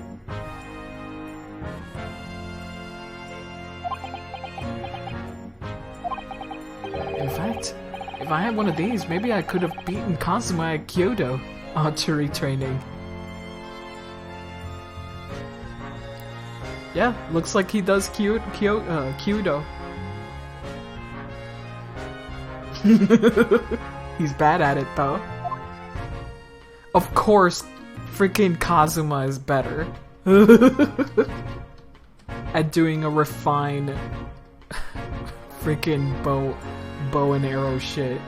In fact, if I had one of these, maybe I could have beaten Kazuma at Kyoto archery training. Yeah, looks like he does Kyudo. He's bad at it though. Of course, freaking Kazuma is better at doing a refined freaking bow and arrow shit.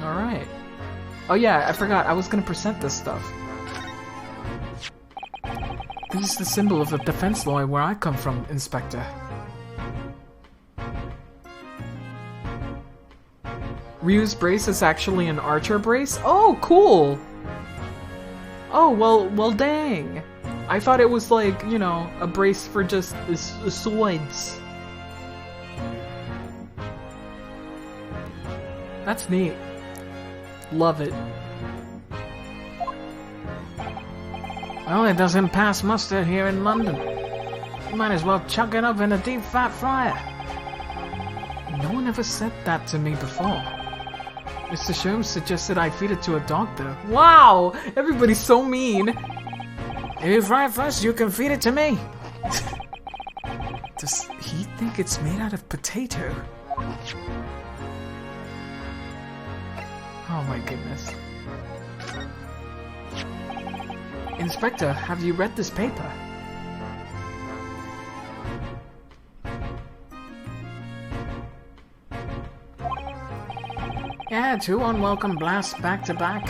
Alright. Oh yeah, I forgot, I was gonna present this stuff. This is the symbol of the defense line where I come from, Inspector. Ryu's brace is actually an archer brace? Oh, cool! Oh, well dang. I thought it was like, you know, a brace for just swords. That's neat. Love it. Well, it doesn't pass muster here in London. You might as well chuck it up in a deep fat fryer. No one ever said that to me before. Mr. Sherm suggested I feed it to a doctor. Wow! Everybody's so mean! If you fry it first, you can feed it to me. Does he think it's made out of potato? Oh my goodness. Inspector, have you read this paper? Yeah, 2 unwelcome blasts back to back.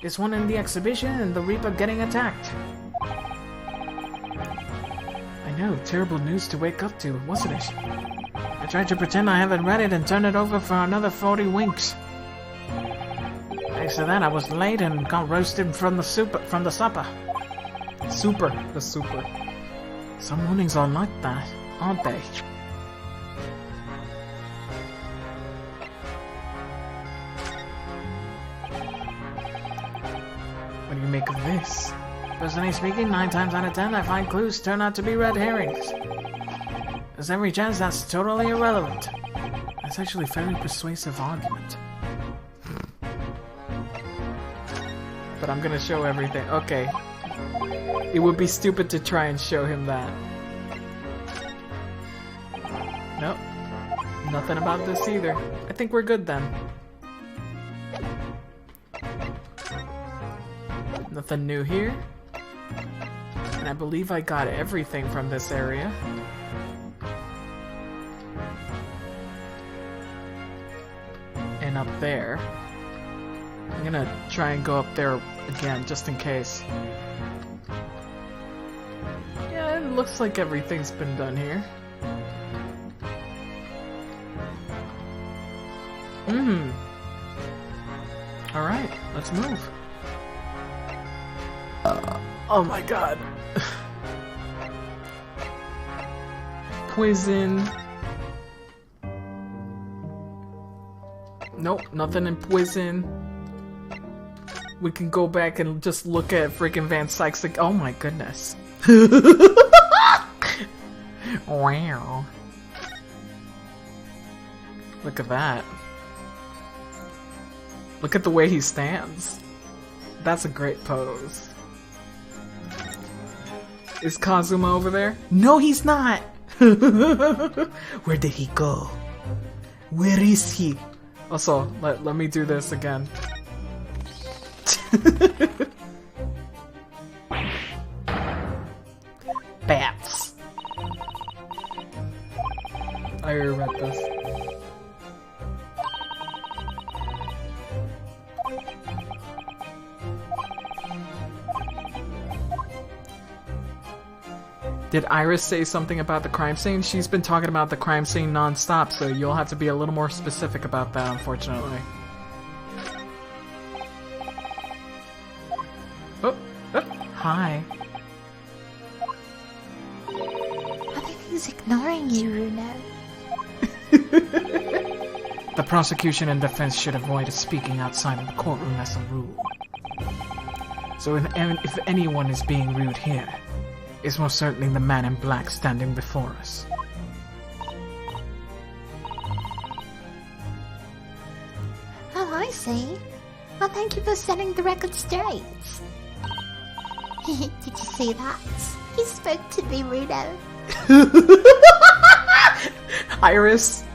This one in the exhibition and the Reaper getting attacked. I know, terrible news to wake up to, wasn't it? I tried to pretend I haven't read it and turn it over for another 40 winks. Thanks to that, I was late and got roasted from the supper. The super. Some mornings are like that, aren't they? What do you make of this? Personally speaking, 9 times out of 10, I find clues turn out to be red herrings. There's every chance that's totally irrelevant. That's actually a fairly persuasive argument. But I'm gonna show everything. Okay. It would be stupid to try and show him that. Nope. Nothing about this either. I think we're good then. Nothing new here. And I believe I got everything from this area. And up there. I'm gonna try and go up there again, just in case. Yeah, it looks like everything's been done here. Alright, let's move. Oh my god. Poison. Nope, nothing in poison. We can go back and just look at freaking Van Sykes. Like, oh my goodness. Wow. Look at that. Look at the way he stands. That's a great pose. Is Kazuma over there? No, he's not! Where did he go? Where is he? Also, let me do this again. Bats. I read this. Did Iris say something about the crime scene? She's been talking about the crime scene non-stop, so you'll have to be a little more specific about that, unfortunately. Oh, hi. I think he's ignoring you, Runo. The prosecution and defense should avoid speaking outside of the courtroom as a rule. So if anyone is being rude here, it's most certainly the man in black standing before us. Oh, I see. Well, thank you for setting the record straight. Did you see that? He spoke to me, Runo. Iris,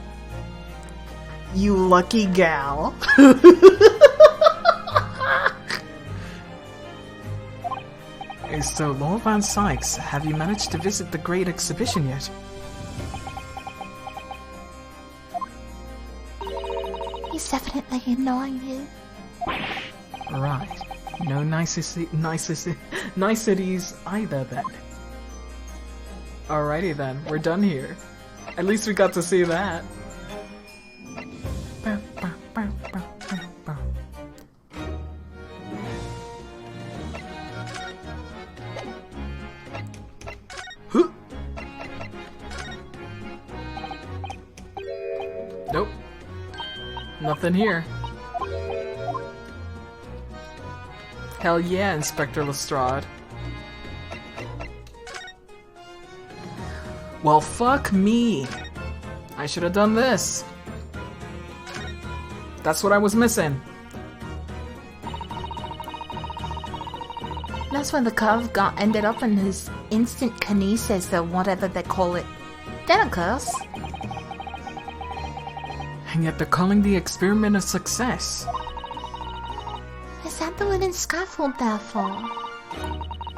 you lucky gal. So, Lord Van Sykes, have you managed to visit the Great Exhibition yet? He's definitely annoying you. Right. No niceties either, then. Alrighty then, we're done here. At least we got to see that. Nope. Nothing here. Hell yeah, Inspector Lestrade. Well, fuck me. I should have done this. That's what I was missing. That's when the curve ended up in his instant kinesis or whatever they call it. Then of course. And yet they're calling the experiment a success. Is that the wooden scaffold there for?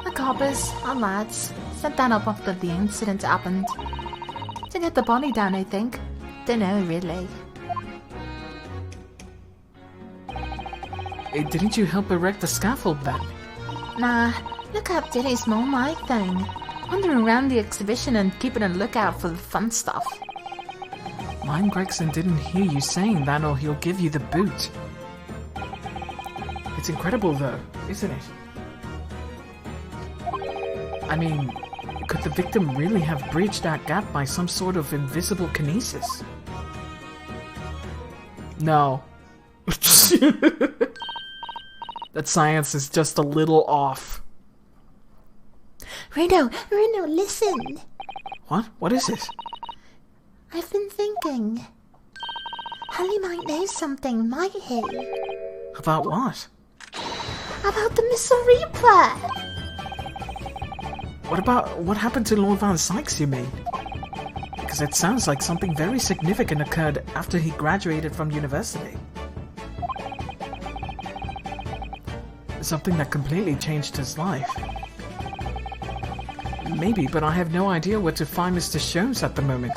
The coppers, our lads, set that up after the incident happened. To get the body down, I think. Dunno, really. Hey, didn't you help erect the scaffold then? Nah, lookout duty's more my thing. Wandering around the exhibition and keeping a lookout for the fun stuff. Mime Gregson didn't hear you saying that or he'll give you the boot. It's incredible though, isn't it? I mean, could the victim really have bridged that gap by some sort of invisible kinesis? No. That science is just a little off. Reno, listen. What? What is it? I've been thinking. Holly might know something, might he? About what? About the Missile Reaper! What happened to Lord Van Sykes, you mean? Because it sounds like something very significant occurred after he graduated from university. Something that completely changed his life. Maybe, but I have no idea where to find Mr. Sholmes at the moment.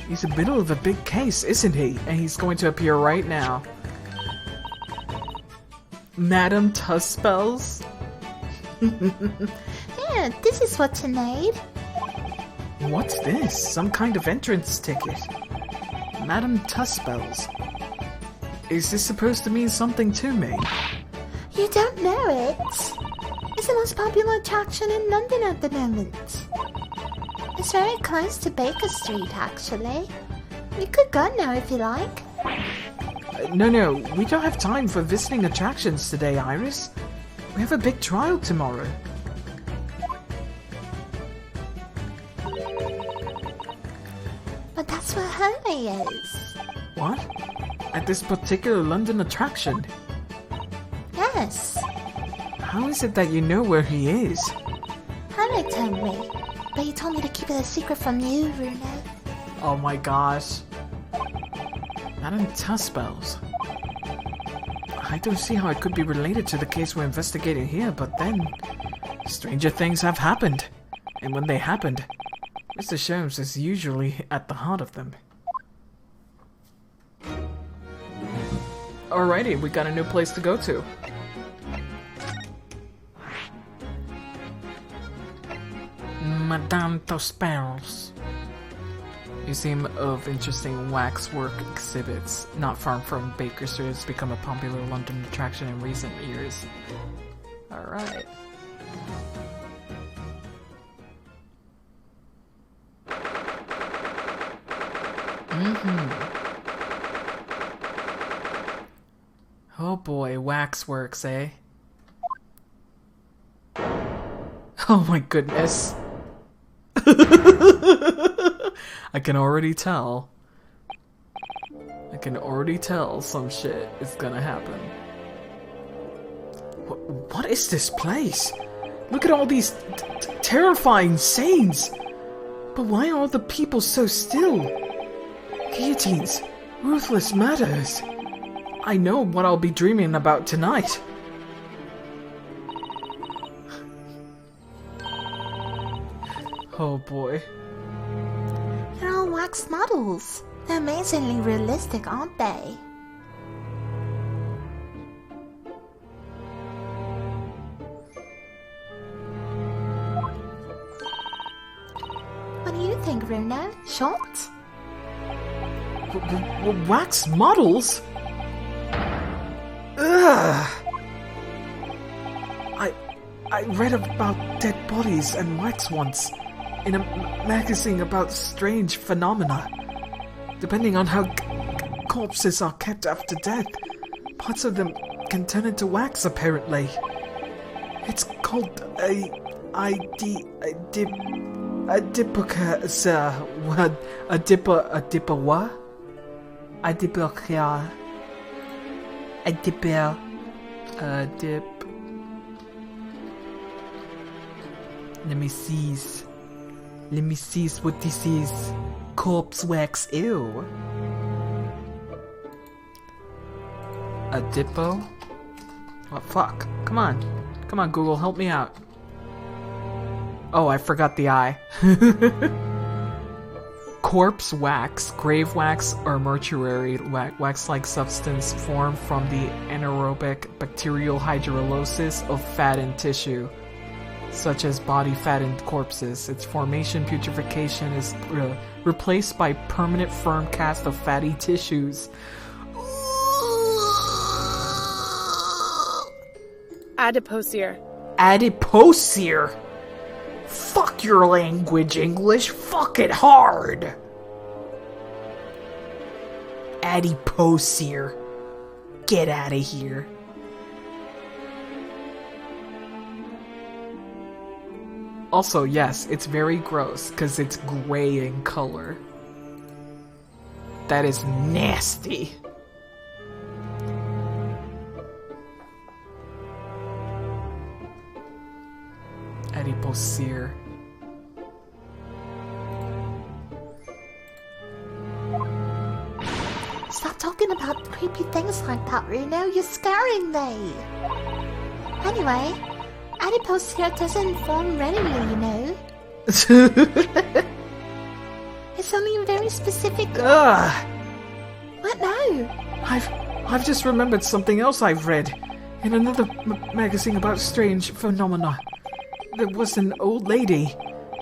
He's in the middle of a big case, isn't he? And he's going to appear right now. Madame Tuspels? Yeah, this is what you need. What's this? Some kind of entrance ticket. Madame Tuspels. Is this supposed to mean something to me? You don't know it? It's the most popular attraction in London at the moment. It's very close to Baker Street, actually. You could go now if you like. No, we don't have time for visiting attractions today, Iris. We have a big trial tomorrow. But that's where Hurley is. What? At this particular London attraction? Yes. How is it that you know where he is? Hurley told me. But he told me to keep it a secret from you, Bruno. Oh my gosh. Madame Tuspels. I don't see how it could be related to the case we're investigating here, but then... stranger things have happened. And when they happened, Mr. Sholmes is usually at the heart of them. Alrighty, we got a new place to go to. Madame Tuspels. Museum of Interesting Waxwork Exhibits. Not far from Baker Street, it's become a popular London attraction in recent years. Alright. Oh boy, waxworks, eh? Oh my goodness. I can already tell. I can already tell some shit is gonna happen. What is this place? Look at all these terrifying scenes! But why are all the people so still? Guillotines, ruthless murders. I know what I'll be dreaming about tonight. Oh boy. They're all wax models. They're amazingly realistic, aren't they? What do you think, Bruno? Short? Wax models? Ugh! I read about dead bodies and wax once in a magazine about strange phenomena. Depending on how corpses are kept after death, parts of them can turn into wax apparently. It's called adipoca, what? Adipoca. A dipper. A dip. Let me see. Let me see what this is. Corpse wax. Ew. A dippo? Oh, fuck. Come on. Come on, Google, help me out. Oh, I forgot the I. Corpse wax, grave wax, or mortuary wax-like substance formed from the anaerobic bacterial hydrolysis of fat and tissue, such as body fat and corpses. Its formation putrefaction is replaced by permanent firm cast of fatty tissues. Adipocere. Adipocere? Fuck your language, English. Fuck it hard. Adipocere. Get out of here. Also, yes, it's very gross because it's gray in color. That is nasty. Adipocere. Stop talking about creepy things like that, Reno. You're scaring me. Anyway, adipocere doesn't form readily, you know. It's only a very specific... Ugh! What now? I've just remembered something else I've read in another magazine about strange phenomena. There was an old lady,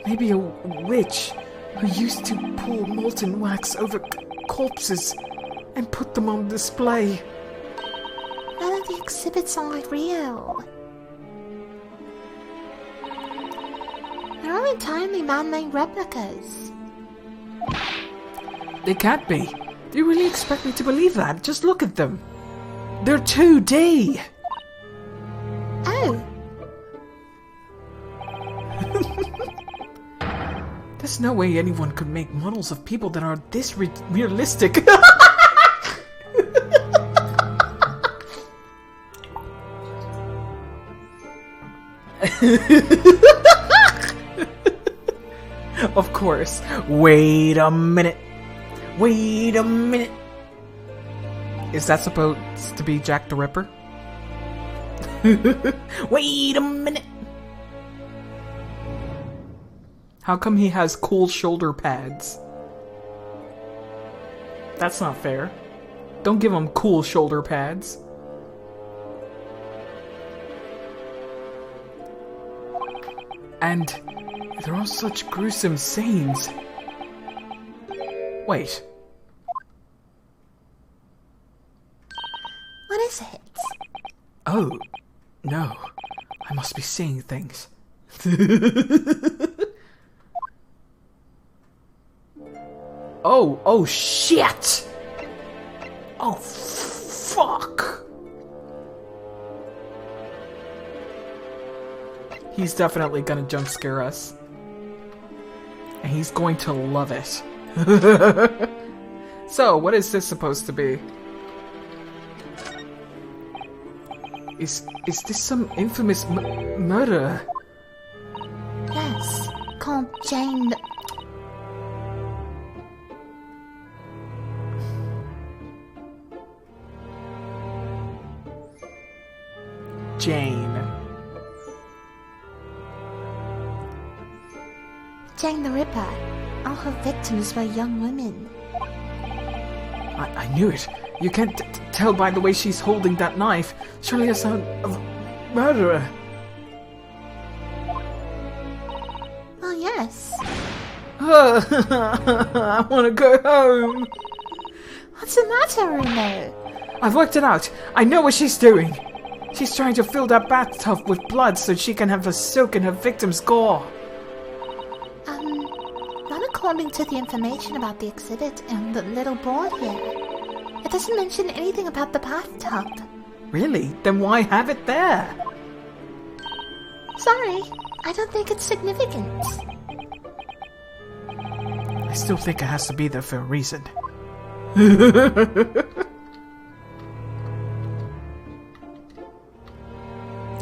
maybe a witch, who used to pour molten wax over corpses and put them on display. None of the exhibits are real. They're all entirely man-made replicas. They can't be. Do you really expect me to believe that? Just look at them. They're 2D. Oh. There's no way anyone could make models of people that are this realistic. Of course. Wait a minute. Wait a minute. Is that supposed to be Jack the Ripper? Wait a minute. How come he has cool shoulder pads? That's not fair. Don't give him cool shoulder pads. And they're all such gruesome scenes. Wait. What is it? Oh, no. I must be seeing things. Oh shit! Oh, fuck! He's definitely gonna jump scare us. And he's going to love it. So, what is this supposed to be? Is this some infamous murder? Yes, called Jane... Jane the Ripper. All her victims were young women. I knew it. You can't tell by the way she's holding that knife. Surely a sign of murderer. Oh, yes. I want to go home. What's the matter, Reno? I've worked it out. I know what she's doing. She's trying to fill that bathtub with blood so she can have a soak in her victim's gore. Not according to the information about the exhibit and the little board here. It doesn't mention anything about the bathtub. Really? Then why have it there? Sorry, I don't think it's significant. I still think it has to be there for a reason.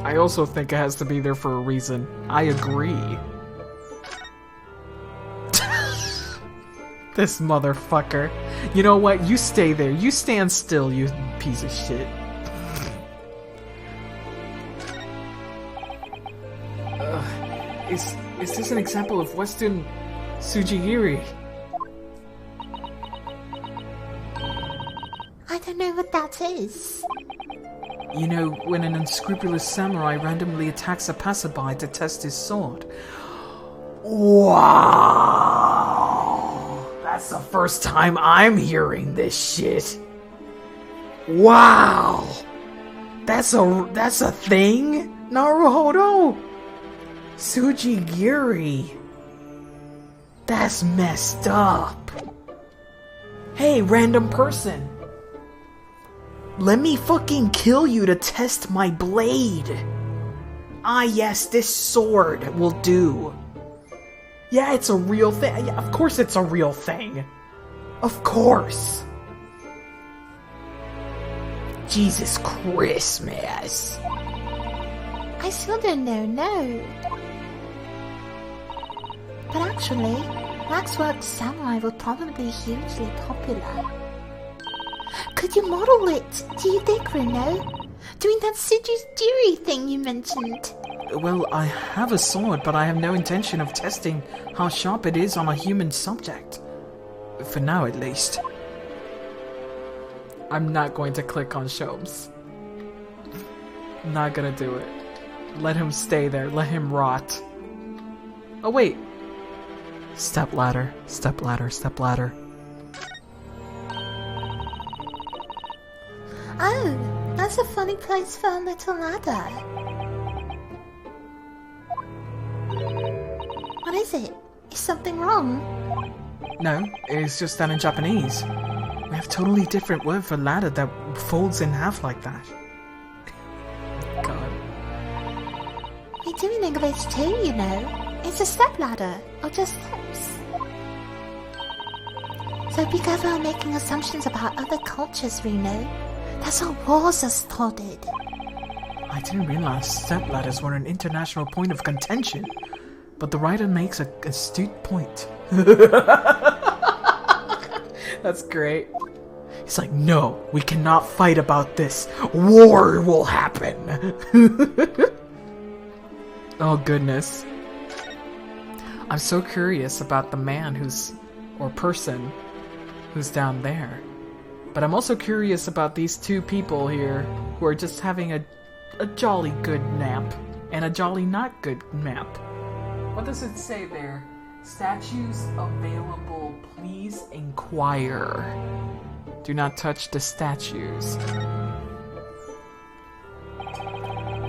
I also think it has to be there for a reason. I agree. This motherfucker. You know what? You stay there. You stand still, you piece of shit. Is this an example of Western Sujigiri? I don't know what that is. You know, when an unscrupulous samurai randomly attacks a passerby to test his sword. Wow! That's the first time I'm hearing this shit. Wow! That's a thing? Naruhodo? Sujigiri. That's messed up. Hey, random person. Let me fucking kill you to test my blade. Ah, yes, this sword will do. Yeah, it's a real thing. Yeah, of course it's a real thing. Of course. Jesus Christmas. I still don't know, no. But actually, Waxworks Samurai will probably be hugely popular. Could you model it, do you think, Bruno? Doing that Sujigiri thing you mentioned. Well, I have a sword, but I have no intention of testing how sharp it is on a human subject. For now, at least. I'm not going to click on Shomes. Not gonna do it. Let him stay there. Let him rot. Oh, wait. Step ladder. Step ladder. Step ladder. Oh, that's a funny place for a little ladder. What is it? Is something wrong? No, it's just that in Japanese. We have totally different word for ladder that folds in half like that. God. We do in English too, you know. It's a step ladder, or just steps. So be careful making assumptions about other cultures, Reno. That's how wars are started. I didn't realize step ladders were an international point of contention, but the writer makes an astute point. That's great. He's like, no, we cannot fight about this. War will happen. Oh, goodness. I'm so curious about the man or person who's down there. But I'm also curious about these two people here who are just having a jolly good nap and a jolly not good nap. What does it say there? Statues available, please inquire. Do not touch the statues.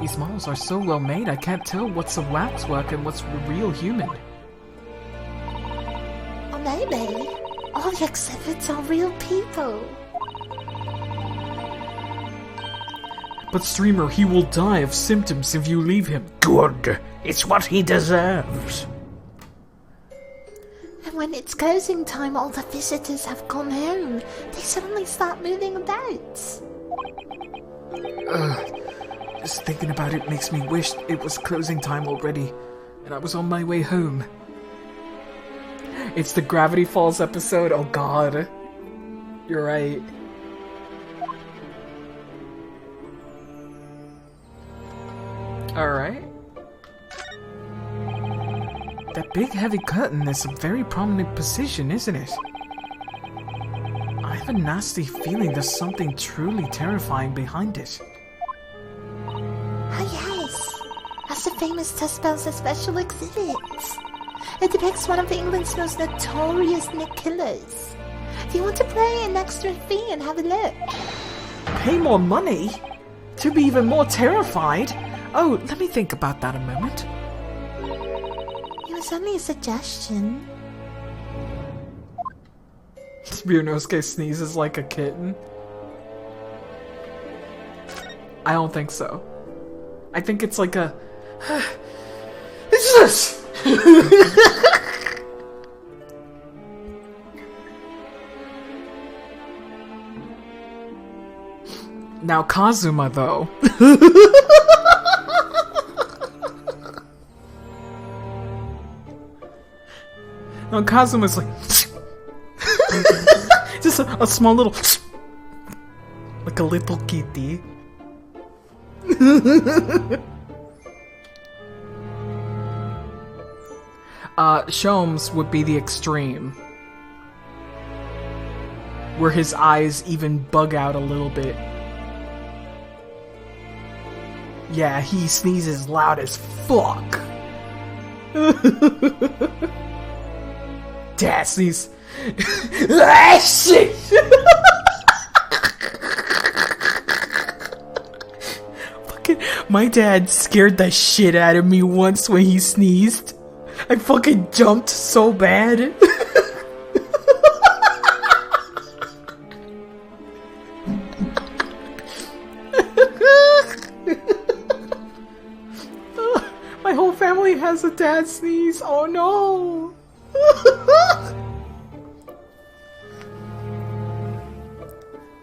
These models are so well made, I can't tell what's a waxwork and what's a real human. Or maybe all the exhibits are real people. But Streamer, he will die of symptoms if you leave him. Good. It's what he deserves. And when it's closing time, all the visitors have gone home. They suddenly start moving about. Just thinking about it makes me wish it was closing time already, and I was on my way home. It's the Gravity Falls episode? Oh god. You're right. Alright. That big heavy curtain is a very prominent position, isn't it? I have a nasty feeling there's something truly terrifying behind it. Ah yes, that's the famous Testbells Special Exhibit. It depicts one of England's most notorious Nick killers. If you want to pay an extra fee and have a look. Pay more money? To be even more terrified? Oh, let me think about that a moment. It was only a suggestion. Spionosuke sneezes like a kitten. I don't think so. I think it's like a... It's this! Now Kazuma, though. No, Kazuma's like just a small little like a little kitty. Shomes would be the extreme, where his eyes even bug out a little bit. Yeah, he sneezes loud as fuck. Dad sneezes. Ah, shit! Fucking, my dad scared the shit out of me once when he sneezed. I fucking jumped so bad. My whole family has a dad sneeze. Oh no.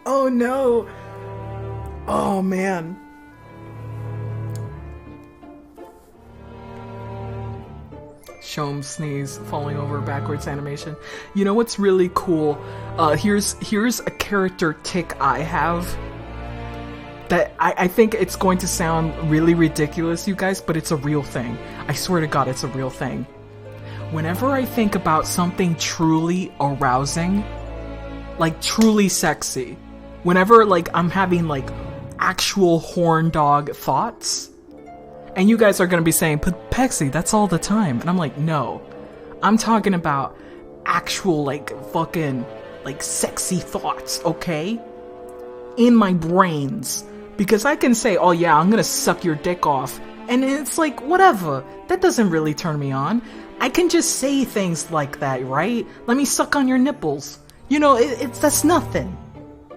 Oh no. Oh man. Shom sneeze, falling over backwards animation. You know what's really cool? Here's a character tick I have that I think it's going to sound really ridiculous, you guys, but it's a real thing. I swear to God, it's a real thing. Whenever I think about something truly arousing, like truly sexy, whenever like I'm having like actual horn dog thoughts, and you guys are gonna be saying, but Pexy, that's all the time. And I'm like, no. I'm talking about actual, like, fucking, like, sexy thoughts, okay? In my brains. Because I can say, oh yeah, I'm gonna suck your dick off. And it's like, whatever. That doesn't really turn me on. I can just say things like that, right? Let me suck on your nipples. You know, that's nothing.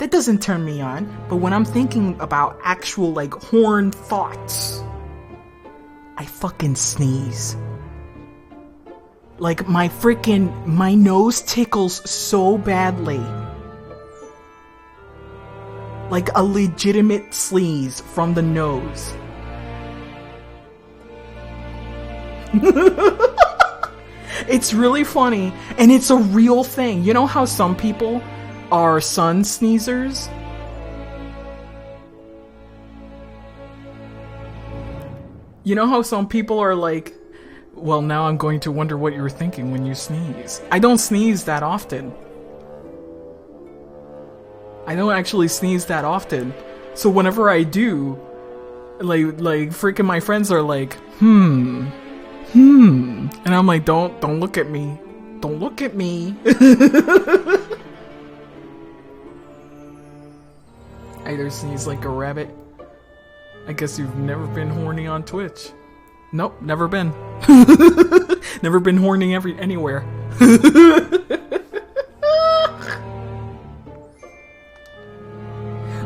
That doesn't turn me on. But when I'm thinking about actual, like, horn thoughts, I fucking sneeze. Like, my nose tickles so badly. Like a legitimate sneeze from the nose. It's really funny, and it's a real thing. You know how some people are sun sneezers? You know how some people are like, well, now I'm going to wonder what you're thinking when you sneeze. I don't sneeze that often. I don't actually sneeze that often. So whenever I do, like freaking my friends are like, and I'm like, don't look at me. Don't look at me. I either sneeze like a rabbit. I guess you've never been horny on Twitch. Nope, never been. Never been horny anywhere.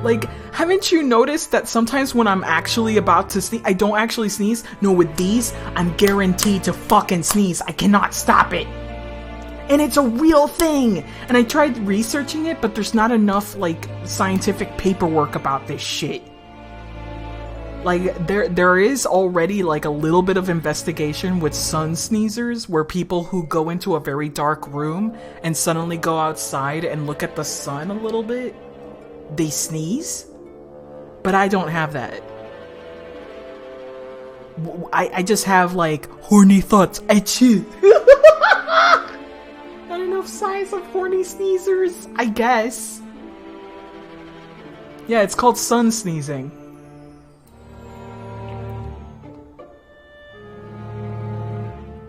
Like, haven't you noticed that sometimes when I'm actually about to sneeze, I don't actually sneeze? No, with these, I'm guaranteed to fucking sneeze. I cannot stop it. And it's a real thing. And I tried researching it, but there's not enough, like, scientific paperwork about this shit. Like, there is already, like, a little bit of investigation with sun sneezers, where people who go into a very dark room and suddenly go outside and look at the sun a little bit, they sneeze. But I don't have that. I just have, like, horny thoughts. Achoo. Not enough size of horny sneezers, I guess. Yeah, it's called sun sneezing.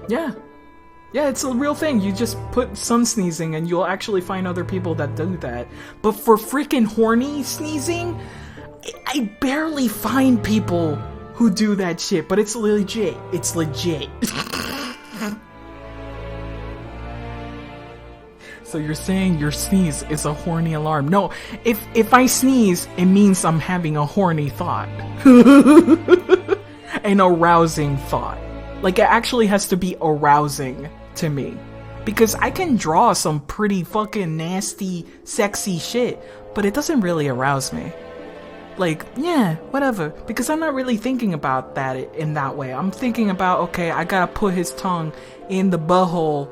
Yeah. Yeah, it's a real thing. You just put sun sneezing and you'll actually find other people that do that. But for freaking horny sneezing, I barely find people who do that shit, but it's legit. It's legit. So you're saying your sneeze is a horny alarm. No, if I sneeze, it means I'm having a horny thought. An arousing thought. Like, it actually has to be arousing to me. Because I can draw some pretty fucking nasty, sexy shit, but it doesn't really arouse me. Like, yeah, whatever. Because I'm not really thinking about that in that way. I'm thinking about, okay, I gotta put his tongue in the butthole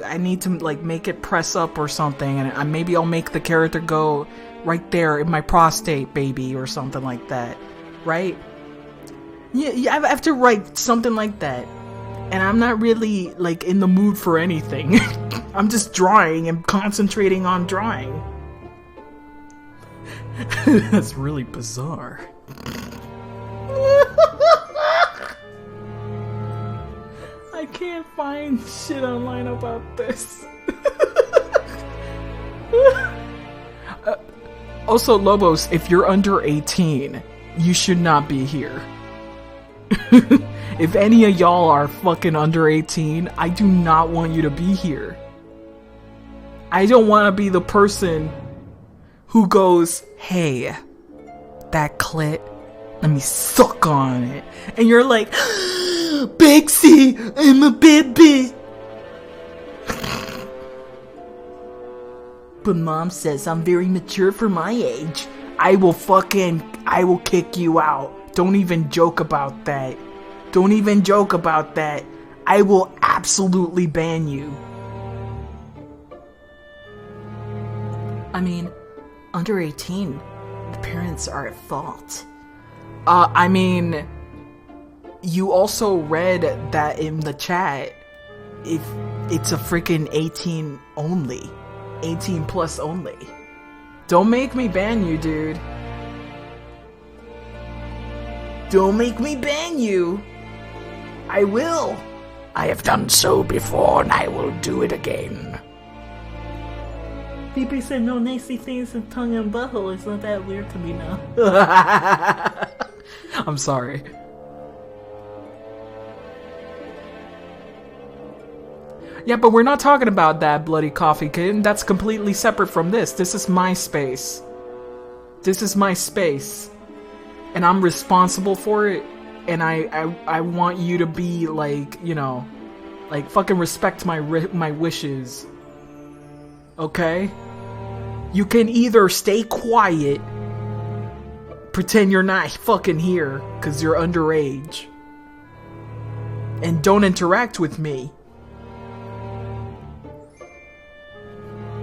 I need to like make it press up or something, and maybe I'll make the character go right there in my prostate, baby, or something like that, right? Yeah, I have to write something like that, and I'm not really like in the mood for anything. I'm just drawing and concentrating on drawing. That's really bizarre. I can't find shit online about this. Also, Lobos, if you're under 18, you should not be here. If any of y'all are fucking under 18, I do not want you to be here. I don't want to be the person who goes, hey, that clit, let me suck on it. And you're like, Bixie, I'm a baby. But mom says I'm very mature for my age. I will kick you out. Don't even joke about that. Don't even joke about that. I will absolutely ban you. I mean, under 18, the parents are at fault. I mean, you also read that in the chat, if it's a freaking 18 only. 18 plus only. Don't make me ban you, dude. Don't make me ban you. I will. I have done so before and I will do it again. People said no nasty things in tongue and butthole. It's not that weird to me now. I'm sorry. Yeah, but we're not talking about that, Bloody Coffee Kitten. That's completely separate from this. This is my space. This is my space. And I'm responsible for it. And I want you to be like, you know, like fucking respect my wishes. Okay? You can either stay quiet, pretend you're not fucking here because you're underage, and don't interact with me.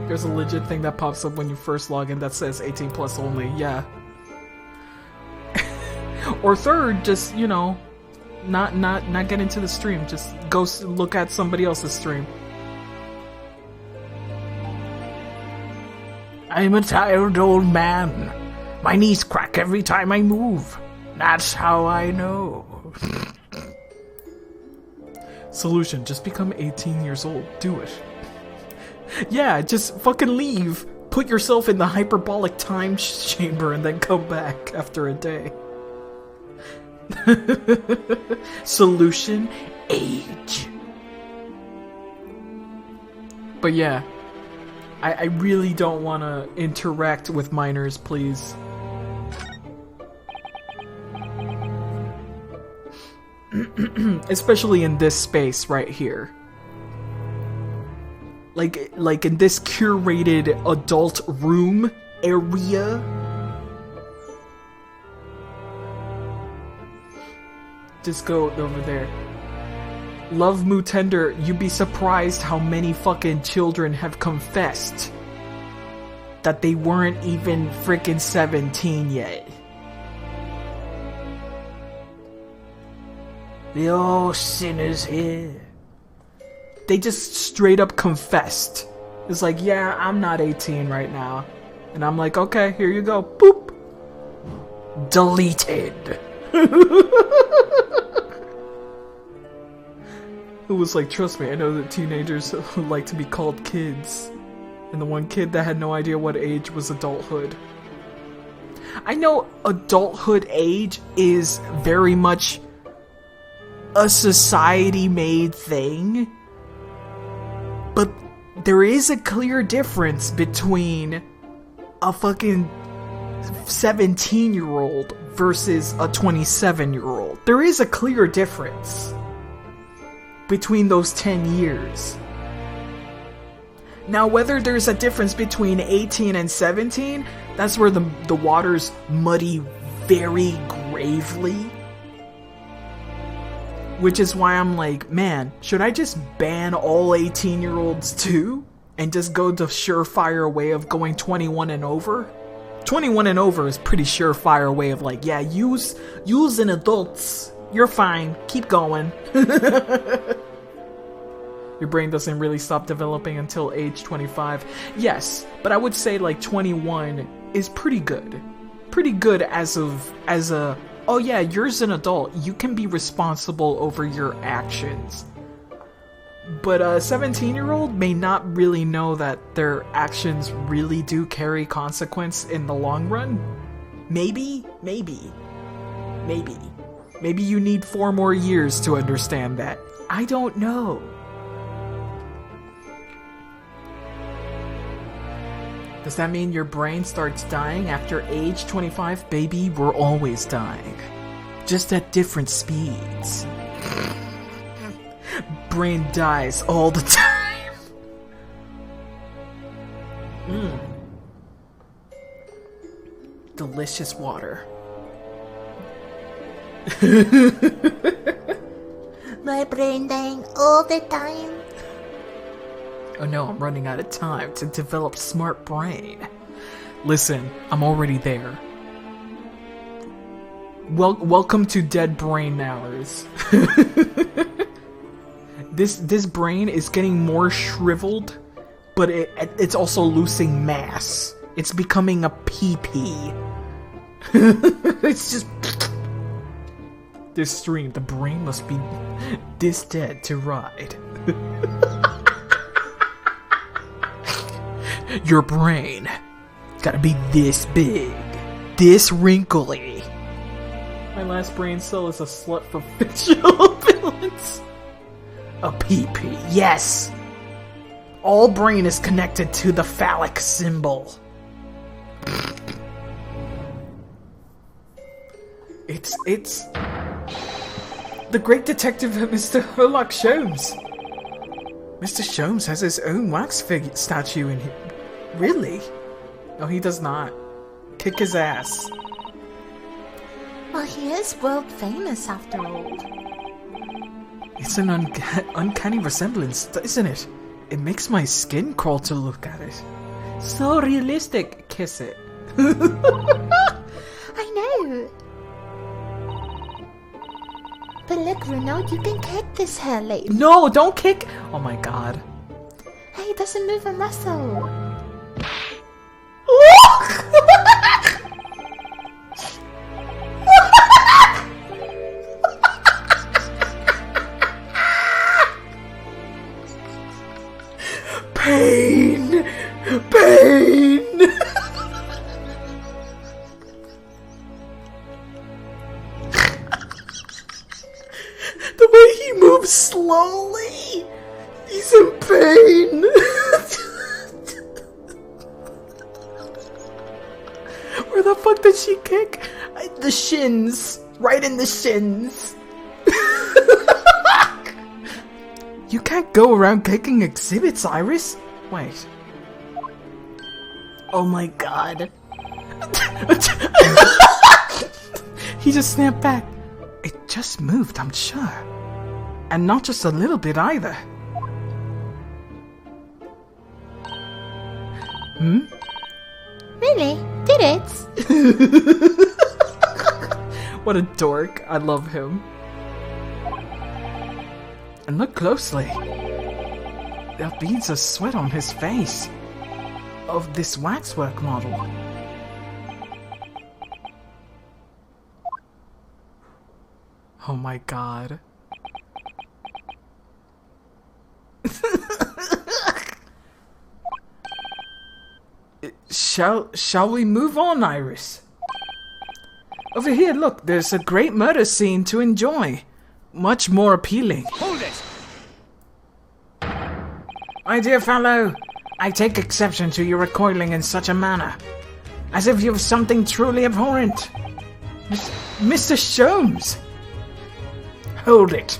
There's a legit thing that pops up when you first log in that says 18 plus only, yeah. Or third, just, you know, not get into the stream. Just go look at somebody else's stream. I'm a tired old man. My knees crack every time I move. That's how I know. Solution, just become 18 years old. Do it. Yeah, just fucking leave. Put yourself in the hyperbolic time chamber and then come back after a day. Solution, age. But yeah, I really don't want to interact with minors, please. Especially in this space right here. Like in this curated adult room area. Just go over there. Love Mutender, you'd be surprised how many fucking children have confessed that they weren't even freaking 17 yet. The old sinners here. They just straight up confessed. It's like, yeah, I'm not 18 right now. And I'm like, okay, here you go. Boop. Deleted. It was like, trust me, I know that teenagers like to be called kids. And the one kid that had no idea what age was adulthood. I know adulthood age is very much a society-made thing. But there is a clear difference between a fucking 17-year-old versus a 27-year-old. There is a clear difference between those 10 years. Now, whether there's a difference between 18 and 17, that's where the waters muddy very gravely. Which is why I'm like, man, should I just ban all 18-year-olds too? And just go the surefire way of going 21 and over? 21 and over is pretty surefire way of like, yeah, use an adults. You're fine. Keep going. Your brain doesn't really stop developing until age 25. Yes, but I would say like 21 is pretty good. Pretty good as a, oh yeah, you're an adult. You can be responsible over your actions. But a 17-year-old may not really know that their actions really do carry consequence in the long run. Maybe you need 4 more years to understand that. I don't know. Does that mean your brain starts dying after age 25? Baby, we're always dying. Just at different speeds. Brain dies all the time. Delicious water. My brain dying all the time. Oh no, I'm running out of time to develop smart brain. Listen, I'm already there. Welcome to dead brain hours. This brain is getting more shriveled, but it's also losing mass. It's becoming a pee-pee. It's just... This stream, the brain must be this dead to ride. Your brain gotta be this big, this wrinkly. My last brain cell is a slut for fictional villains. A pee-pee, yes! All brain is connected to the phallic symbol. It's... the great detective Mr. Sherlock Holmes. Mr. Sholmes has his own wax figure statue in here. Really? No, he does not. Kick his ass. Well, he is world famous after all. It's an uncanny resemblance, isn't it? It makes my skin crawl to look at it. So realistic. Kiss it. I know. But look, Renaud, you can kick this hair lady. No, don't kick! Oh my god. Hey, it doesn't move a muscle. Pain! Pain! The way he moves slowly! He's in pain! Where the fuck did she kick? The shins. Right in the shins. You can't go around kicking exhibits, Iris. Wait. Oh my god. He just snapped back. It just moved, I'm sure. And not just a little bit either. Hmm? Really? Did it? What a dork. I love him. And look closely. There are beads of sweat on his face. Of this waxwork model. Oh my god. Shall we move on, Iris? Over here, look, there's a great murder scene to enjoy. Much more appealing. Hold it! My dear fellow, I take exception to your recoiling in such a manner. As if you've something truly abhorrent. Mr. Sholmes! Hold it.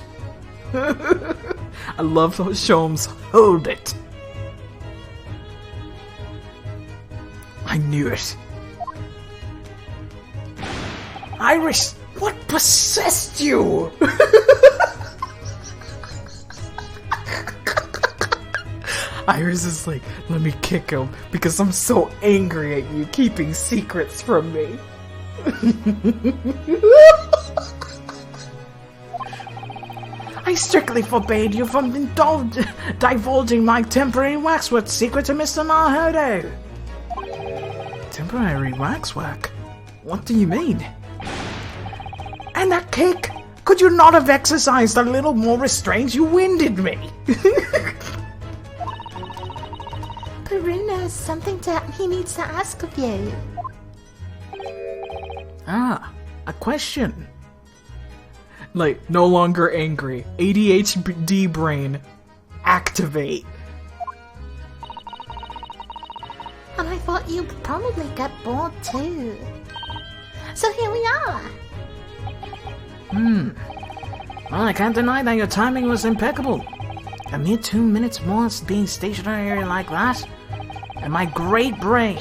I love Sholmes. Hold it. I knew it. Iris, what possessed you? Iris is like, let me kick him because I'm so angry at you keeping secrets from me. I strictly forbade you from divulging my temporary waxwork secret to Mr. Nahodo. Temporary waxwork? What do you mean? And that kick? Could you not have exercised a little more restraint? You winded me. Karuna has something he needs to ask of you. Ah, a question. Like, no longer angry. ADHD brain. Activate. And I thought you'd probably get bored too. So here we are. Well, I can't deny that your timing was impeccable. A mere 2 minutes more being stationary like that, and my great brain,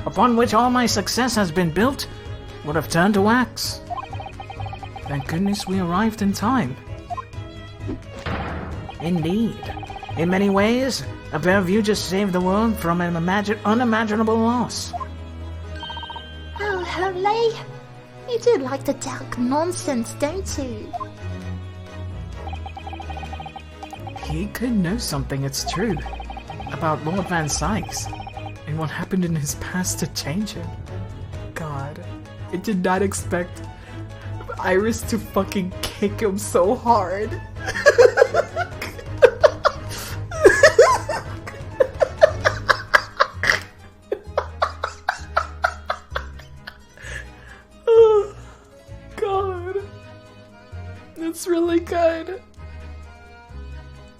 upon which all my success has been built, would have turned to wax. Thank goodness we arrived in time. Indeed. In many ways, a pair of you just saved the world from an unimaginable loss. Oh, Hurley. You do like to talk nonsense, don't you? He could know something, it's true, about Lord Van Sykes, and what happened in his past to change him. God, I did not expect Iris to fucking kick him so hard. Oh, God. That's really good.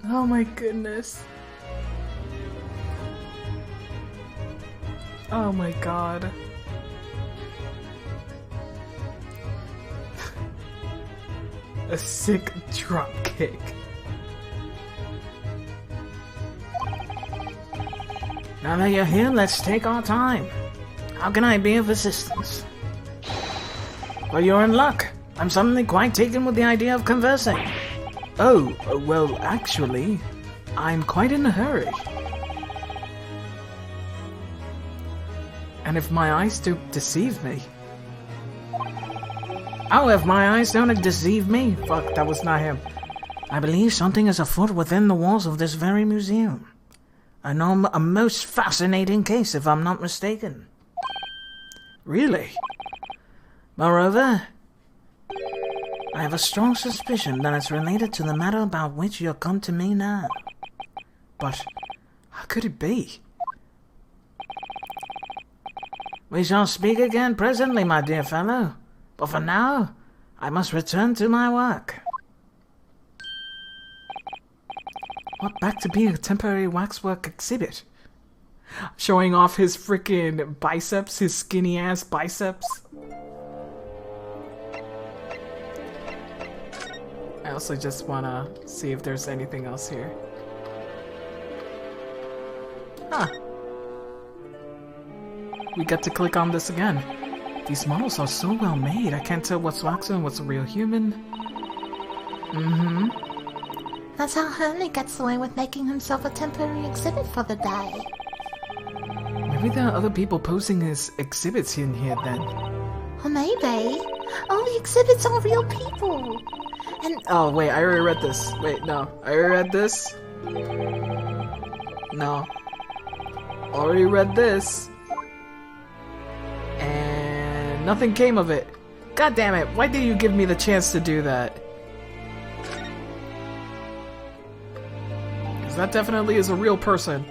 Oh my goodness. Oh my God. A sick drop kick. Now that you're here, let's take our time. How can I be of assistance? Well, you're in luck. I'm suddenly quite taken with the idea of conversing. Oh, well, actually, I'm quite in a hurry. And if my eyes don't deceive me... Oh, if my eyes don't deceive me? Fuck, that was not him. I believe something is afoot within the walls of this very museum. I know a most fascinating case, if I'm not mistaken. Really? Moreover, I have a strong suspicion that it's related to the matter about which you come to me now. But how could it be? We shall speak again presently, my dear fellow. But for now, I must return to my work. What, back to being a temporary waxwork exhibit? Showing off his freaking biceps, his skinny ass biceps. I also just wanna see if there's anything else here. Huh. We get to click on this again. These models are so well made, I can't tell what's wax and what's a real human. That's how Hurley gets away with making himself a temporary exhibit for the day. Maybe there are other people posing as exhibits in here then. Or maybe all the exhibits are real people. And Oh, wait, I already read this. Wait, no. I already read this. No. Already read this. And nothing came of it. God damn it, why did you give me the chance to do that? Because that definitely is a real person.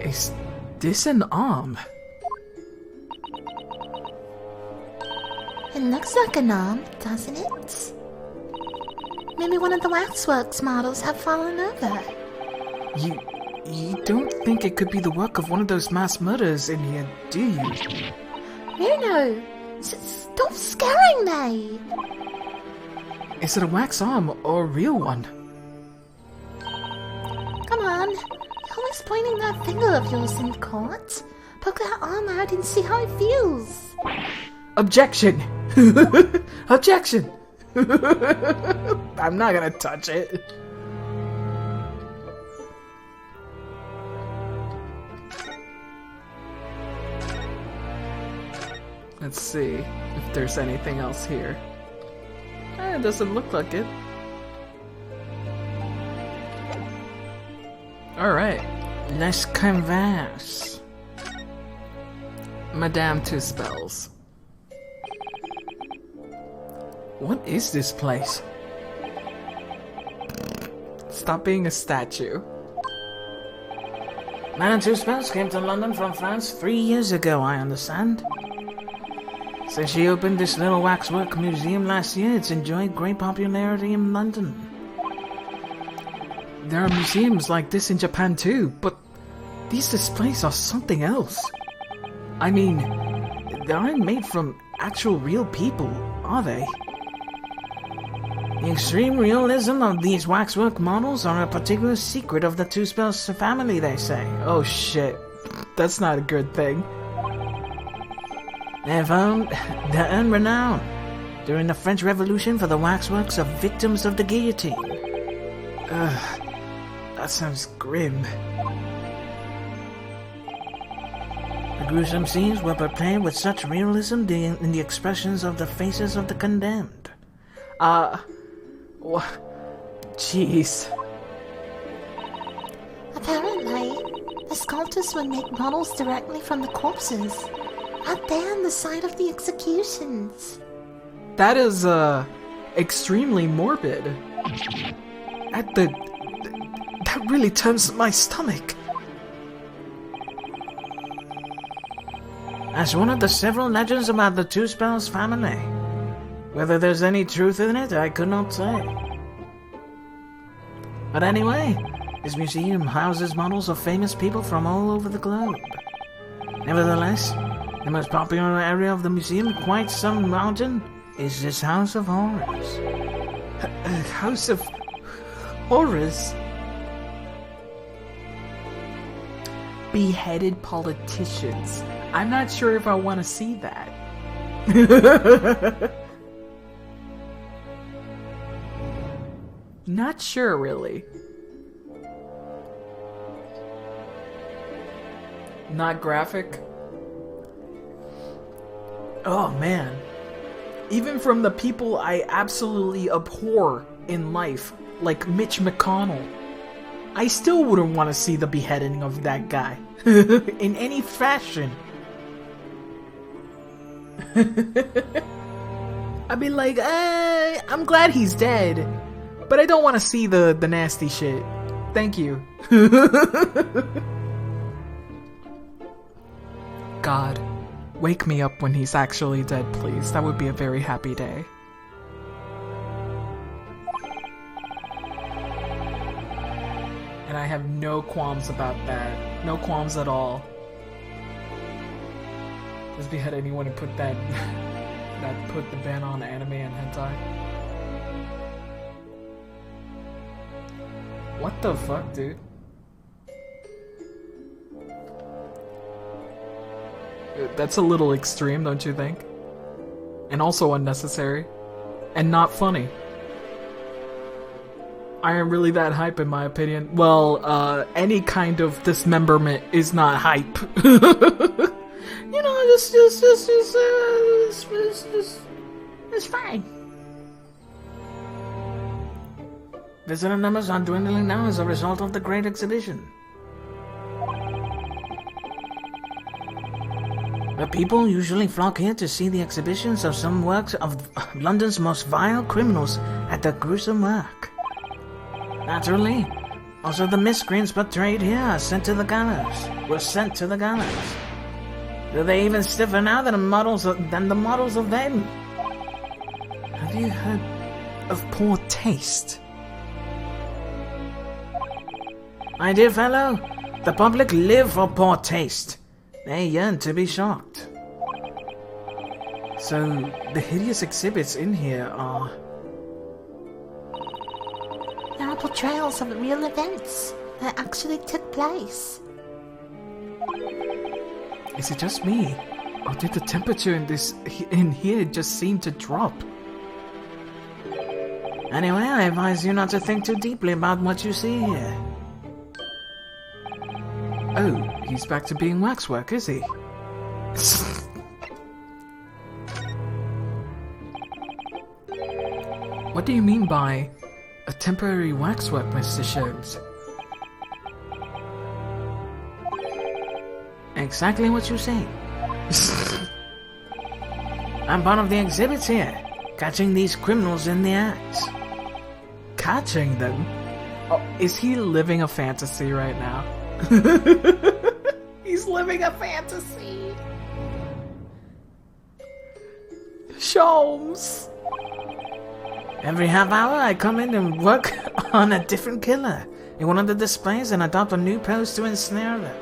Is this an arm? it looks like an arm, doesn't it? Maybe one of the waxworks models have fallen over. You don't think it could be the work of one of those mass murderers in here, do you? Bruno, stop scaring me! Is it a wax arm or a real one? Come on, you're always pointing that finger of yours in court. Poke that arm out and see how it feels. Objection! Objection! I'm not gonna touch it. Let's see if there's anything else here. It doesn't look like it. Alright. Let's converse. Madame Two Spells. What is this place? Stop being a statue. Madame Two Spells came to London from France 3 years ago, I understand. So she opened this little waxwork museum last year. It's enjoyed great popularity in London. There are museums like this in Japan too, but these displays are something else. I mean, they aren't made from actual real people, are they? The extreme realism of these waxwork models are a particular secret of the Two Spells family, they say. Oh shit. That's not a good thing. They've earned renown during the French Revolution for the waxworks of victims of the guillotine. Ugh. That sounds grim. The gruesome scenes were portrayed with such realism in the expressions of the faces of the condemned. Jeez. Apparently, the sculptors would make models directly from the corpses, out there on the side of the executions. That is, extremely morbid. That really turns my stomach. As one of the several legends about the Two Spells family. Whether there's any truth in it, I could not say. But anyway, this museum houses models of famous people from all over the globe. Nevertheless, the most popular area of the museum, quite some mountain, is this House of Horrors. House of Horrors? Beheaded politicians. I'm not sure if I want to see that. Not sure, really. Not graphic. Oh man. Even from the people I absolutely abhor in life, like Mitch McConnell, I still wouldn't want to see the beheading of that guy. In any fashion. I'd be like, I'm glad he's dead, but I don't want to see the nasty shit. Thank you. God, wake me up when he's actually dead, please. That would be a very happy day. And I have no qualms about that. No qualms at all. Just behead anyone who put that put the ban on anime and hentai. What the fuck, dude? That's a little extreme, don't you think? And also unnecessary. And not funny. I am really that hype in my opinion. Well, any kind of dismemberment is not hype. You know, it's fine. Visitor numbers are dwindling now as a result of the Great Exhibition. The people usually flock here to see the exhibitions of some works of London's most vile criminals at their gruesome work. Naturally, also the miscreants portrayed here are sent to the gallows. Do they even stiffer now than the models of them? Have you heard of poor taste? My dear fellow, the public live for poor taste. They yearn to be shocked. So, the hideous exhibits in here are... There are portrayals of real events that actually took place. Is it just me? Or did the temperature in here just seem to drop? Anyway, I advise you not to think too deeply about what you see here. Oh, he's back to being waxwork, is he? What do you mean by a temporary waxwork, Mr. Sholmes? Exactly what you say. I'm part of the exhibits here, catching these criminals in the act. Catching them? Oh, is he living a fantasy right now? He's living a fantasy. Sholmes. Every half hour I come in and work on a different killer in one of the displays and adopt a new pose to ensnare them.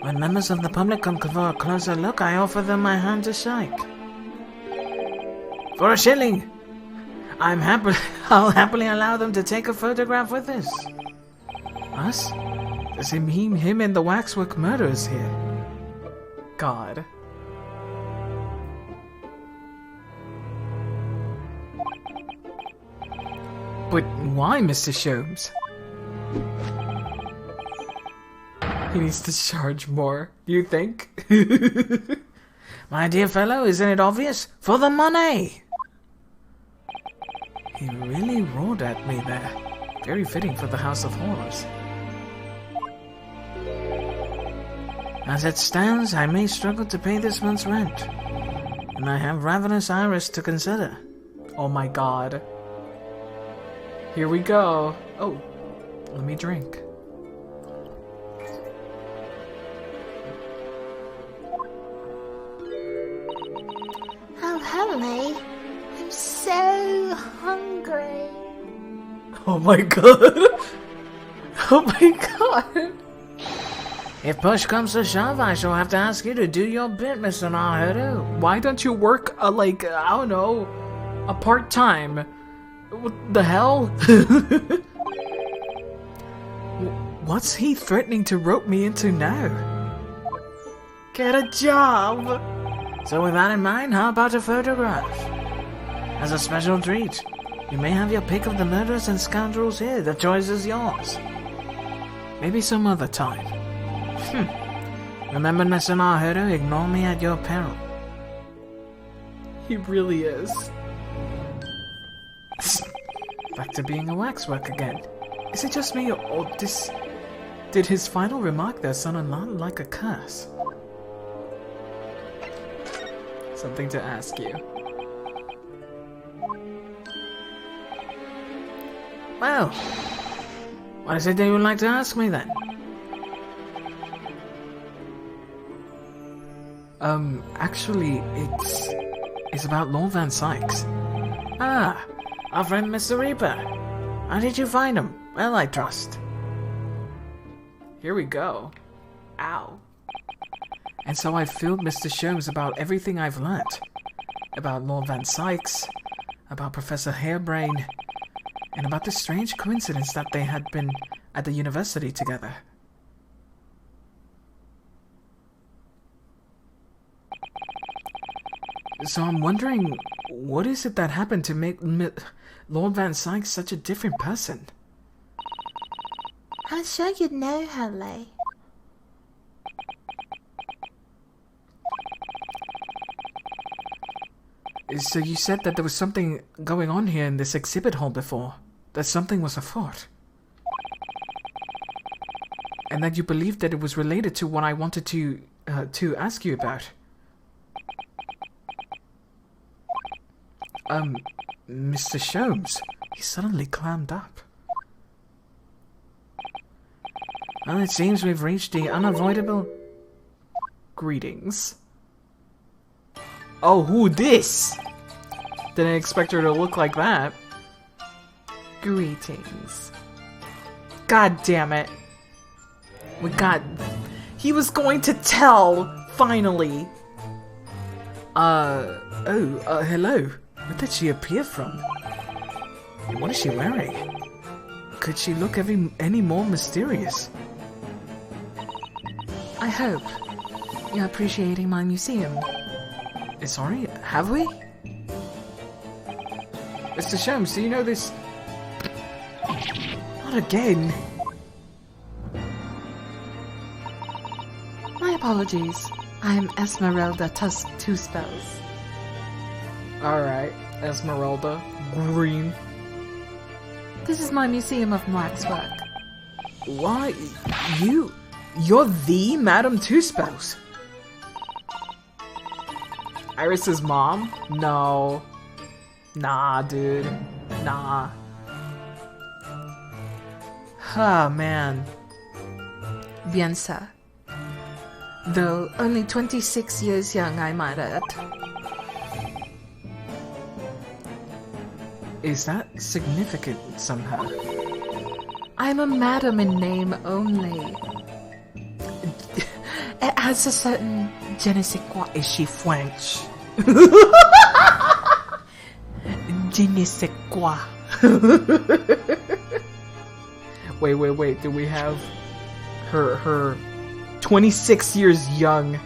When members of the public come for a closer look, I offer them my hand to shake. For a shilling! I'll happily allow them to take a photograph with us. Us? Does it mean him and the waxwork murderers here? God. But why, Mr. Sholmes? He needs to charge more, do you think? My dear fellow, isn't it obvious? For the money! He really roared at me there. Very fitting for the House of Horrors. As it stands, I may struggle to pay this month's rent. And I have ravenous iris to consider. Oh my god. Here we go. Oh, let me drink. Oh, Holly, I'm so hungry. Oh my god. Oh my god. If push comes to shove, I shall have to ask you to do your bit, Mr. Naruto. Why don't you work, I don't know, a part-time? What the hell? What's he threatening to rope me into now? Get a job! So with that in mind, how about a photograph? As a special treat, you may have your pick of the murderers and scoundrels here. The choice is yours. Maybe some other time. Remember, Mr. Naruto, ignore me at your peril. He really is. Back to being a waxwork again. Is it just me, or did his final remark there sound a lot like a curse? Something to ask you. Well, what is it that you would like to ask me then? Actually, it's about Lord Van Sykes. Ah, our friend Mr. Reaper. How did you find him? Well, I trust. Here we go. Ow. And so I filled Mr. Sholmes about everything I've learnt. About Lord Van Sykes, about Professor Harebrain, and about the strange coincidence that they had been at the university together. So I'm wondering, what is it that happened to make Lord Van Sykes such a different person? I'm sure you'd know, Holly. So you said that there was something going on here in this exhibit hall before. That something was afoot. And that you believed that it was related to what I wanted to ask you about. Mr. Sholmes, he suddenly clammed up. Well, it seems we've reached the unavoidable... Greetings. Oh, who this? Didn't expect her to look like that. Greetings. God damn it. He was going to tell, finally. Hello. Where did she appear from? What is she wearing? Could she look any more mysterious? I hope you're appreciating my museum. Sorry, have we? Mr. Sholmes, do you know this? Not again. My apologies. I'm Esmeralda Two Spells. Alright, Esmeralda. Green. This is my museum of waxwork. Why? You're the Madame Two Spells. Iris's mom? No. Nah, dude. Nah. Ah, man. Bien, sir. Though only 26 years young, I might add. Is that significant somehow? I'm a madam in name only. It has a certain je ne sais quoi. Is she French? Je ne sais quoi. Wait. Do we have her 26 years young?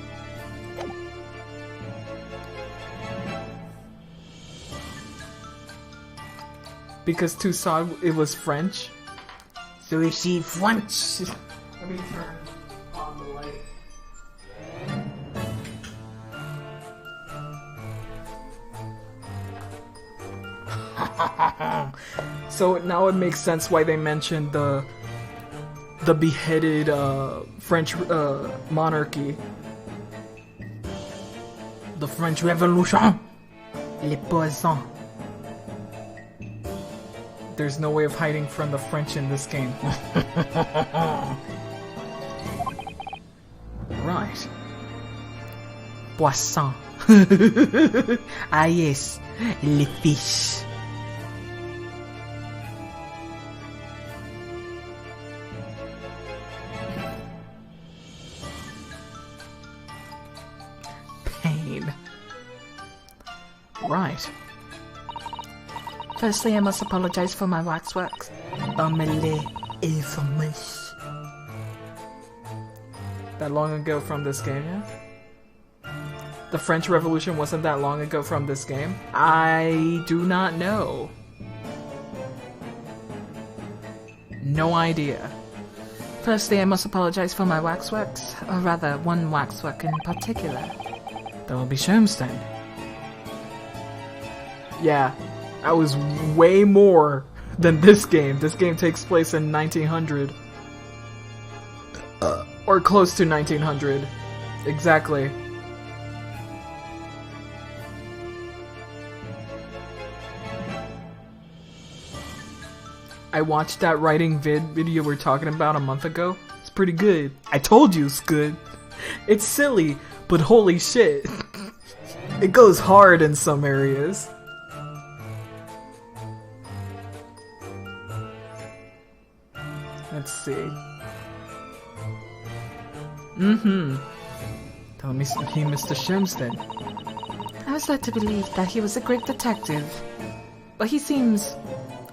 Because Toussaint, it was French. So is she French? Let me turn on the light. So now it makes sense why they mentioned the beheaded French monarchy. The French Revolution. Les poisons. There's no way of hiding from the French in this game. Right. Poisson. Ah yes, les fish. Pain. Right. Firstly, I must apologize for my waxworks. Omelette infamous. That long ago from this game, yeah? The French Revolution wasn't that long ago from this game? I do not know. No idea. Firstly, I must apologize for my waxworks, or rather, one waxwork in particular. That will be Sholmes then. Yeah, that was way more than this game. This game takes place in 1900. Or close to 1900. Exactly. I watched that writing video we were talking about a month ago. It's pretty good. I told you it's good. It's silly, but holy shit. It goes hard in some areas. Let's see. Tell me he Mr. Sholmes then. I was led to believe that he was a great detective, but he seems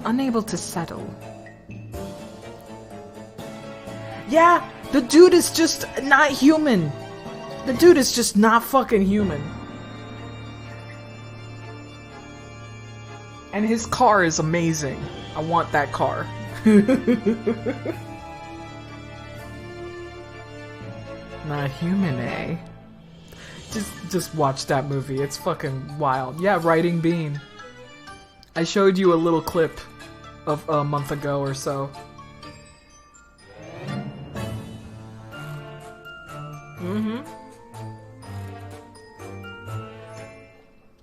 unable to settle. Yeah, the dude is just not human. The dude is just not fucking human. And his car is amazing. I want that car. Not human, eh? Just watch that movie. It's fucking wild. Yeah, Writing Bean. I showed you a little clip of a month ago or so.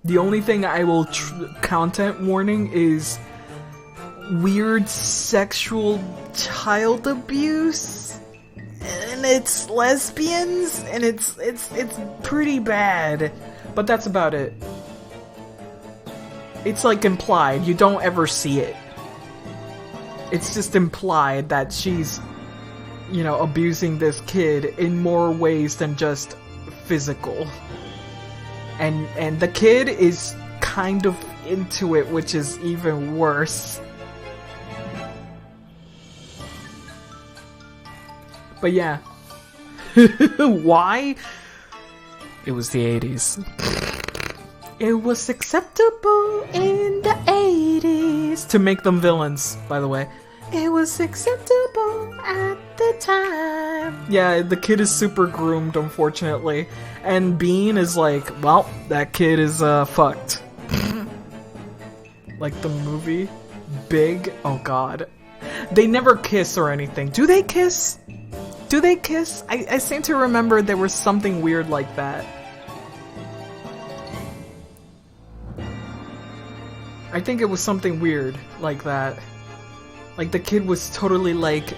The only thing I will content warning is weird sexual child abuse, and it's lesbians, and it's pretty bad. But that's about it. It's like implied. You don't ever see it. It's just implied that she's, you know, abusing this kid in more ways than just physical. And the kid is kind of into it, which is even worse. But yeah. Why? It was the 80s. It was acceptable in the 80s. ways to make them villains, by the way. It was acceptable at the time. Yeah, the kid is super groomed, unfortunately. And Bean is like, well, that kid is fucked. Like the movie Big. Oh god. They never kiss or anything. Do they kiss? Do they kiss? I seem to remember there was something weird like that. I think it was something weird like that. Like the kid was totally like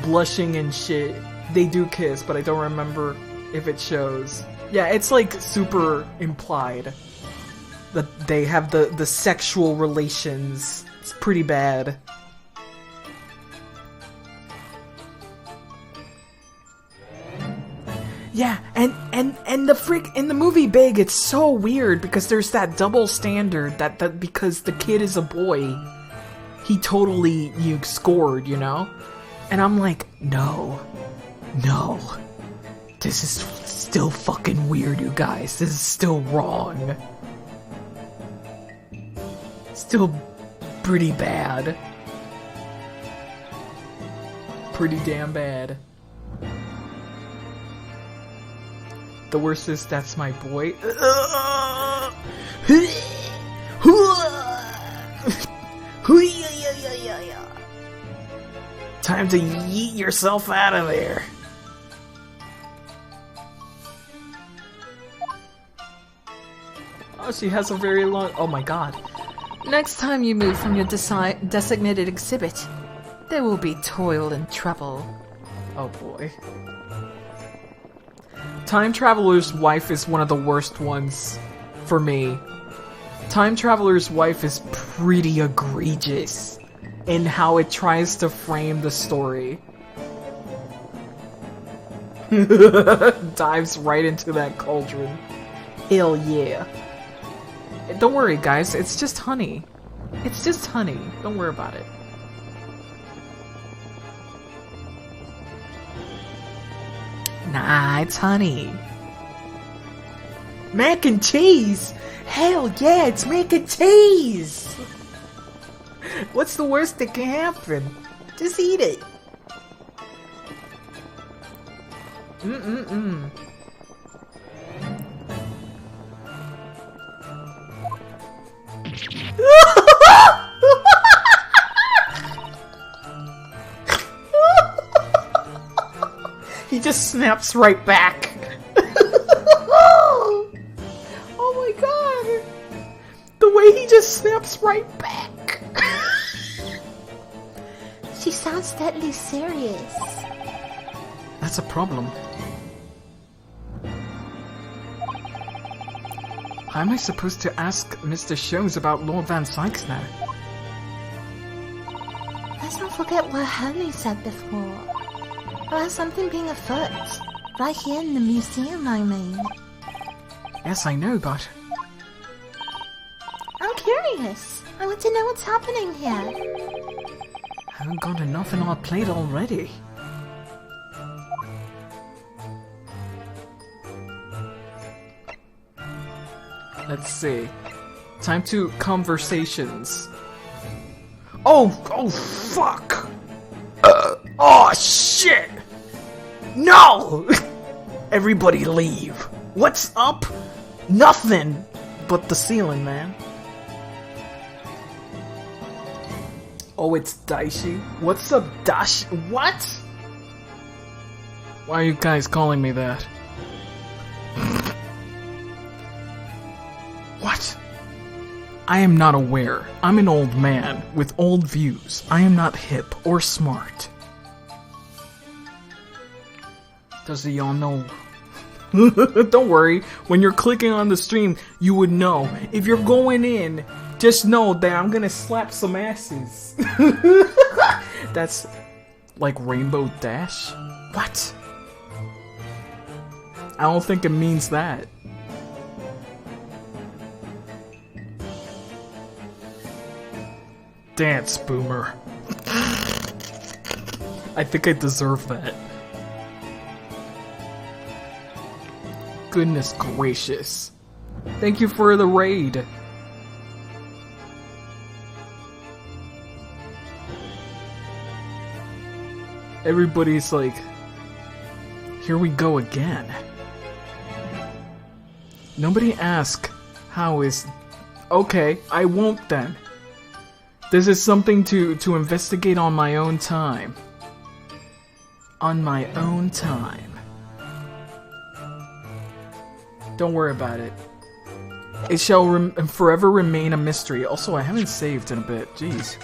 blushing and shit. They do kiss, but I don't remember if it shows. Yeah, it's like super implied that they have the sexual relations. It's pretty bad. Yeah, and the freak in the movie Big, it's so weird because there's that double standard that because the kid is a boy, he totally scored, you know? And I'm like, no, this is still fucking weird, you guys. This is still wrong. Still pretty bad. Pretty damn bad. The worst is that's my boy. Time to yeet yourself out of there. Oh, she has a very long... Oh my god. Next time you move from your designated exhibit, there will be toil and trouble. Oh boy. Time Traveler's Wife is one of the worst ones for me. Time Traveler's Wife is pretty egregious in how it tries to frame the story. Dives right into that cauldron. Hell yeah. Don't worry, guys. It's just honey. It's just honey. Don't worry about it. Nah, it's honey. Mac and cheese! Hell yeah, it's mac and cheese! What's the worst that can happen? Just eat it. Mm-mm-mm. He just snaps right back. Oh my god. The way he just snaps right back. She sounds deadly serious. That's a problem. How am I supposed to ask Mr. Shows about Lord Van Sykes now? Let's not forget what Henry said before. About something being afoot. Right here in the museum, I mean. Yes, I know, but... I'm curious. I want to know what's happening here. Haven't got enough on our plate already. Let's see. Time to conversations. Oh fuck! Oh shit! No! Everybody leave. What's up? Nothing but the ceiling, man. Oh, it's Daishi. What's up, Dash? What? Why are you guys calling me that? What? I am not aware. I'm an old man with old views. I am not hip or smart. Does he all know? Don't worry. When you're clicking on the stream, you would know. If you're going in, just know that I'm gonna slap some asses. That's like Rainbow Dash? What? I don't think it means that. Dance, boomer. I think I deserve that. Goodness gracious. Thank you for the raid. Everybody's like, here we go again. Nobody asked how is... Okay, I won't then. This is something to investigate on my own time. On my own time. Don't worry about it. It shall forever remain a mystery. Also, I haven't saved in a bit. Jeez.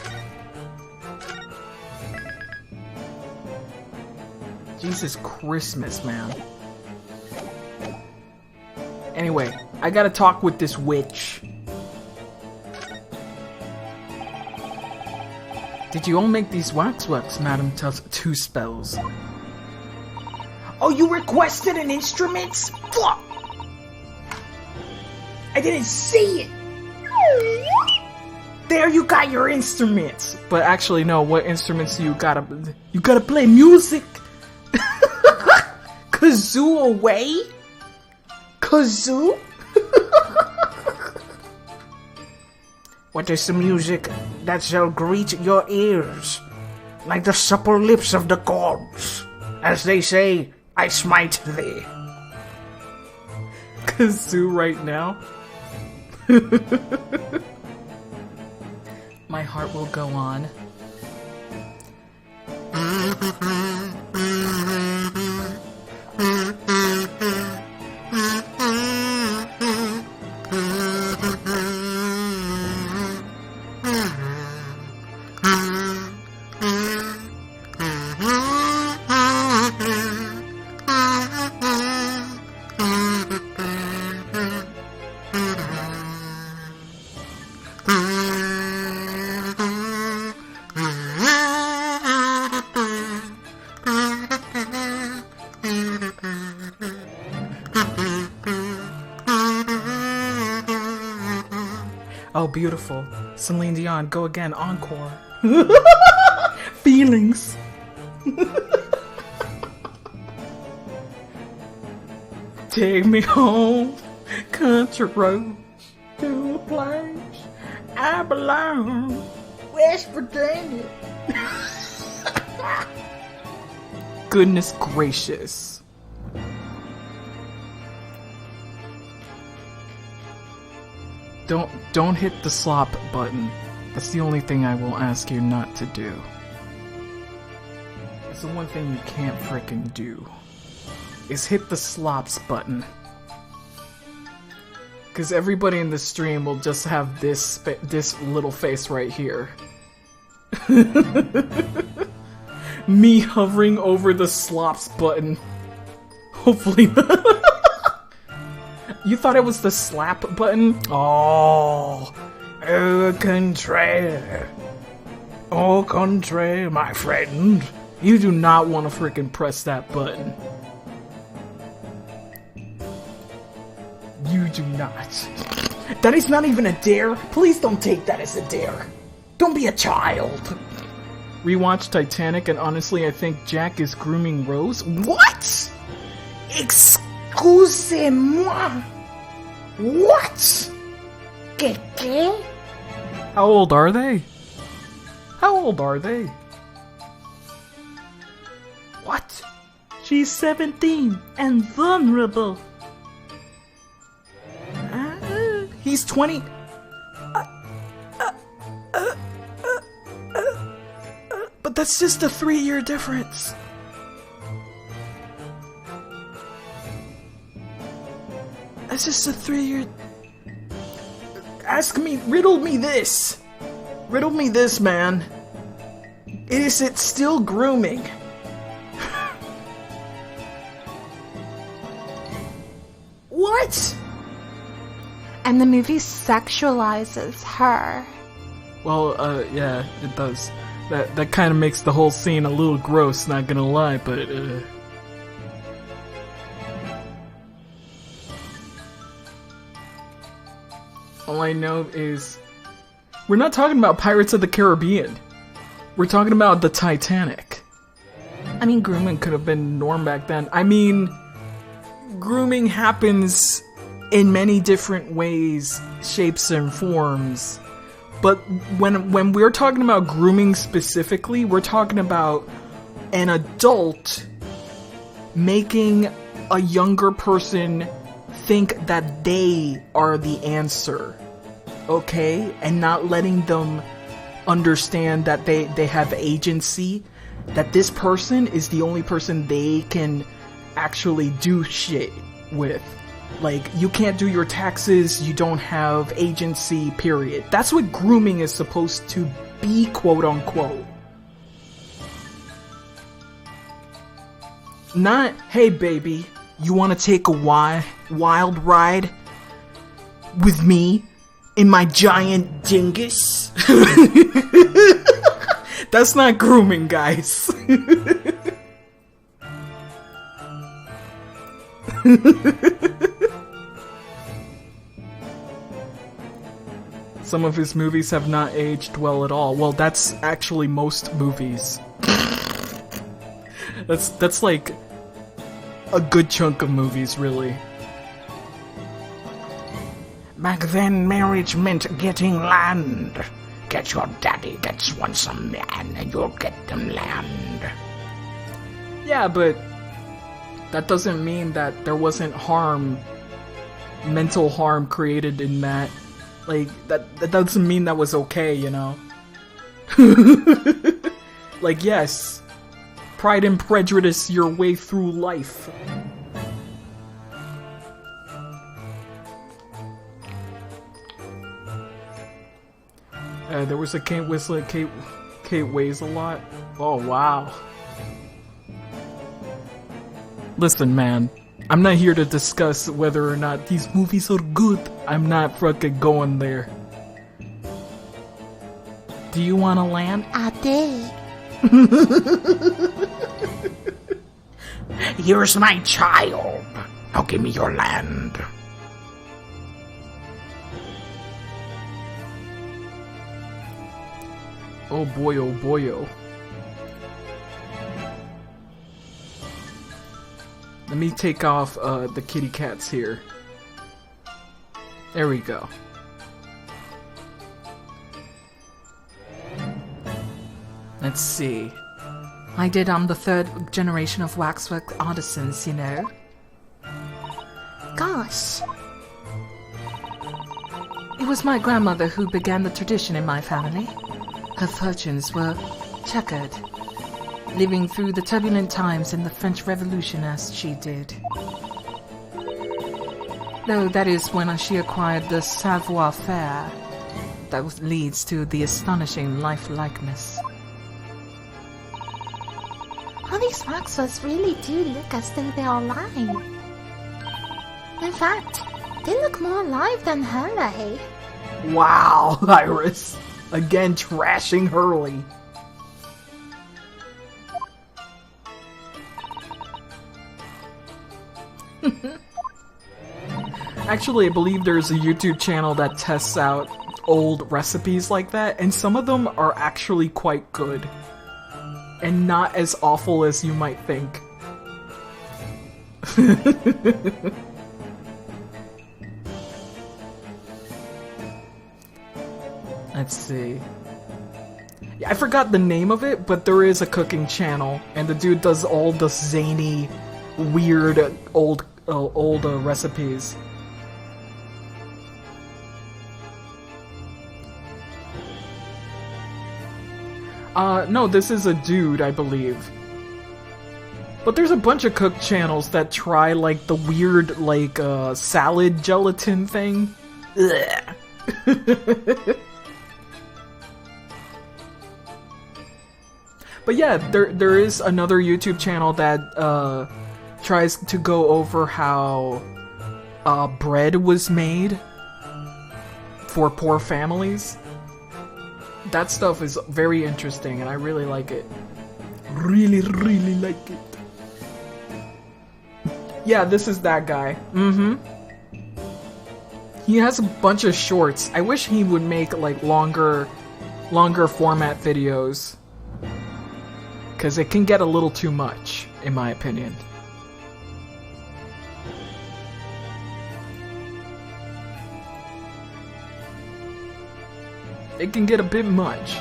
Jesus Christmas, man. Anyway, I gotta talk with this witch. Did you all make these waxworks, Madam Two Spells? Oh, you requested an instrument? Fuck! I didn't see it! There, you got your instruments! But actually, no, what instruments do you gotta... You gotta play music! Kazoo away? Kazoo? What is the music that shall greet your ears? Like the supple lips of the gods. As they say, I smite thee. Kazoo right now? My heart will go on. Oh, beautiful. Celine Dion, go again, encore. Feelings. Take me home, country road, to a place I belong, West Virginia. Goodness gracious. Don't hit the slop button. That's the only thing I will ask you not to do. It's the one thing you can't frickin' do. Is hit the slops button. Cause everybody in the stream will just have this little face right here. Me hovering over the slops button. Hopefully not. You thought it was the slap button? Oh, au contraire. Au contraire, my friend. You do not want to freaking press that button. You do not. That is not even a dare. Please don't take that as a dare. Don't be a child. Rewatch Titanic, and honestly, I think Jack is grooming Rose. What? Excusez-moi. What? ¿Qué? How old are they? How old are they? What? She's 17 and vulnerable. He's 20. But that's just a 3-year difference. That's just a 3-year... Riddle me this. Riddle me this, man. Is it still grooming? What? And the movie sexualizes her. Well, yeah, it does. That kind of makes the whole scene a little gross, not gonna lie, but, all I know is... We're not talking about Pirates of the Caribbean. We're talking about the Titanic. I mean, grooming could have been norm back then. I mean, grooming happens in many different ways, shapes, and forms. But when we're talking about grooming specifically, we're talking about an adult making a younger person think that they are the answer, okay? And not letting them understand that they have agency, that this person is the only person they can actually do shit with. Like, you can't do your taxes, you don't have agency, period. That's what grooming is supposed to be, quote unquote. Not, hey baby, you wanna take a wild ride with me in my giant dingus? That's not grooming, guys. Some of his movies have not aged well at all. Well, that's actually most movies. That's like a good chunk of movies, really. Back then, marriage meant getting land. Get your daddy gets one some land, and you'll get them land. Yeah, but that doesn't mean that there wasn't harm, mental harm created in that. Like, that doesn't mean that was okay, you know? Like, yes, Pride and Prejudice your way through life. There was a Kate Winslet, Kate weighs a lot. Oh, wow. Listen, man, I'm not here to discuss whether or not these movies are good. I'm not fucking going there. Do you want to land? I did. Here's my child. Now give me your land. Oh boy, oh boy, oh. Let me take off the kitty cats here. There we go. Let's see. I did the third generation of waxwork artisans, you know. Gosh. It was my grandmother who began the tradition in my family. Her fortunes were checkered, living through the turbulent times in the French Revolution as she did. Though that is when she acquired the savoir-faire that leads to the astonishing life-likeness. All these waxworks really do look as though they are alive. In fact, they look more alive than her, eh? Wow, Iris. Again, trashing Hurley. Actually, I believe there's a YouTube channel that tests out old recipes like that, and some of them are actually quite good. And not as awful as you might think. Let's see. Yeah, I forgot the name of it, but there is a cooking channel, and the dude does all the zany, weird, old recipes. No, this is a dude, I believe. But there's a bunch of cook channels that try, like, the weird, like, salad gelatin thing. Ugh. But yeah, there is another YouTube channel that tries to go over how bread was made for poor families. That stuff is very interesting, and I really like it. Really, really like it. Yeah, this is that guy. Mm-hmm. He has a bunch of shorts. I wish he would make, like, longer format videos. Because it can get a little too much, in my opinion. It can get a bit much.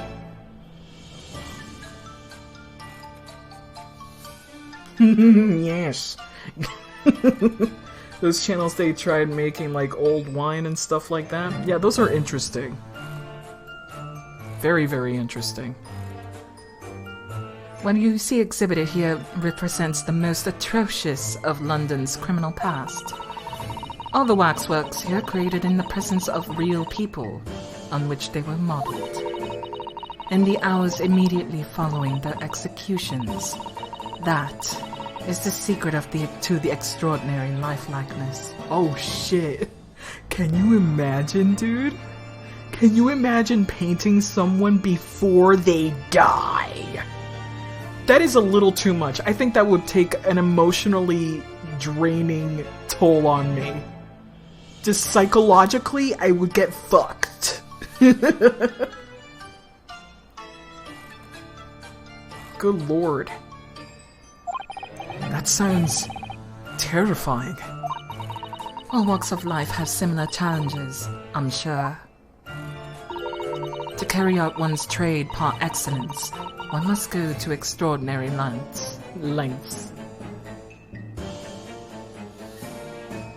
Yes. Those channels they tried making like old wine and stuff like that. Yeah, those are interesting. Very, very interesting. What you see exhibited here represents the most atrocious of London's criminal past. All the waxworks here created in the presence of real people, on which they were modeled. In the hours immediately following their executions, that is the secret of to the extraordinary lifelikeness. Oh shit. Can you imagine, dude? Can you imagine painting someone before they die? That is a little too much. I think that would take an emotionally draining toll on me. Just psychologically, I would get fucked. Good lord. That sounds terrifying. All walks of life have similar challenges, I'm sure. To carry out one's trade par excellence, one must go to extraordinary lengths.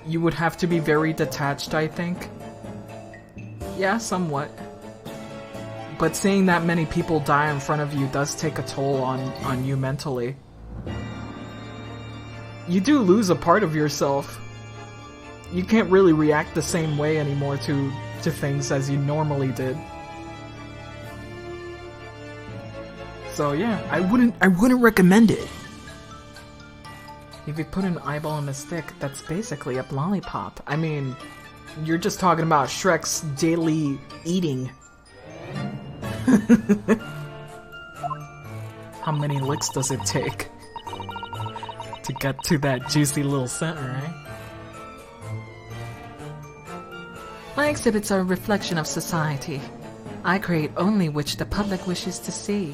You would have to be very detached, I think. Yeah, somewhat. But seeing that many people die in front of you does take a toll on you mentally. You do lose a part of yourself. You can't really react the same way anymore to things as you normally did. So yeah, I wouldn't recommend it. If you put an eyeball in a stick, that's basically a lollipop. I mean, you're just talking about Shrek's daily eating. How many licks does it take to get to that juicy little center, right? My exhibits are a reflection of society. I create only which the public wishes to see.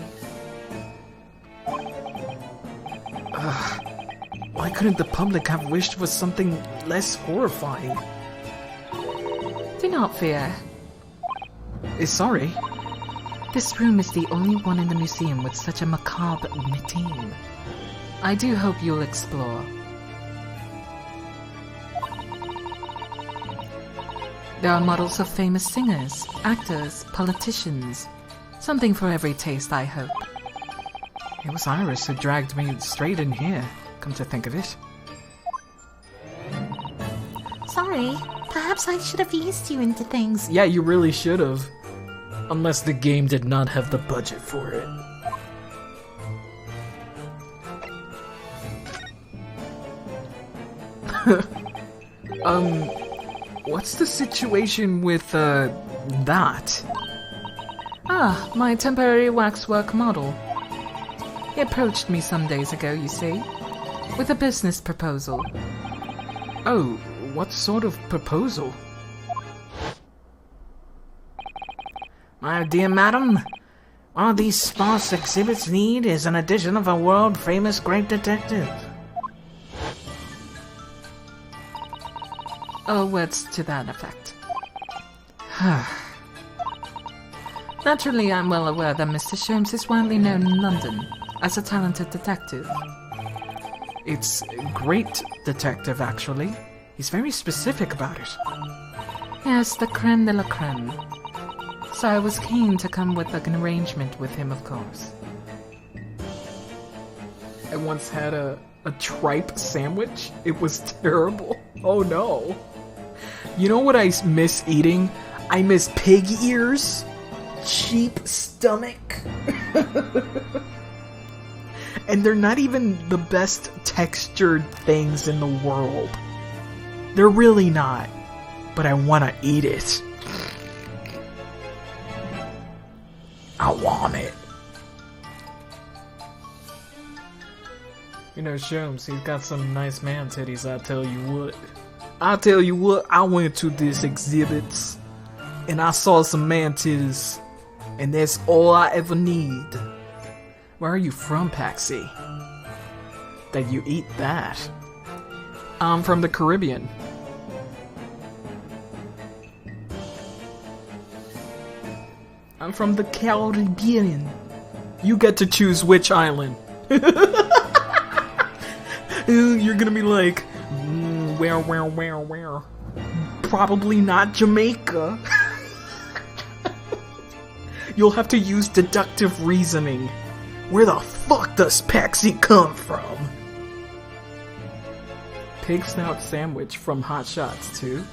Why couldn't the public have wished for something less horrifying? Do not fear. Sorry. This room is the only one in the museum with such a macabre theme. I do hope you'll explore. There are models of famous singers, actors, politicians. Something for every taste, I hope. It was Iris who dragged me straight in here, come to think of it. Sorry, perhaps I should have eased you into things. Yeah, you really should have. Unless the game did not have the budget for it. What's the situation with, that? Ah, my temporary waxwork model. He approached me some days ago, you see, with a business proposal. Oh, what sort of proposal? My dear madam, all these sparse exhibits need is an edition of a world-famous great detective. Oh, words to that effect. Naturally, I'm well aware that Mr. Sholmes is widely known in London as a talented detective. It's great detective, actually. He's very specific about it. Yes, the creme de la creme. So I was keen to come with an arrangement with him, of course. I once had a tripe sandwich. It was terrible. Oh no. You know what I miss eating? I miss pig ears. Cheap stomach. And they're not even the best textured things in the world. They're really not. But I want to eat it. I want it. You know, Sholmes, he's got some nice man titties, I tell you what. I tell you what, I went to this exhibit and I saw some man titties, and that's all I ever need. Where are you from, Paxi? That you eat that? I'm from the Caribbean. I'm from the Caribbean. You get to choose which island. You're gonna be like, where? Probably not Jamaica. You'll have to use deductive reasoning. Where the fuck does Pepsi come from? Pig snout sandwich from Hot Shots too.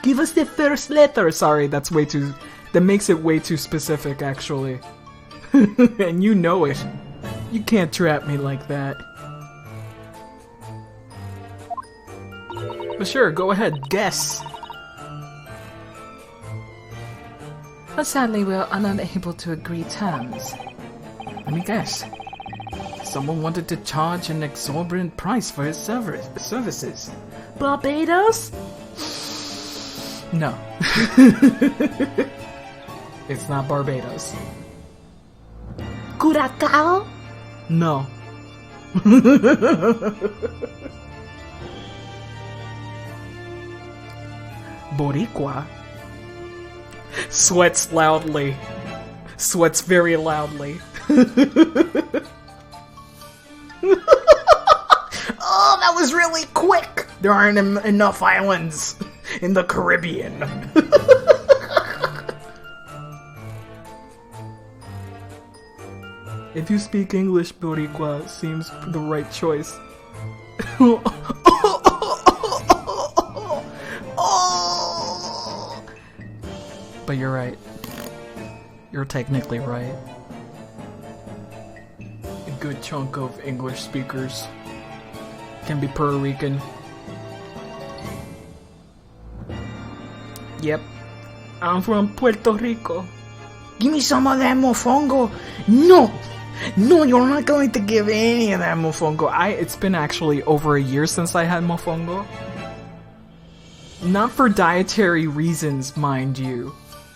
Give us the first letter. Sorry, that's way too... That makes it way too specific, actually. And you know it. You can't trap me like that. But sure, go ahead, guess. But sadly, we're unable to agree terms. Let me guess. Someone wanted to charge an exorbitant price for his services. Barbados? No. It's not Barbados. Curacao? No. Boricua? Sweats loudly. Sweats very loudly. Oh, that was really quick! There aren't enough islands in the Caribbean. If you speak English, Boricua seems the right choice. But you're right. You're technically right. A good chunk of English speakers can be Puerto Rican. Yep. I'm from Puerto Rico. Give me some of that mofongo. No! No, you're not going to give any of that mofongo. It's been actually over a year since I had mofongo. Not for dietary reasons, mind you.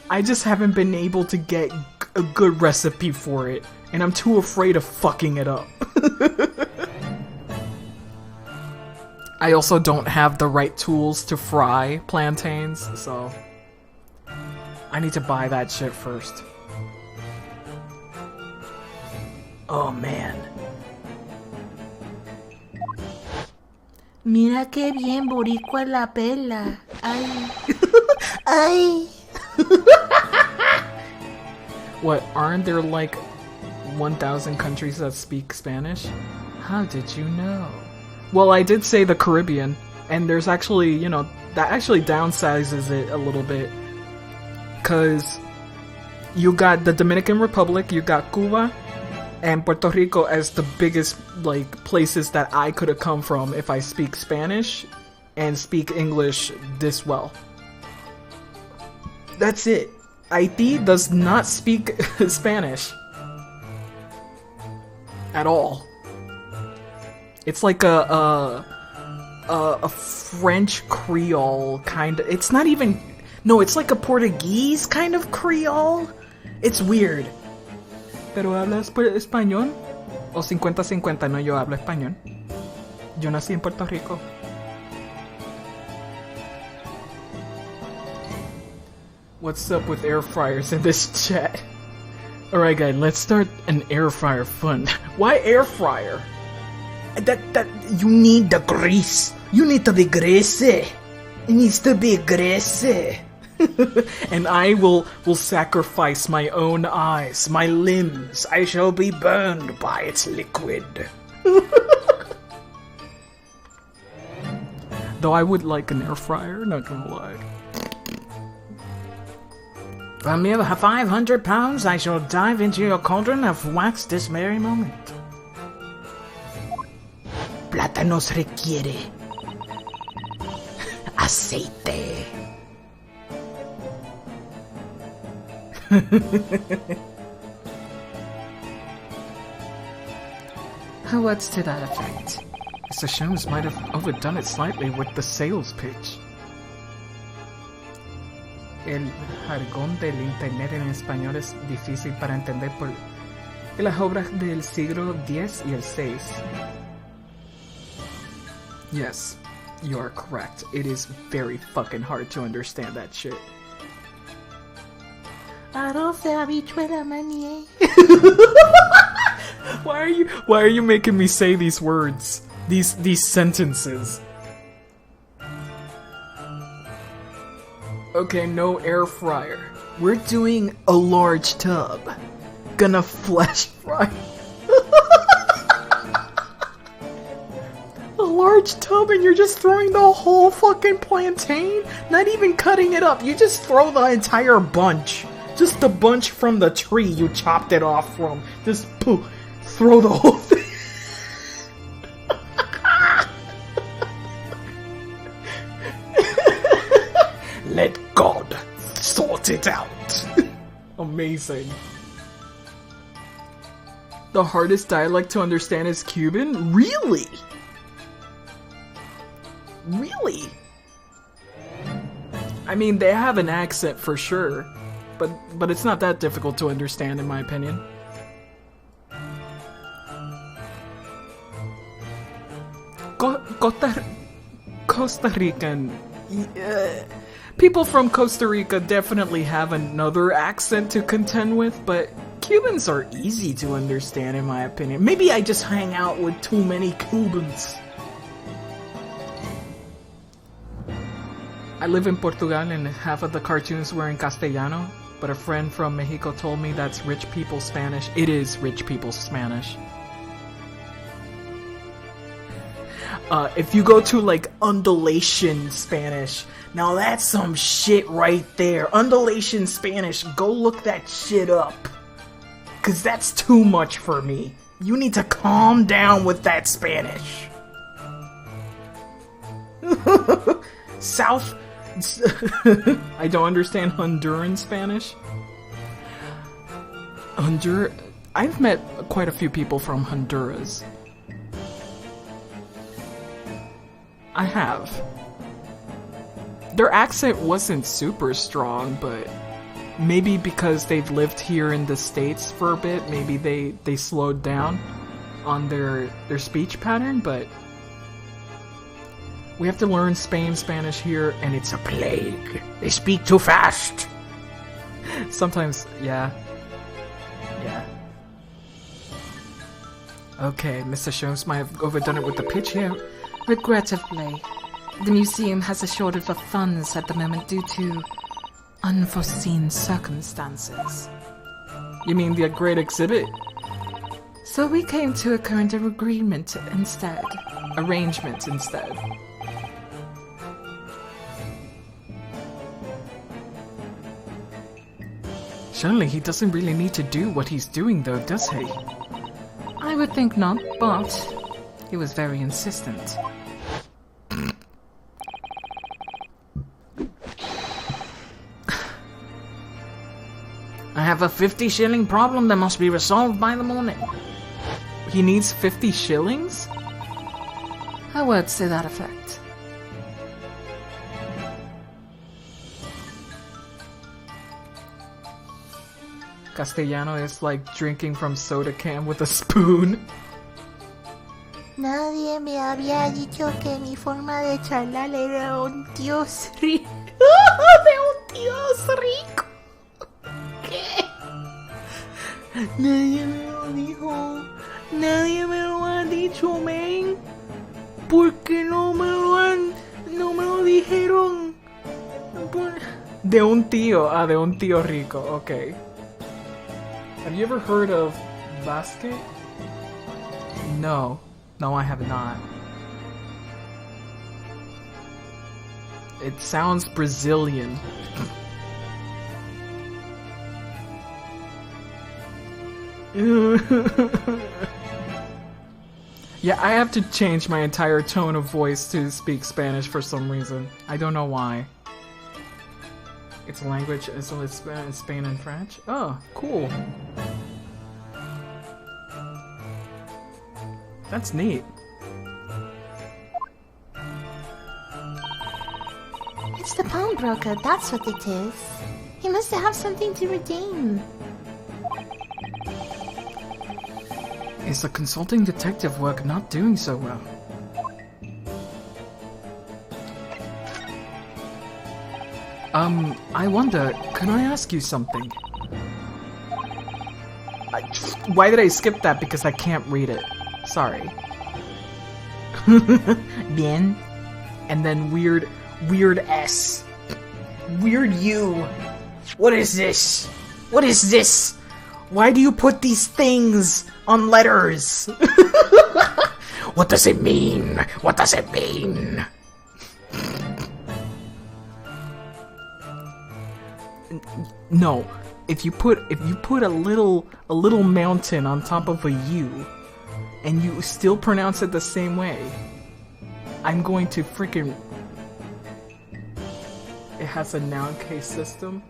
I just haven't been able to get a good recipe for it, and I'm too afraid of fucking it up. I also don't have the right tools to fry plantains, so I need to buy that shit first. Oh man. Mira que bien boricua la pela. Ay. Ay. What, aren't there like 1,000 countries that speak Spanish? How did you know? Well, I did say the Caribbean, and there's actually, you know, that actually downsizes it a little bit. Cause you got the Dominican Republic, you got Cuba, and Puerto Rico as the biggest, like, places that I could have come from if I speak Spanish and speak English this well. That's it. Haiti does not speak Spanish. At all. It's like a French Creole kind of... It's not even... No, it's like a Portuguese kind of Creole. It's weird. ¿Pero hablas español? O 50-50, no, yo hablo español. Yo nací en Puerto Rico. What's up with air fryers in this chat? Alright guys, let's start an air fryer fund. Why air fryer? That you need the grease. You need to be greasy. It needs to be greasy. And I will sacrifice my own eyes, my limbs. I shall be burned by its liquid. Though I would like an air fryer, not gonna lie. For mere 500 pounds, I shall dive into your cauldron of wax this very moment. Plátanos requiere aceite. What's to that effect? Mr. Sholmes might have overdone it slightly with the sales pitch. El jargón del internet en español es difícil para entender por las obras del siglo X y el VI. Yes, you are correct. It is very fucking hard to understand that shit. Arroz de habichuela, maní. Why are you making me say these words? These sentences? Okay, no air fryer. We're doing a large tub. Gonna flash fry. A large tub and you're just throwing the whole fucking plantain? Not even cutting it up. You just throw the entire bunch. Just the bunch from the tree you chopped it off from. Just poof, throw the whole thing. Let God sort it out. Amazing. The hardest dialect to understand is Cuban? Really? Really? I mean, they have an accent for sure, but it's not that difficult to understand in my opinion. Costa Rican. People from Costa Rica definitely have another accent to contend with, but Cubans are easy to understand in my opinion. Maybe I just hang out with too many Cubans. I live in Portugal and half of the cartoons were in Castellano, but a friend from Mexico told me that's rich people Spanish. It is rich people Spanish. If you go to like undulation Spanish, now that's some shit right there. Undulation Spanish, go look that shit up. Cause that's too much for me. You need to calm down with that Spanish. South... I don't understand Honduran Spanish. I've met quite a few people from Honduras. I have. Their accent wasn't super strong, but maybe because they've lived here in the States for a bit, maybe they slowed down on their speech pattern, but we have to learn Spanish here, and it's a plague. They speak too fast. Sometimes, yeah. Yeah. Okay, Mr. Shows might have overdone it with the pitch here. Regrettably, the museum has a shortage of funds at the moment due to unforeseen circumstances. You mean the Great Exhibit? So we came to a current arrangement instead. Surely he doesn't really need to do what he's doing though, does he? I would think not, but he was very insistent. I have a 50 shilling problem that must be resolved by the morning. He needs 50 shillings? Her words to that effect. Castellano is like drinking from soda can with a spoon. Nadie me había dicho que mi forma de charlar era un dios rico. ¡De un dios rico! ¿Qué? Nadie me lo dijo. Nadie me lo ha dicho, men. ¿Por qué no me lo dijeron? De un tío rico, okay. Have you ever heard of basket? No, I have not. It sounds Brazilian. Yeah, I have to change my entire tone of voice to speak Spanish for some reason. I don't know why. Its language is Spain and French? Oh, cool. That's neat. It's the pawnbroker, that's what it is. He must have something to redeem. Is the consulting detective work not doing so well? I wonder, can I ask you something? Why did I skip that? Because I can't read it. Sorry. Bien. And then weird S. Weird U. What is this? What is this? Why do you put these things on letters? What does it mean? What does it mean? No. If you put a little mountain on top of a U and you still pronounce it the same way, I'm going to freaking... It has a noun case system.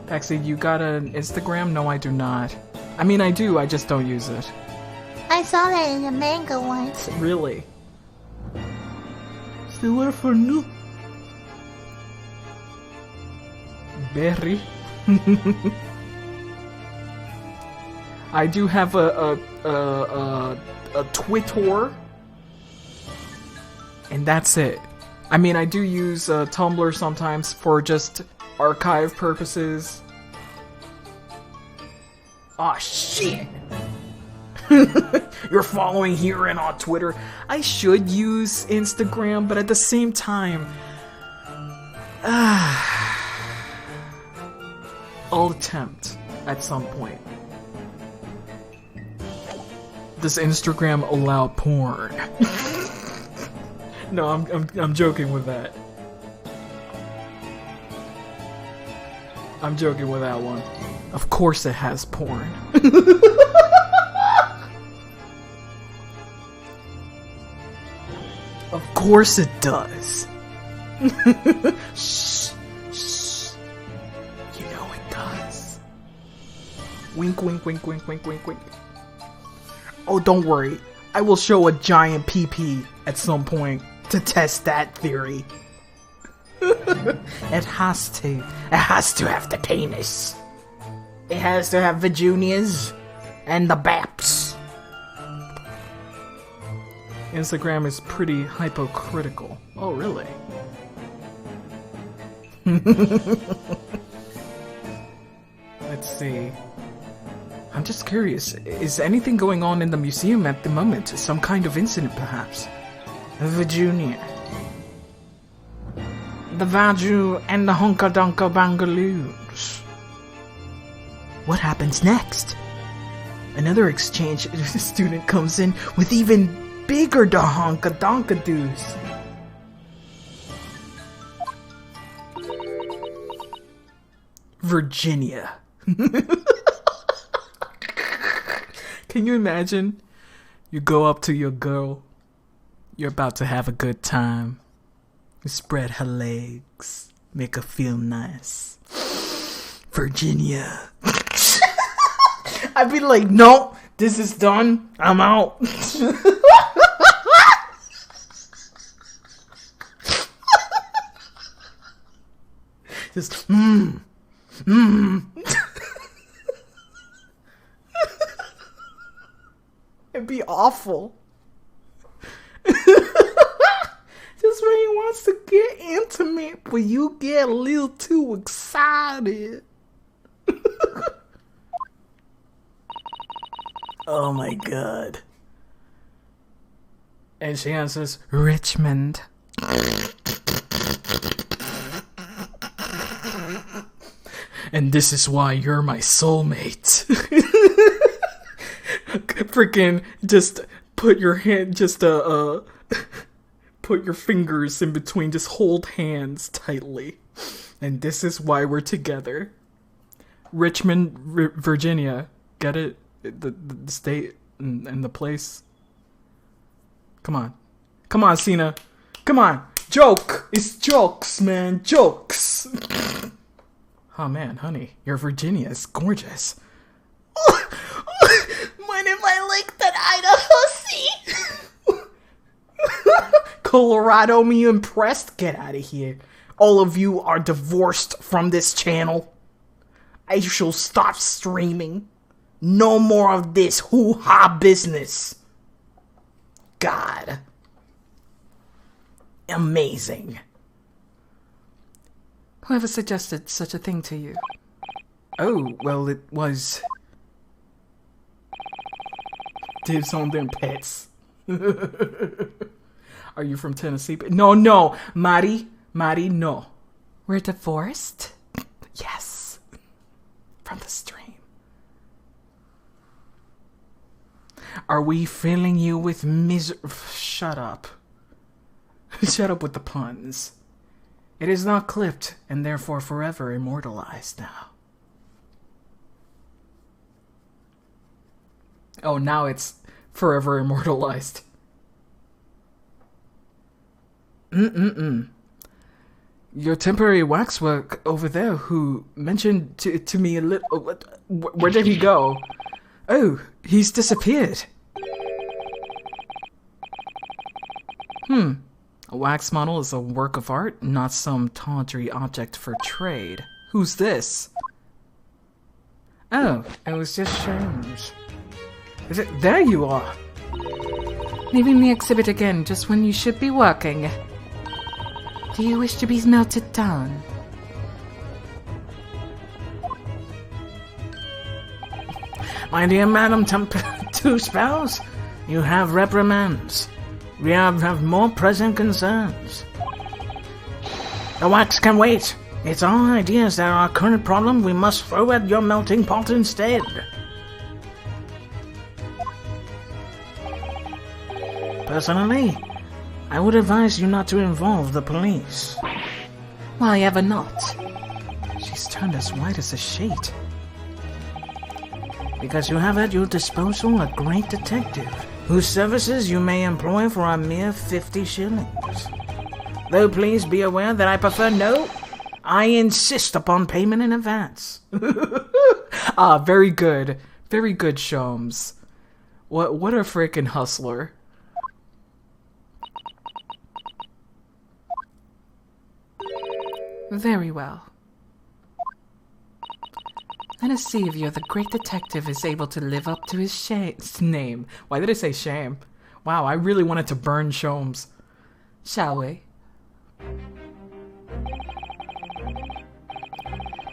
Paxi, you got an Instagram? No, I do not. I mean, I do, I just don't use it. I saw that in a manga once. Really? Still for new. Berry. I do have a Twitter, and that's it. I mean, I do use Tumblr sometimes for just archive purposes. Aw, shit! You're following here and on Twitter. I should use Instagram, but at the same time, I'll attempt at some point. Does Instagram allow porn? No, I'm joking with that. I'm joking with that one. Of course it has porn. Of course it does. Shh. Shh. You know it does. Wink, wink, wink, wink, wink, wink, wink. Oh, don't worry. I will show a giant PP at some point to test that theory. It has to. It has to have the penis. It has to have the juniors and the baps. Instagram is pretty hypocritical. Oh, really? Let's see. I'm just curious. Is anything going on in the museum at the moment? Some kind of incident, perhaps? Virginia. The Vaju and the Honka Donka Bangaloos. What happens next? Another exchange student comes in with even bigger da Honka Donka doos. Virginia. Can you imagine? You go up to your girl. You're about to have a good time. You spread her legs. Make her feel nice. Virginia. I'd be like, no, this is done. I'm out. Just, It'd be awful. Just when he wants to get intimate, but you get a little too excited. Oh my god. And she answers, Richmond. And this is why you're my soulmate. Freaking just put your hand, put your fingers in between, just hold hands tightly. And this is why we're together. Richmond, Virginia. Get it? The state and the place. Come on. Come on, Cena. Come on. Joke. It's jokes, man. Jokes. Oh, man, honey. Your Virginia is gorgeous. Mind if I like that Idaho sea? Colorado, me impressed? Get out of here. All of you are divorced from this channel. I shall stop streaming. No more of this hoo-ha business. God. Amazing. Whoever suggested such a thing to you? Oh, well, it was dibs on them pets. Are you from Tennessee? No, Mari, no. We're divorced? Yes. From the stream. Are we filling you with Shut up. Shut up with the puns. It is not clipped, and therefore forever immortalized now. Oh, now it's forever immortalized. Your temporary waxwork over there who mentioned to me a little... where did he go? Oh, he's disappeared. A wax model is a work of art, not some tawdry object for trade. Who's this? Oh, it was just Sherms. There you are! Leaving the exhibit again just when you should be working. Do you wish to be melted down? My dear Madam Two Spells, you have reprimands. We have more present concerns. The wax can wait. It's our ideas that are our current problem we must throw at your melting pot instead. Personally, I would advise you not to involve the police. Why ever not? She's turned as white as a sheet. Because you have at your disposal a great detective, whose services you may employ for a mere 50 shillings. Though please be aware that I prefer I insist upon payment in advance. Ah, very good. Very good, Shomes. What a freaking hustler. Very well. Let us see if you're the great detective is able to live up to his name. Why did I say shame? Wow, I really wanted to burn Shomes. Shall we?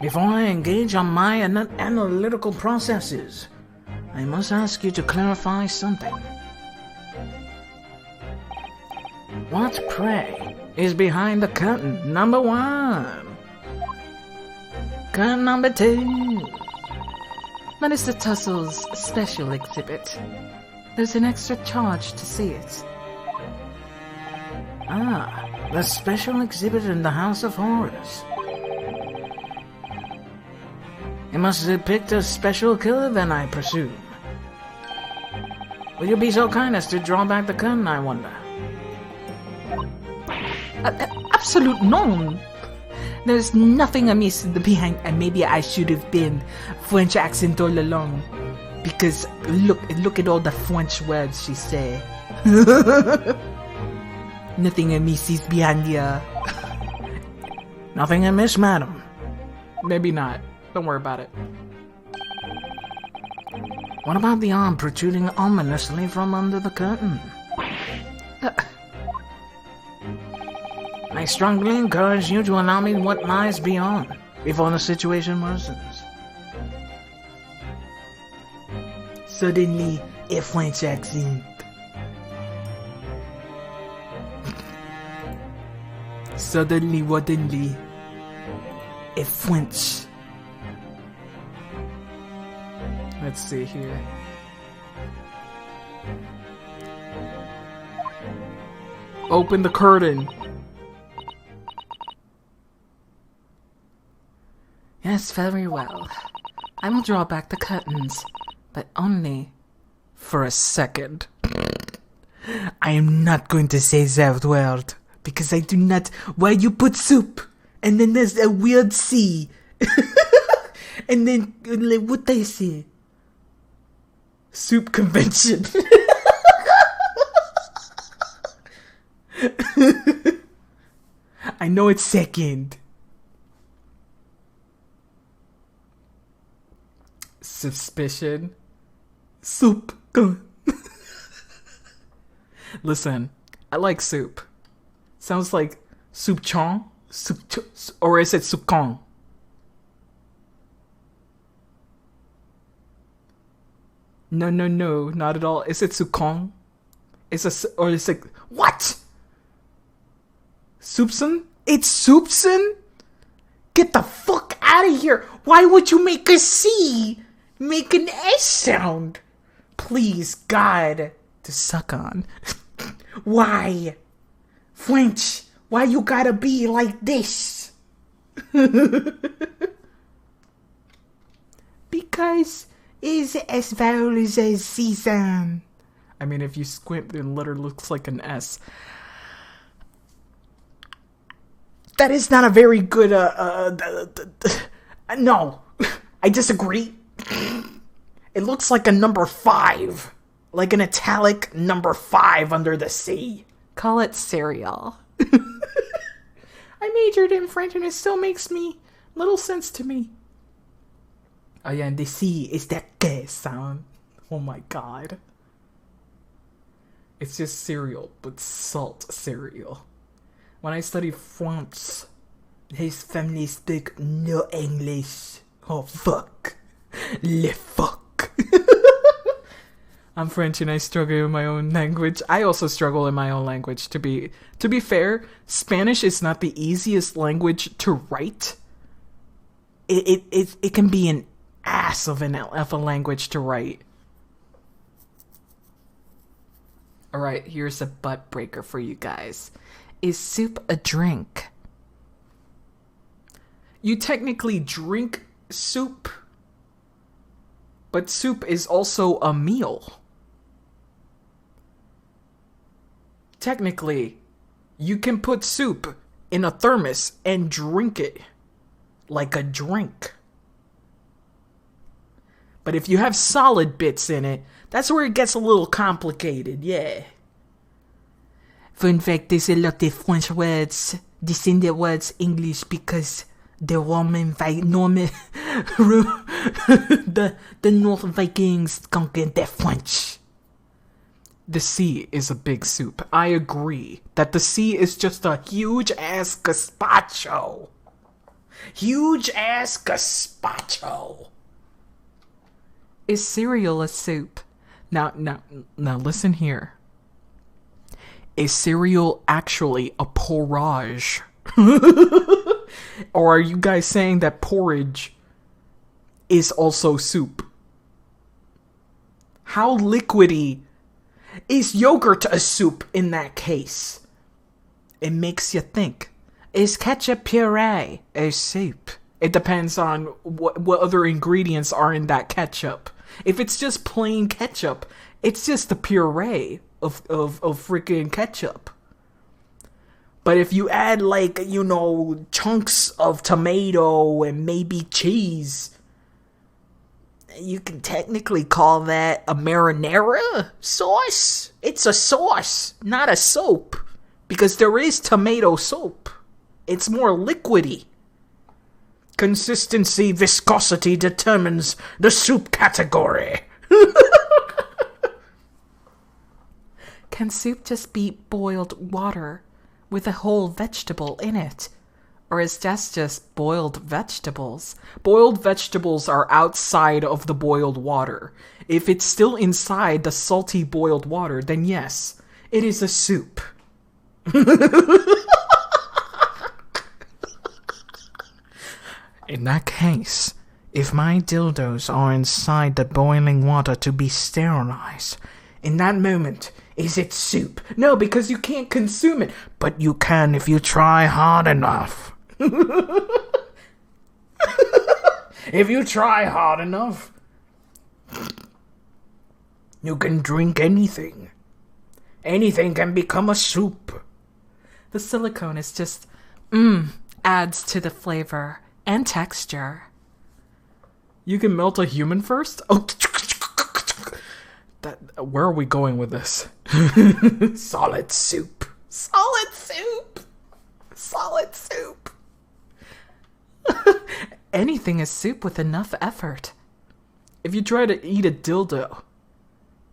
Before I engage on my analytical processes, I must ask you to clarify something. What, pray, is behind the curtain number 1? Curtain number 2? That is the Tussles special exhibit. There's an extra charge to see it. Ah, the special exhibit in the House of Horrors. It must depict a special killer then, I presume. Will you be so kind as to draw back the curtain, I wonder? Absolute none. There's nothing amiss behind, and maybe I should have been French accent all along. Because look at all the French words she say. Nothing amiss is behind here. Nothing amiss, madam. Maybe not. Don't worry about it. What about the arm protruding ominously from under the curtain? I strongly encourage you to allow me what lies beyond, before the situation worsens. Suddenly, a French accent. Suddenly, a French. Let's see here. Open the curtain. Yes, very well. I will draw back the curtains, but only for a second. I am not going to say that word, because I do not... Why you put soup, and then there's a weird C, and then, what they say? Soup convention. I know it's second. Suspicion. Soup. Listen, I like soup. Sounds like soup chong, or is it soup kong? No, not at all. Is it Sukong? Or is it... What? Soupson? It's Soupson? Get the fuck out of here! Why would you make a C? Make an S sound? Please, God. To suck on. Why? French, why you gotta be like this? Because it's as well as a season. I mean, if you squint, the letter looks like an S. That is not a very good, no. I disagree. It looks like a number 5. Like an italic number 5 under the C. Call it cereal. I majored in French and it still makes little sense to me. Oh yeah, and the C is that K sound. Oh my god. It's just cereal, but salt cereal. When I studied French, his family speak no English. Oh fuck. Le fuck. I'm French and I struggle in my own language. I also struggle in my own language, to be fair. Spanish is not the easiest language to write. It can be an ass of a language to write. Alright, here's a butt breaker for you guys. Is soup a drink? You technically drink soup, but soup is also a meal. Technically, you can put soup in a thermos and drink it like a drink. But if you have solid bits in it, that's where it gets a little complicated, yeah. Fun fact, there's a lot of French words, descended words English because the the North Vikings conquered the French. The sea is a big soup. I agree that the sea is just a huge ass gazpacho. Huge ass gazpacho. Is cereal a soup? Now listen here. Is cereal actually a porridge? Or are you guys saying that porridge is also soup? How liquidy is yogurt a soup in that case? It makes you think. Is ketchup puree a soup? It depends on what other ingredients are in that ketchup. If it's just plain ketchup, it's just the puree of freaking ketchup. But if you add, like, chunks of tomato and maybe cheese, you can technically call that a marinara sauce. It's a sauce, not a soap. Because there is tomato soap. It's more liquidy. Consistency, viscosity determines the soup category. Can soup just be boiled water with a whole vegetable in it? Or is that just boiled vegetables? Boiled vegetables are outside of the boiled water. If it's still inside the salty boiled water, then yes, it is a soup. In that case, if my dildos are inside the boiling water to be sterilized, in that moment, is it soup? No, because you can't consume it. But you can if you try hard enough. If you try hard enough, you can drink anything. Anything can become a soup. The silicone is just, adds to the flavor and texture. You can melt a human first? Oh, where are we going with this? Solid soup. Solid soup. Solid soup. Anything is soup with enough effort. If you try to eat a dildo,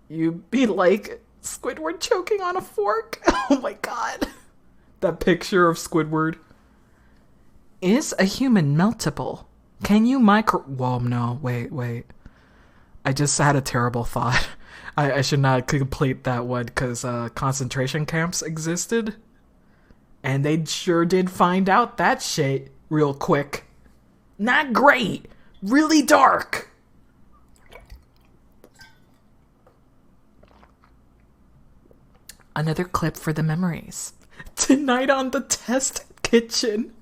you'd be like Squidward choking on a fork. Oh my god. That picture of Squidward. Is a human meltable? Can you Whoa, no, wait. I just had a terrible thought. I should not complete that one because concentration camps existed. And they sure did find out that shit real quick. Not great. Really dark. Another clip for the memories. Tonight on the test kitchen.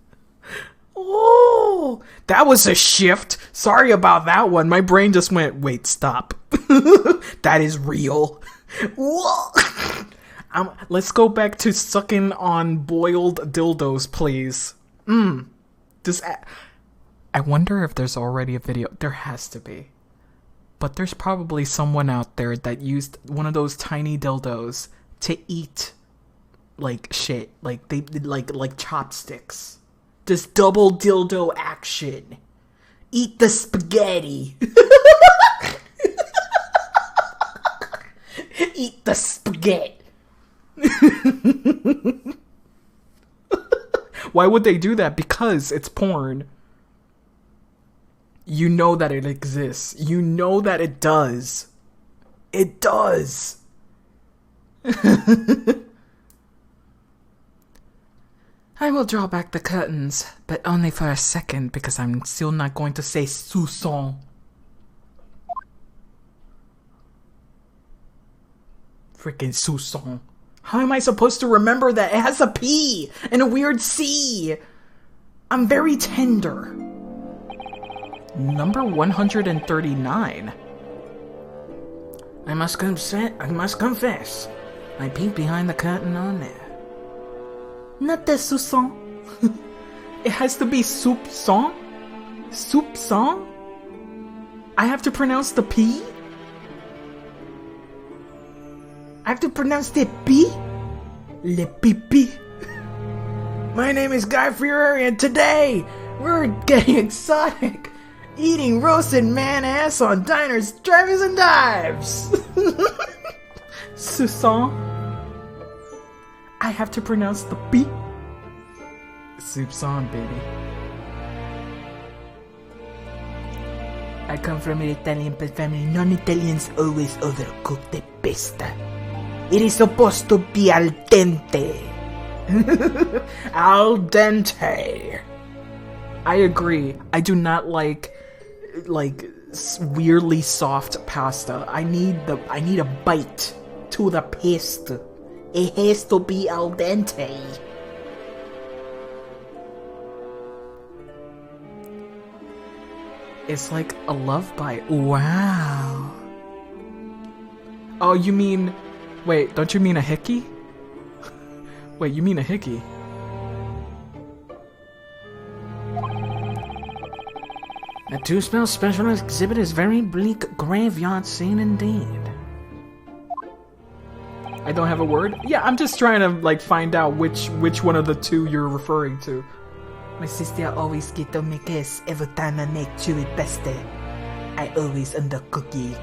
Oh, that was a shift. Sorry about that one. My brain just went, wait, stop. That is real. Let's go back to sucking on boiled dildos, please. I wonder if there's already a video. There has to be. But there's probably someone out there that used one of those tiny dildos to eat like shit. Like they did like chopsticks. This double dildo action. Eat the spaghetti. Eat the spaghetti. Why would they do that? Because it's porn. You know that it exists. You know that it does. It does. I will draw back the curtains, but only for a second because I'm still not going to say soupçon. Freaking soupçon. How am I supposed to remember that? It has a P and a weird C. I'm very tender. Number 139. I must confess. I peeked behind the curtain on there. Not the soupçon. It has to be soupçon? Soupçon? I have to pronounce the P? I have to pronounce the P? Le pipi. My name is Guy Fieri, and today we're getting exotic. Eating roasted man ass on diners, drivers, and dives. Soupçon? I have to pronounce the P? Soupçon, baby. I come from an Italian family. Non-Italians always overcook the pasta. It is supposed to be al dente. Al dente. I agree. I do not like weirdly soft pasta. I need a bite to the pasta. It has to be al dente. It's like a love bite. Wow. Oh, you mean... Wait, don't you mean a hickey? Wait, you mean a hickey? A two-spell special exhibit is very bleak graveyard scene indeed. I don't have a word? Yeah, I'm just trying to, like, find out which one of the two you're referring to. My sister always get to make us every time I make chewy pasta. I always undercook it.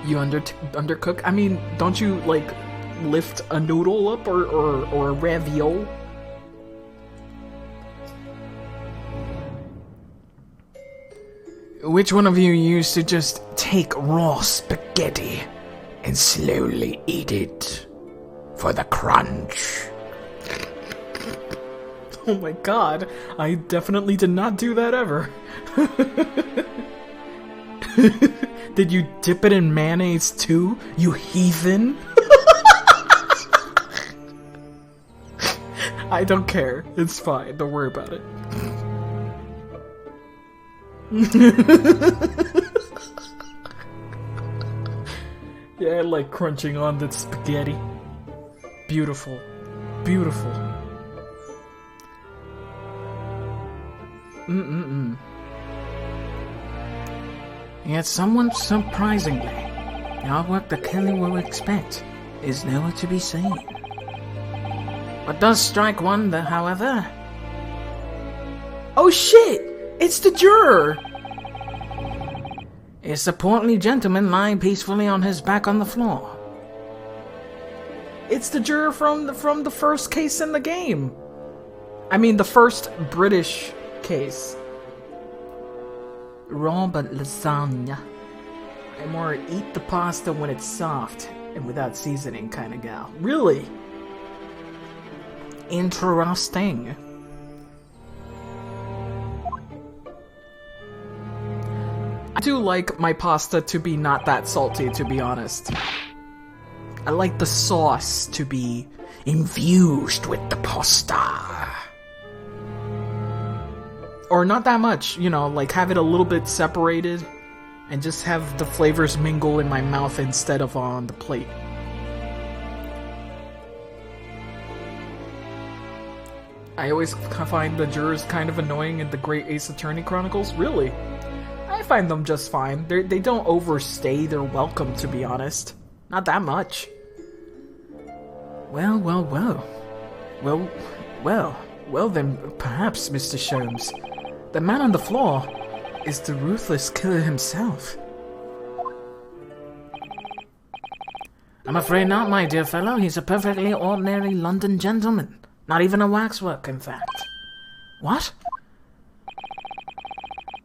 You undercook? I mean, don't you, like, lift a noodle up or a ravioli? Which one of you used to just take raw spaghetti and slowly eat it for the crunch? Oh my god, I definitely did not do that ever. Did you dip it in mayonnaise too, you heathen? I don't care. It's fine. Don't worry about it. Yeah, I like crunching on the spaghetti. Beautiful. Beautiful. Yet somewhat surprisingly, the artwork that Kelly will expect is nowhere to be seen. What does strike one, however... Oh shit! It's the juror! Is a portly gentleman lying peacefully on his back on the floor. It's the juror from the first case in the game. I mean, the first British case. Raw but lasagna. I'm more eat the pasta when it's soft and without seasoning kind of gal. Really? Interesting. I do like my pasta to be not that salty, to be honest. I like the sauce to be Infused with the pasta. or not that much, you know, like have it a little bit separated and just have the flavors mingle in my mouth instead of on the plate. I always find the jurors kind of annoying in the Great Ace Attorney Chronicles. Really? I find them just fine. They don't overstay their welcome, to be honest. Not that much. Well, well, well. Well then, perhaps, Mr. Sholmes, the man on the floor is the ruthless killer himself. I'm afraid not, my dear fellow. He's a perfectly ordinary London gentleman. Not even a waxwork, in fact. What?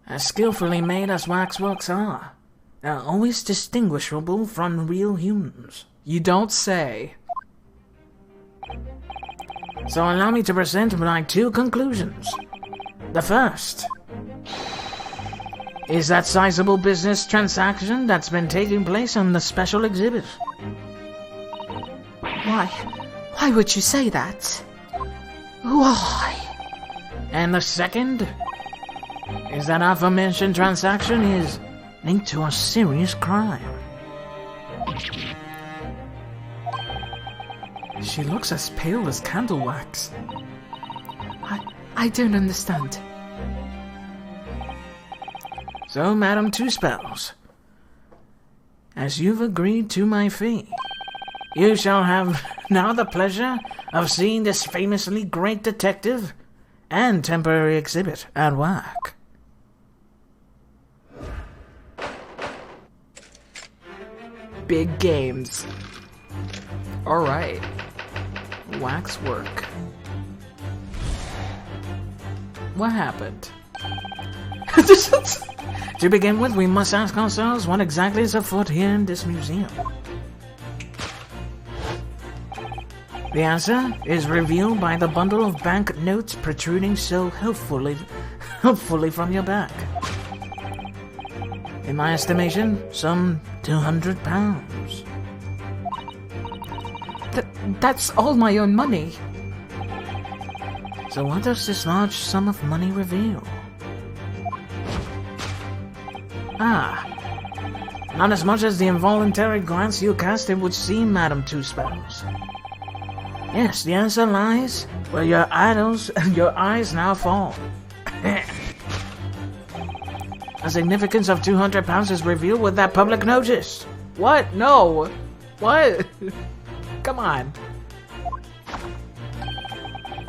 As skillfully made as waxworks are, they're always distinguishable from real humans. You don't say. So allow me to present my two conclusions. The first is that sizable business transaction that's been taking place on the special exhibit. Why? Why would you say that? Why? And the second is that aforementioned transaction is linked to a serious crime. She looks as pale as candle wax. I don't understand. So, Madam Two Spells, as you've agreed to my fee, you shall have now the pleasure of seeing this famously great detective and temporary exhibit at work. Big games. Alright. Waxwork. What happened? To begin with, we must ask ourselves what exactly is afoot here in this museum. The answer is revealed by the bundle of bank notes protruding so helpfully from your back. In my estimation, some £200. That's all my own money. So what does this large sum of money reveal? Not as much as the involuntary glance you cast it would seem, Madam Two Spells. Yes, the answer lies where your eyes now fall. The significance of £200 is revealed with that public notice. What? No. What? Come on.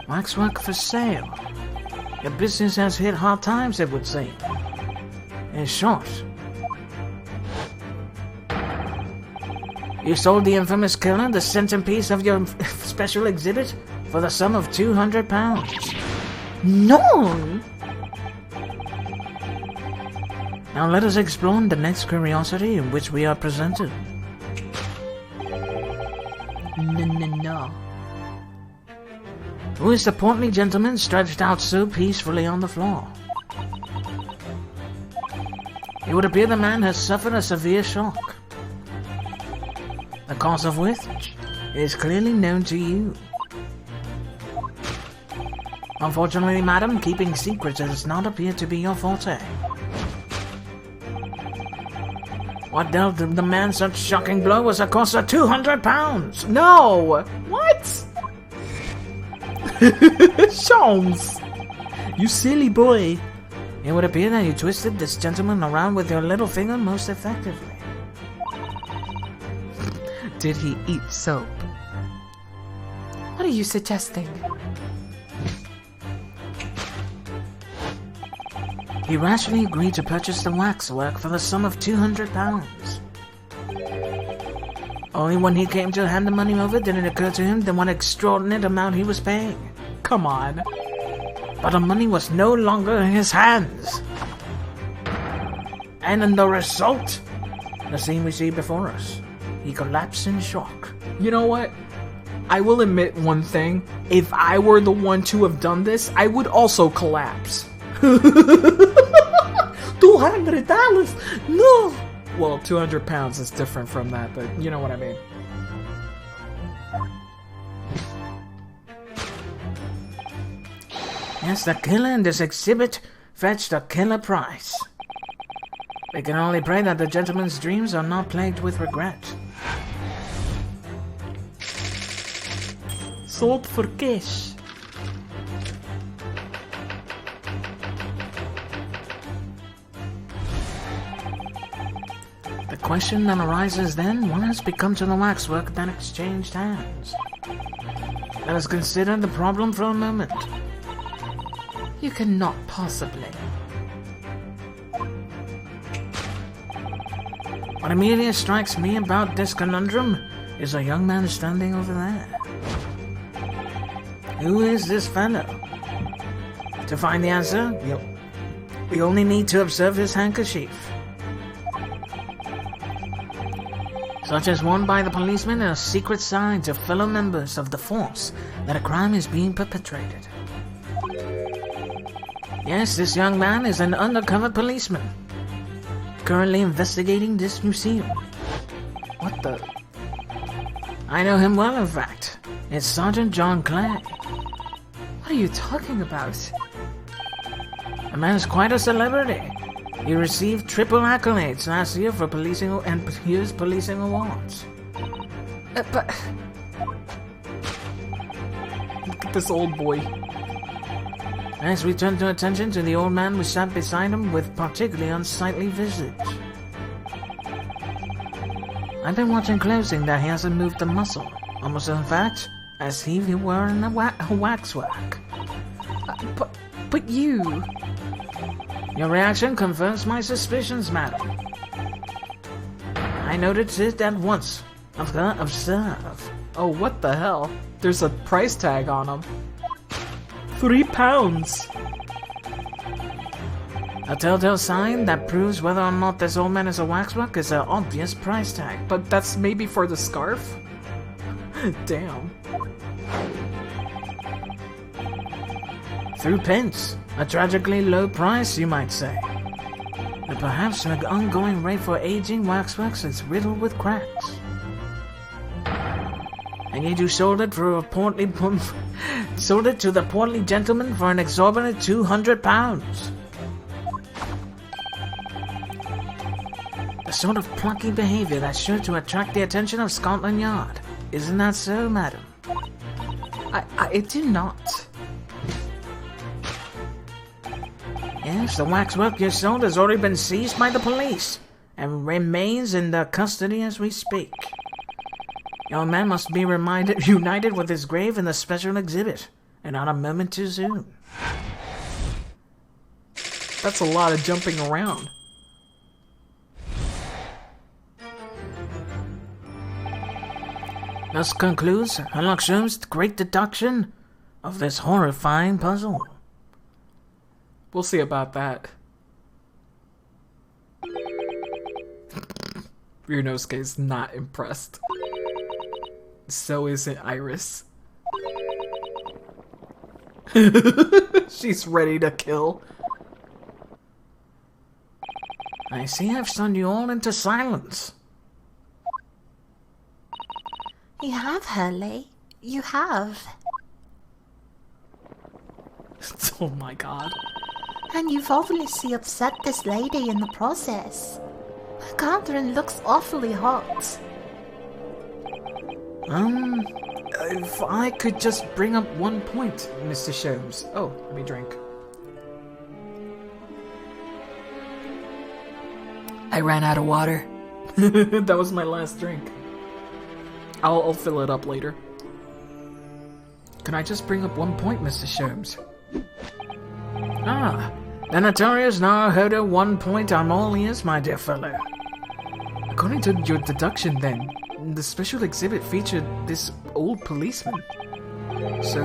Waxwork for sale. Your business has hit hard times, it would seem. In short, you sold the infamous killer the centerpiece of your special exhibit for the sum of £200. No! Now let us explore the next curiosity in which we are presented. No. Who is the portly gentleman stretched out so peacefully on the floor? It would appear the man has suffered a severe shock, the cause of which is clearly known to you. Unfortunately, madam, keeping secrets does not appear to be your forte. What dealt the man such shocking blow was a cost of £200. No! What? Sholmes! You silly boy. It would appear that you twisted this gentleman around with your little finger most effectively. Did he eat soap? What are you suggesting? He rashly agreed to purchase the waxwork for the sum of £200. Only when he came to hand the money over did it occur to him what extraordinary amount he was paying. Come on. But the money was no longer in his hands. And the result? The scene we see before us. He collapsed in shock. You know what? I will admit one thing. If I were the one to have done this, I would also collapse. $200? No! Well, 200 pounds is different from that, but you know what I mean. Yes, the killer in this exhibit fetched a killer price. We can only pray that the gentleman's dreams are not plagued with regret. Sold for cash. The question that arises then, what has become to the waxwork that exchanged hands? Let us consider the problem for a moment. You cannot possibly. What immediately strikes me about this conundrum is a young man standing over there. Who is this fellow? To find the answer, we only need to observe his handkerchief. Such as worn by the policeman as a secret sign to fellow members of the force that a crime is being perpetrated. Yes, this young man is an undercover policeman, currently investigating this museum. What the? I know him well, in fact. It's Sergeant John Clay. What are you talking about? The man is quite a celebrity. He received triple accolades last year for policing and his policing awards. But Look at this old boy. As we turn to attention to the old man who sat beside him with particularly unsightly visage. I've been watching closely that he hasn't moved a muscle, almost in fact, as if he were in a waxwork. but you... Your reaction confirms my suspicions, madam. I noticed it at once. Observe. Oh, what the hell? There's a price tag on him. £3. A telltale sign that proves whether or not this old man is a waxwork is an obvious price tag. But that's maybe for the scarf? Damn. Through pence. A tragically low price, you might say. But perhaps the ongoing rate for aging waxworks is riddled with cracks. And yet you sold it for a portly sold it to the portly gentleman for an exorbitant £200. The sort of plucky behavior that's sure to attract the attention of Scotland Yard. Isn't that so, madam? I do not. Yes, the waxwork you sold has already been seized by the police and remains in their custody as we speak. Your man must be united with his grave in the special exhibit, and not a moment too soon. That's a lot of jumping around. Thus concludes Sherlock Holmes' great deduction of this horrifying puzzle. We'll see about that. Ryunosuke's not impressed. So isn't Iris. She's ready to kill. I see I've stunned you all into silence. You have, Hurley. You have. Oh my god. And you've obviously upset this lady in the process. Catherine looks awfully hot. If I could just bring up 1 point, Mr. Sholmes. Oh, let me drink. I ran out of water. That was my last drink. I'll fill it up later. Can I just bring up 1 point, Mr. Sholmes? Ah, the notorious Naruhodo 1 point. I'm all ears, my dear fellow. According to your deduction, then, the special exhibit featured this old policeman. So,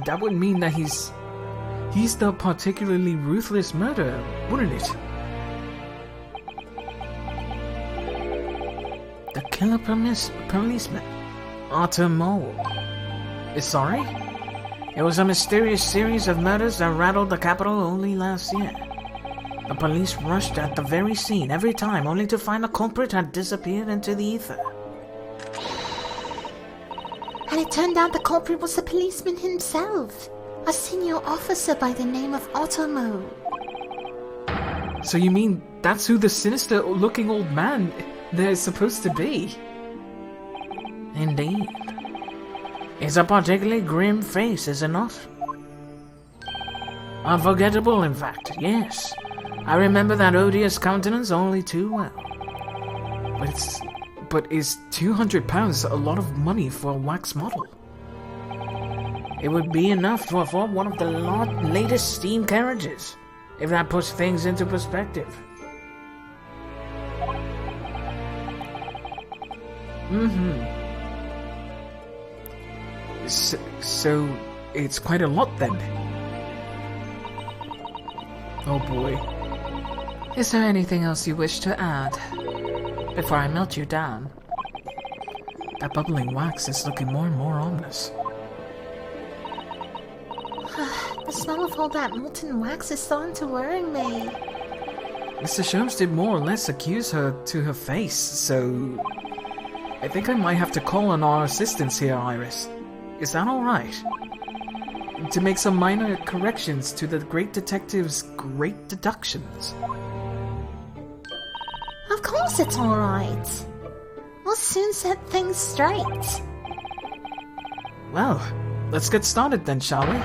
that would mean that he's the particularly ruthless murderer, wouldn't it? The killer policeman, Arthur Mole. Sorry? It was a mysterious series of murders that rattled the capital only last year. The police rushed at the very scene every time, only to find the culprit had disappeared into the ether. And it turned out the culprit was the policeman himself, a senior officer by the name of Otomo. So you mean that's who the sinister-looking old man there is supposed to be? Indeed. It's a particularly grim face, is it not? Unforgettable, in fact, yes. I remember that odious countenance only too well. But is £200 a lot of money for a wax model? It would be enough to afford one of the latest steam carriages, if that puts things into perspective. So it's quite a lot then. Oh boy. Is there anything else you wish to add before I melt you down? That bubbling wax is looking more and more ominous. The smell of all that molten wax is starting to worry me. Mr. Sholmes did more or less accuse her to her face, so I think I might have to call on our assistants here, Iris. Is that alright? To make some minor corrections to the great detective's great deductions. Of course it's alright. We'll soon set things straight. Well, let's get started then, shall we?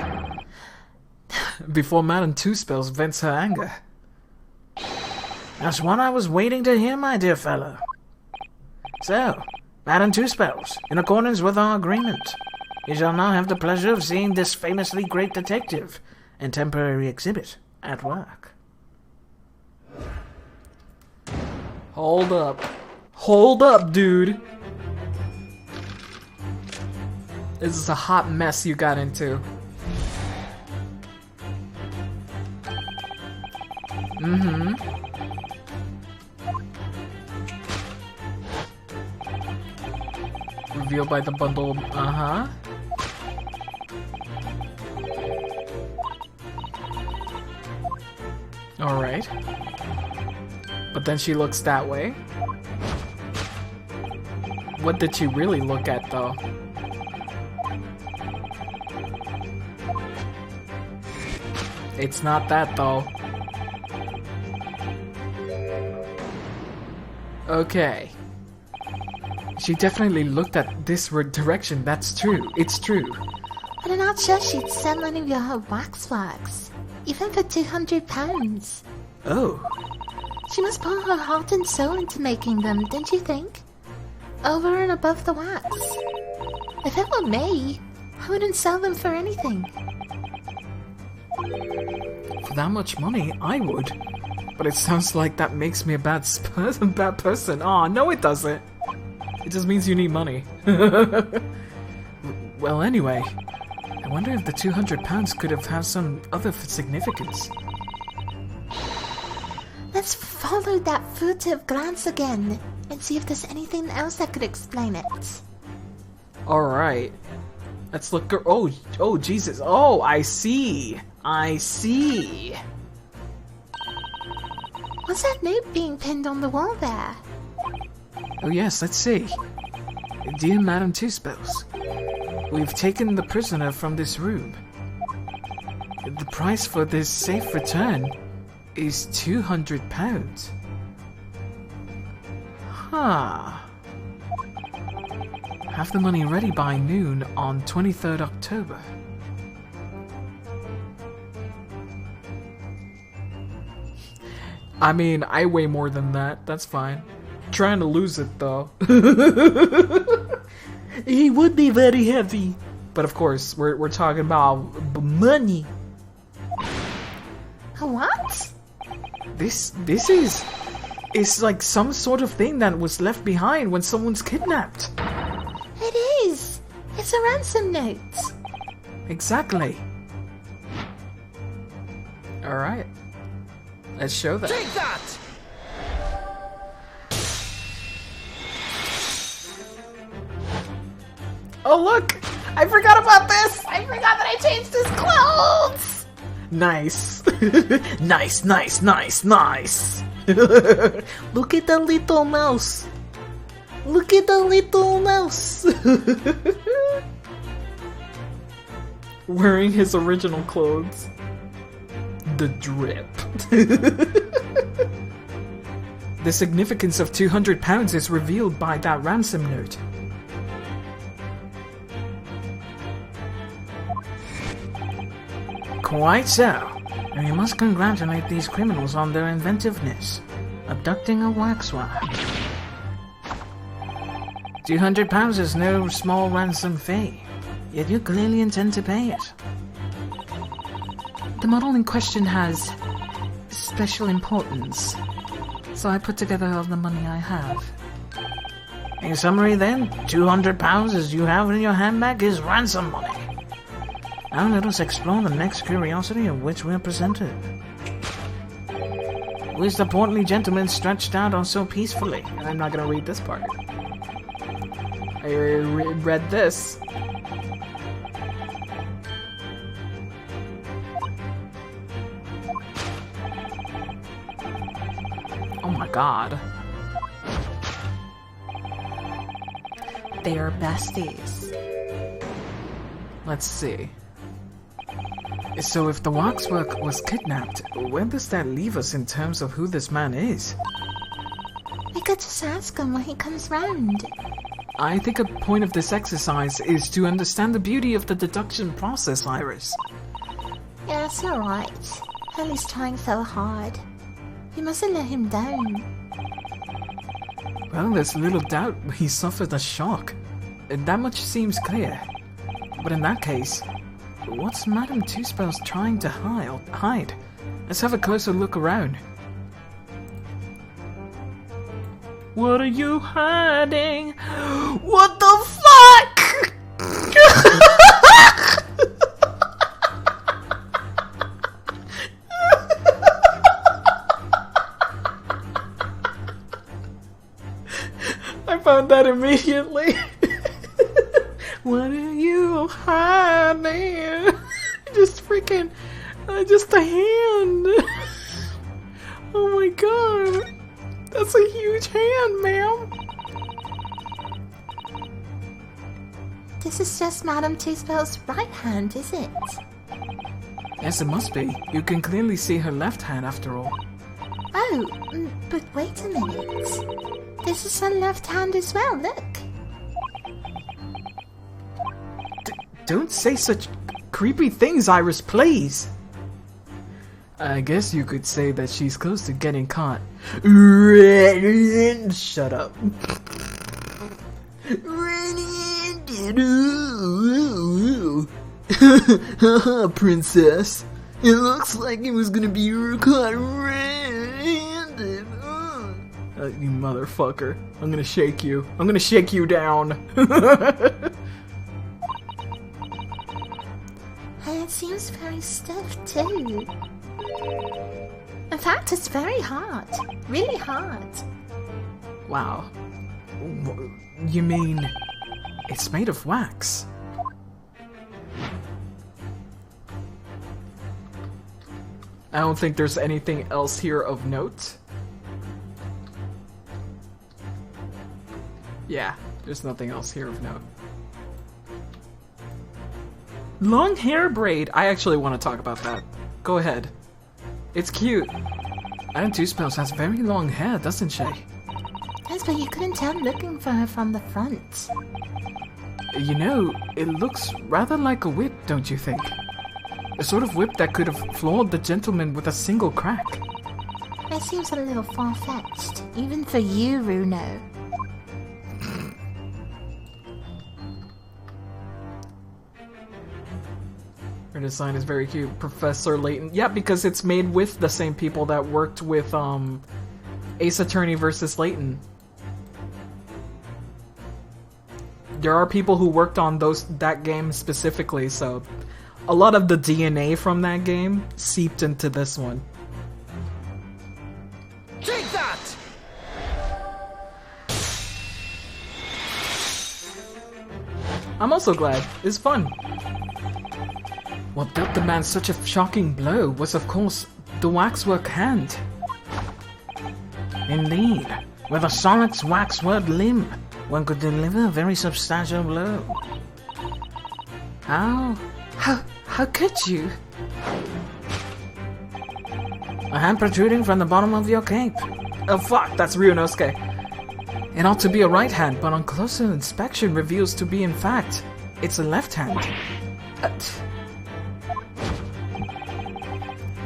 Before Madame Two Spells vents her anger. That's what I was waiting to hear, my dear fellow. So, Madame Two Spells, in accordance with our agreement, you shall now have the pleasure of seeing this famously great detective and temporary exhibit at work. Hold up. Hold up, dude! This is a hot mess you got into. Revealed by the bundle, Alright. But then she looks that way. What did she really look at, though? It's not that, though. Okay. She definitely looked at this direction, that's true. It's true. But I'm not sure she'd sell any of your waxworks, even for £200. Oh. She must pour her heart and soul into making them, don't you think? Over and above the wax. If it were me, I wouldn't sell them for anything. For that much money, I would. But it sounds like that makes me a bad person. Aw, no it doesn't. It just means you need money. Well, anyway, I wonder if the £200 could have had some other significance. Let's follow that furtive glance again and see if there's anything else that could explain it. Alright. Let's look. Oh, Jesus. Oh, I see. I see. What's that note being pinned on the wall there? Oh yes, let's see. Dear Madame Two Spells, we've taken the prisoner from this room. The price for this safe return is £200. Huh. Have the money ready by noon on 23rd October. I mean, I weigh more than that. That's fine. Trying to lose it though. He would be very heavy. But of course, we're talking about money. What? This is it's like some sort of thing that was left behind when someone's kidnapped. It is. It's a ransom note. Exactly. All right. Let's show that. Take that! Oh look! I forgot about this! I forgot that I changed his clothes! Nice. Nice, nice, nice, nice. Look at the little mouse. Look at the little mouse. Wearing his original clothes. The drip. The significance of 200 pounds is revealed by that ransom note. Quite so. And we must congratulate these criminals on their inventiveness. Abducting a waxwork. 200 pounds is no small ransom fee. Yet you clearly intend to pay it. The model in question has special importance, so I put together all the money I have. In summary then, 200 pounds as you have in your handbag is ransom money. Now let us explore the next curiosity of which we are presented. Who is the portly gentleman stretched out on so peacefully? I'm not gonna read this part. I read this. Oh my god. They are besties. Let's see. So if the waxwork was kidnapped, where does that leave us in terms of who this man is? We could just ask him when he comes round. I think a point of this exercise is to understand the beauty of the deduction process, Iris. Yeah, it's alright. Hurley's trying so hard. You mustn't let him down. Well, there's little doubt he suffered a shock. That much seems clear. But in that case, what's Madame Two-Spells trying to hide? Let's have a closer look around. What are you hiding? What the fuck? I found that immediately. What are you hiding? Just freaking, just a hand. Oh my god. That's a huge hand, ma'am. This is just Madame Two-Spells' right hand, is it? Yes, it must be. You can clearly see her left hand after all. Oh, but wait a minute. This is her left hand as well, look. Don't say such creepy things, Iris, please. I guess you could say that she's close to getting caught. Shut up. Princess. It looks like it was gonna be caught red-handed. You motherfucker. I'm gonna shake you. I'm gonna shake you down. And it seems very stiff too. In fact, it's very hard. Really hard. Wow. You mean it's made of wax? I don't think there's anything else here of note. Yeah, there's nothing else here of note. Long hair braid. I actually want to talk about that. Go ahead. It's cute. Madame Two-Spells has very long hair, doesn't she? Yes, but you couldn't tell looking for her from the front. You know, it looks rather like a whip, don't you think? A sort of whip that could have floored the gentleman with a single crack. It seems a little far-fetched, even for you, Runo. Her design is very cute. Professor Layton. Yeah, because it's made with the same people that worked with Ace Attorney versus Layton. There are people who worked on that game specifically, so a lot of the DNA from that game seeped into this one. Take that! I'm also glad. It's fun. What dealt the man such a shocking blow was, of course, the waxwork hand. Indeed. With a solid waxwork limb, one could deliver a very substantial blow. How could you? A hand protruding from the bottom of your cape. Oh fuck, that's Ryunosuke. It ought to be a right hand, but on closer inspection reveals to be, in fact, it's a left hand.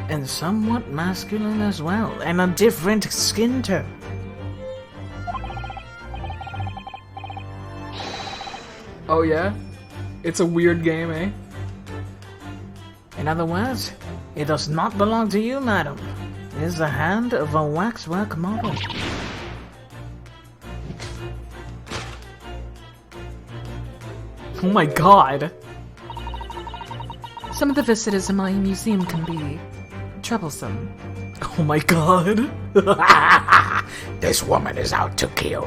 And somewhat masculine as well, and a different skin tone. Oh yeah? It's a weird game, eh? In other words, it does not belong to you, madam. It is the hand of a waxwork model. Oh my god! Some of the visitors in my museum can be troublesome. Oh my god! This woman is out to kill.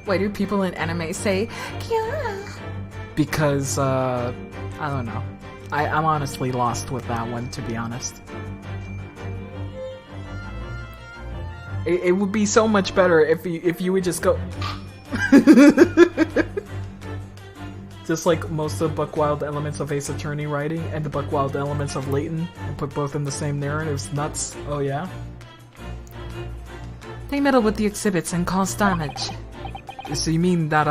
Why do people in anime say, "Kia"? Because, I don't know. I'm honestly lost with that one, to be honest. It would be so much better if you would just go... Just like most of Buckwild elements of Ace Attorney writing and the Buckwild elements of Layton, and put both in the same narratives. Nuts. Oh yeah? They meddle with the exhibits and cause damage. So you mean that,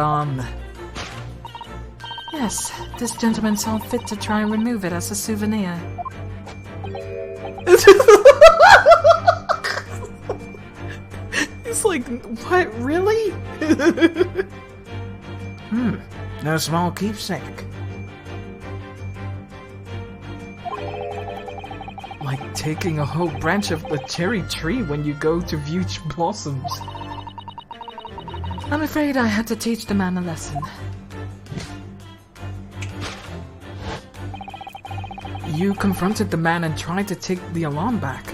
Yes, this gentleman saw fit to try and remove it as a souvenir. It's like, what, really? No small keepsake. Like taking a whole branch of the cherry tree when you go to view blossoms. I'm afraid I had to teach the man a lesson. You confronted the man and tried to take the alarm back.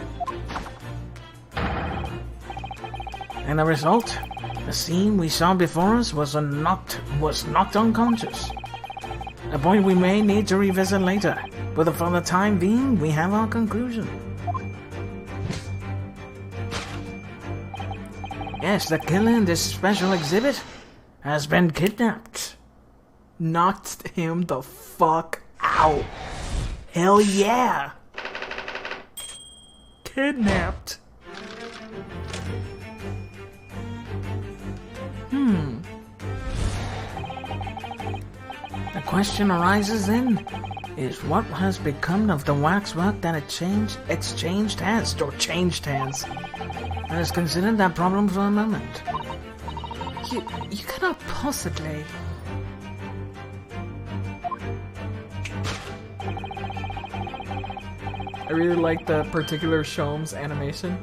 And the result? The scene we saw before us was knocked unconscious. A point we may need to revisit later, but for the time being, we have our conclusion. Yes, the killer in this special exhibit has been kidnapped. Knocked him the fuck out. Hell yeah! Kidnapped. The question arises then, is what has become of the waxwork that exchanged hands? Let us consider that problem for a moment. You cannot possibly... I really like the particular Sholmes animation.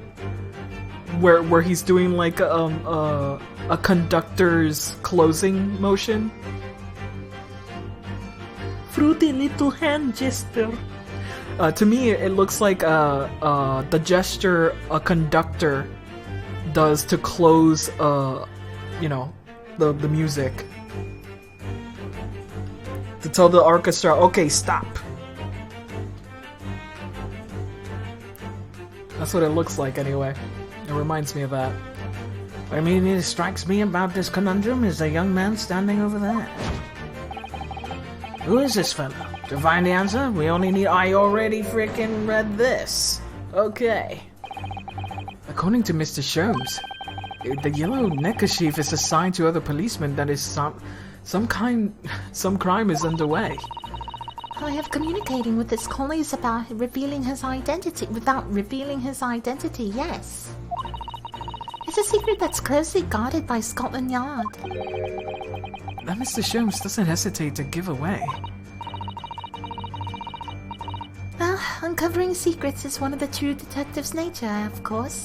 Where he's doing like a conductor's closing motion. Fruity little hand gesture. To me, it looks like the gesture a conductor does to close, you know, the music. To tell the orchestra, okay, stop. That's what it looks like, anyway. It reminds me of that. What immediately strikes me about this conundrum is the young man standing over there. Who is this fella? To find the answer, we only need... I already freaking read this. Okay. According to Mr. Sholmes, the yellow neckerchief is a sign to other policemen that is some crime is underway. I have communicating with his colleagues about revealing his identity without revealing his identity, yes. It's a secret that's closely guarded by Scotland Yard. That Mr. Sholmes doesn't hesitate to give away. Well, uncovering secrets is one of the true detective's nature, of course.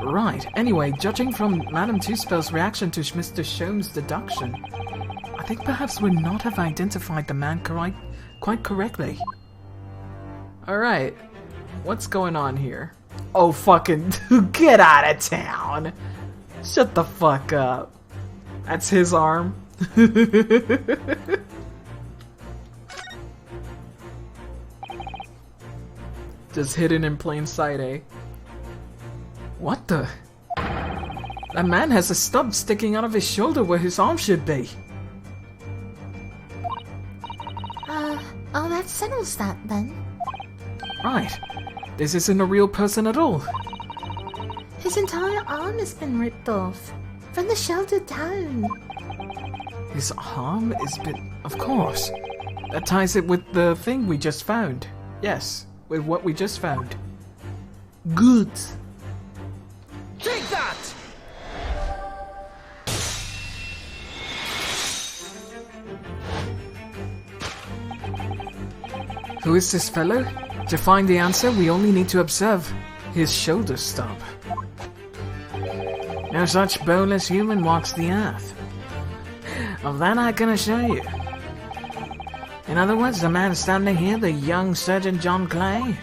Right. Anyway, judging from Madame Two-Spell's reaction to Mr. Sholmes' deduction, I think perhaps we not have identified the man quite correctly. Alright. What's going on here? Oh, fucking get out of town! Shut the fuck up. That's his arm. Just hidden in plain sight, eh? What the? That man has a stub sticking out of his shoulder where his arm should be. Oh, that settles that then. Right. This isn't a real person at all. His entire arm has been ripped off. From the shoulder down. His arm is been... Of course. That ties it with the thing we just found. Yes, with what we just found. Good. Take that! Who is this fellow? To find the answer, we only need to observe his shoulder stub. No such boneless human walks the earth. Of that I can assure you. In other words, the man standing here, the young Surgeon John Clay,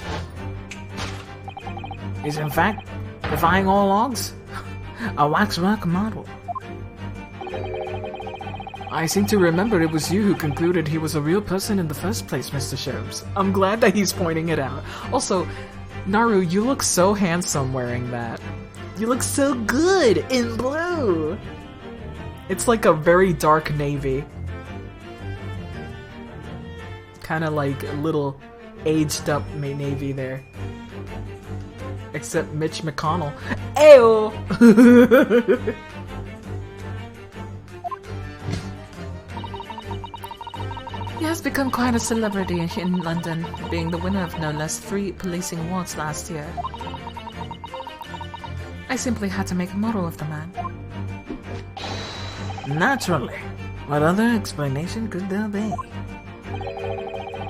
is in fact, defying all odds, a waxwork model. I seem to remember it was you who concluded he was a real person in the first place, Mr. Shoves. I'm glad that he's pointing it out. Also, Naru, you look so handsome wearing that. You look so good in blue! It's like a very dark navy. Kinda like a little aged up navy there. Except Mitch McConnell. Ayo! He has become quite a celebrity in London, being the winner of no less 3 policing awards last year. I simply had to make a model of the man. Naturally. What other explanation could there be?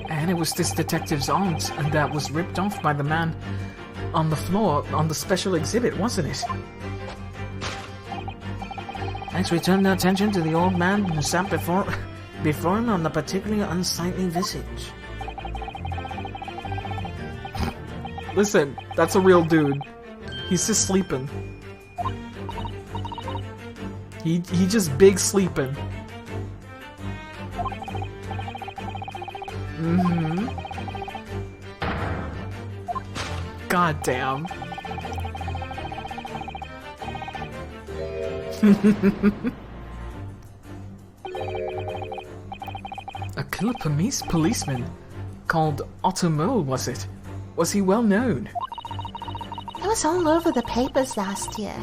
And it was this detective's arm that was ripped off by the man on the floor on the special exhibit, wasn't it? Next we turn our attention to the old man who sat before him on the particularly unsightly visage. Listen, that's a real dude. He's just sleeping. He just big sleeping. Mm-hmm. God damn. A killer policeman called Otomo, was it? Was he well known? It was all over the papers last year.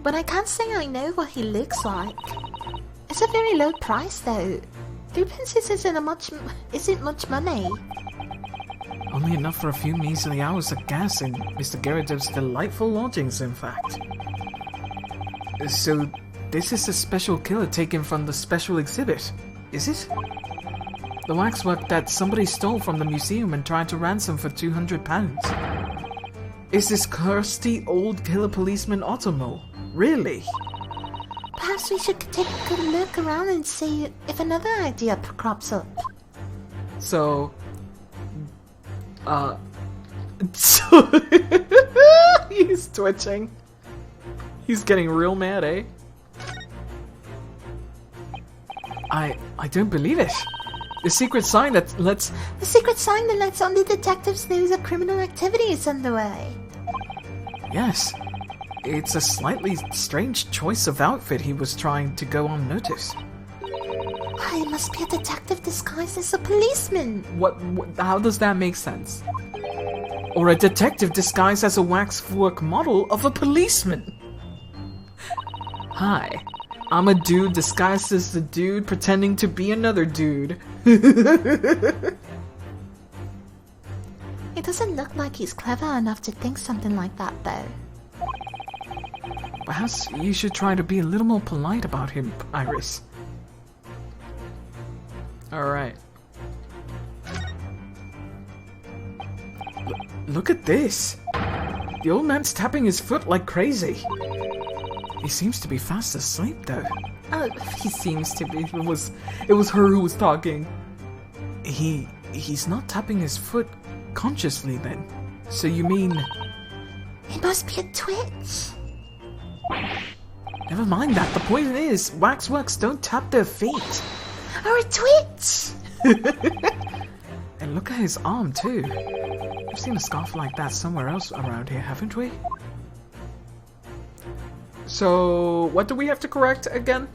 But I can't say I know what he looks like. It's a very low price though. 3 pence isn't much money. Only enough for a few measly hours of gas in Mr. Gerardov's delightful lodgings, in fact. So, this is a special killer taken from the special exhibit, is it? The waxwork that somebody stole from the museum and tried to ransom for £200. Is this cursed old killer policeman Otomo? Really? Perhaps we should take a good look around and see if another idea crops up. So... he's twitching. He's getting real mad, eh? I don't believe it. The secret sign that lets... The secret sign that lets only detectives know that criminal activity is underway. Yes. It's a slightly strange choice of outfit he was trying to go unnoticed. He must be a detective disguised as a policeman. What how does that make sense? Or a detective disguised as a waxwork model of a policeman? Hi, I'm a dude disguised as the dude pretending to be another dude. It doesn't look like he's clever enough to think something like that though. Perhaps you should try to be a little more polite about him, Iris. Alright. Look at this! The old man's tapping his foot like crazy. He seems to be fast asleep though. He seems to be. It was her who was talking. He's not tapping his foot consciously then. So you mean... It must be a twitch. Never mind that. The point is, waxworks don't tap their feet. Or a twitch! And look at his arm, too. We've seen a scarf like that somewhere else around here, haven't we? So, what do we have to correct again?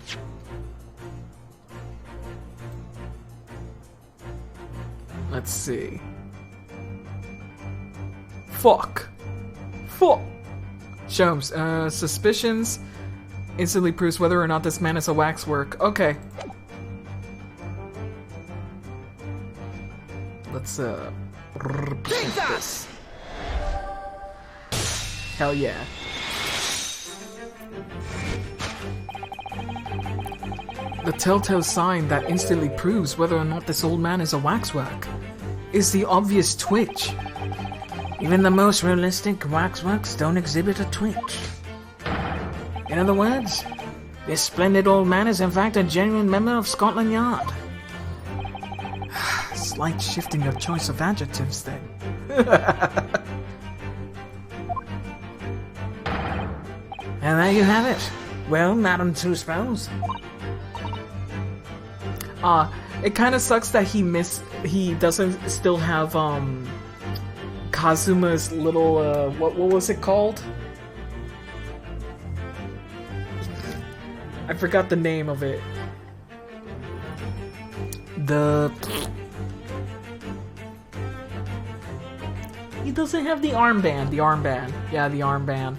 Let's see. Fuck. Sholmes, suspicions instantly proves whether or not this man is a waxwork. Okay. Let's, Jesus! Hell yeah. The telltale sign that instantly proves whether or not this old man is a waxwork is the obvious twitch. Even the most realistic waxworks don't exhibit a twitch. In other words, this splendid old man is in fact a genuine member of Scotland Yard. Slight shifting of choice of adjectives, then. And there you have it. Well, Madam Two Spells. It kind of sucks that he doesn't still have, Kazuma's little, what was it called? I forgot the name of it. He doesn't have the armband. Yeah, the armband.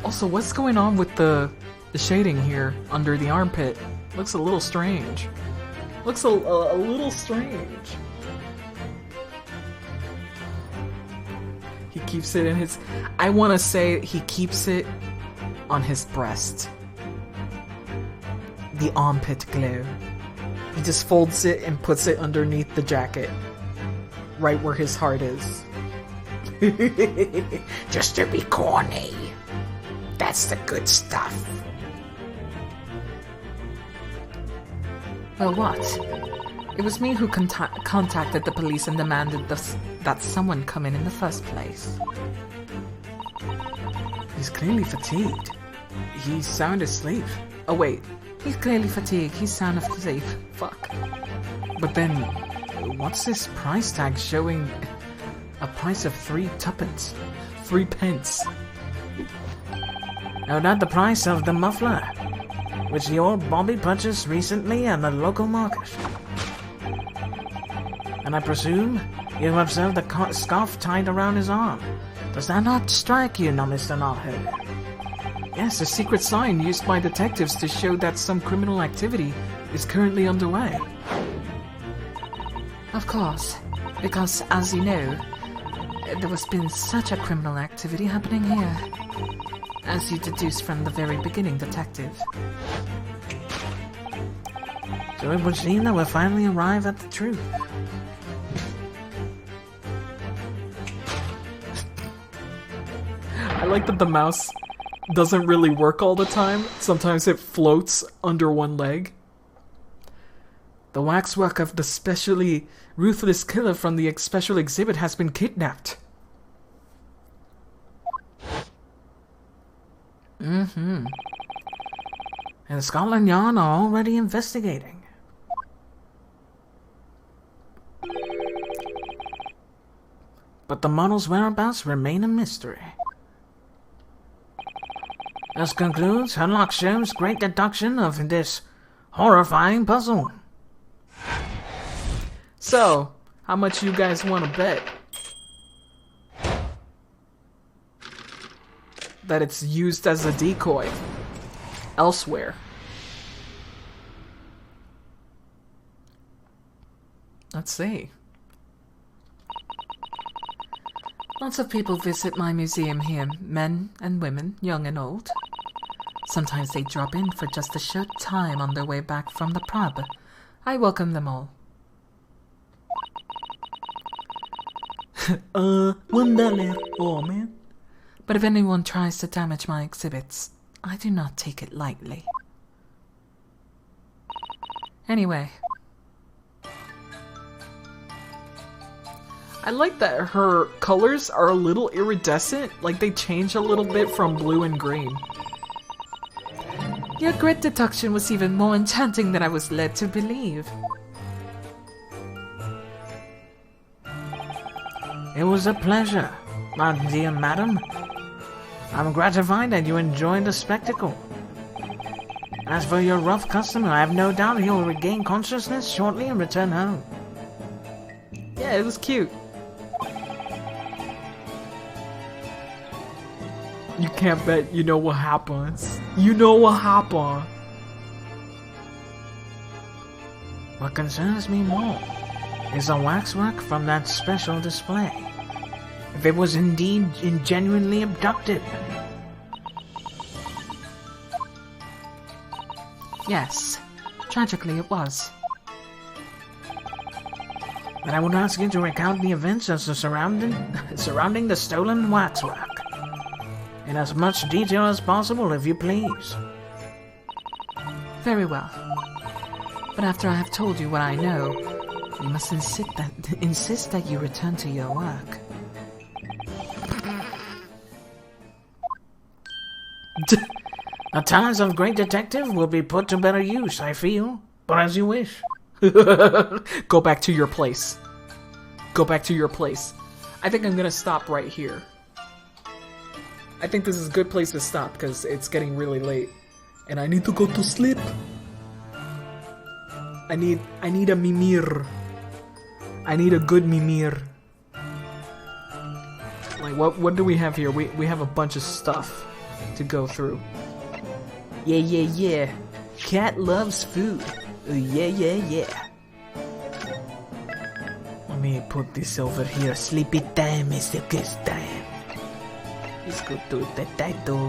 Also, what's going on with the shading here under the armpit? Looks a little strange. Looks a little strange. He keeps it in his... I want to say he keeps it on his breast. The armpit glow. He just folds it and puts it underneath the jacket. Right where his heart is. Just to be corny. That's the good stuff. Well, what? It was me who contacted the police and demanded that someone come in the first place. He's clearly fatigued. He's sound asleep. Oh wait. He's clearly fatigued. He's sound asleep. Fuck. But then, what's this price tag showing a price of 3 tuppence? 3 pence. No doubt the price of the muffler, which the old Bobby purchased recently at the local market. And I presume you have observed the scarf tied around his arm. Does that not strike you, now, Mr. Knothead? Yes, a secret sign used by detectives to show that some criminal activity is currently underway. Of course, because as you know, there has been such a criminal activity happening here. As you deduced from the very beginning, Detective. So it would seem that we'll finally arrive at the truth. I like that the mouse doesn't really work all the time. Sometimes it floats under one leg. The waxwork of the specially ruthless killer from the special exhibit has been kidnapped. Mm-hmm. And Scotland Yard are already investigating. But the model's whereabouts remain a mystery. This concludes Herlock Sholmes' great deduction of this horrifying puzzle. So, how much you guys want to bet that it's used as a decoy elsewhere? Let's see. Lots of people visit my museum here, men and women, young and old. Sometimes they drop in for just a short time on their way back from the pub. I welcome them all. $1. Oh, man. But if anyone tries to damage my exhibits, I do not take it lightly. Anyway. I like that her colors are a little iridescent, like they change a little bit from blue and green. Your grit deduction was even more enchanting than I was led to believe. It was a pleasure, my dear madam. I'm gratified that you enjoyed the spectacle. As for your rough customer, I have no doubt he'll regain consciousness shortly and return home. Yeah, it was cute. You can't bet you know what happens. You know what happened. What concerns me more is the waxwork from that special display. If it was indeed genuinely abducted. Yes, tragically it was. Then I would ask you to recount the events as surrounding the stolen waxwork. In as much detail as possible, if you please. Very well. But after I have told you what I know, you must insist that you return to your work. The talents of great detective will be put to better use, I feel. But as you wish. Go back to your place. Go back to your place. I think I'm gonna stop right here. I think this is a good place to stop because it's getting really late. And I need to go to sleep. I need a mimir. I need a good mimir. Like what do we have here? We have a bunch of stuff to go through. Yeah. Cat loves food. Yeah. Let me put this over here. Sleepy time is the good time. Let's go to the title.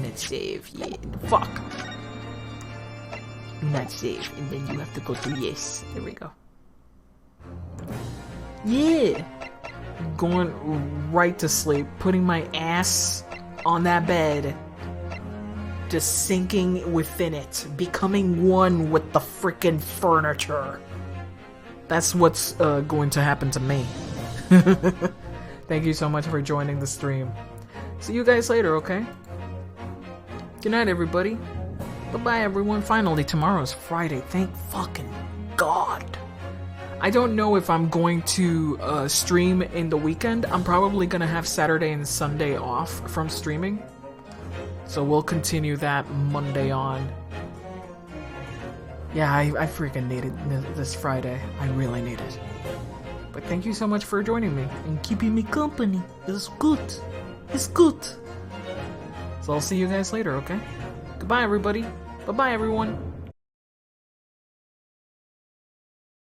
Not save. Yeah. Fuck. Not save. And then you have to go to yes. There we go. Yeah. Going right to sleep. Putting my ass on that bed. Just sinking within it. Becoming one with the freaking furniture. That's what's going to happen to me. Thank you so much for joining the stream. See you guys later, okay? Good night, everybody. Bye-bye, everyone. Finally, tomorrow's Friday. Thank fucking God. I don't know if I'm going to stream in the weekend. I'm probably going to have Saturday and Sunday off from streaming. So we'll continue that Monday on. Yeah, I freaking need it this Friday. I really need it. But thank you so much for joining me and keeping me company. It's good. It's good. So I'll see you guys later, okay? Goodbye, everybody. Bye-bye, everyone.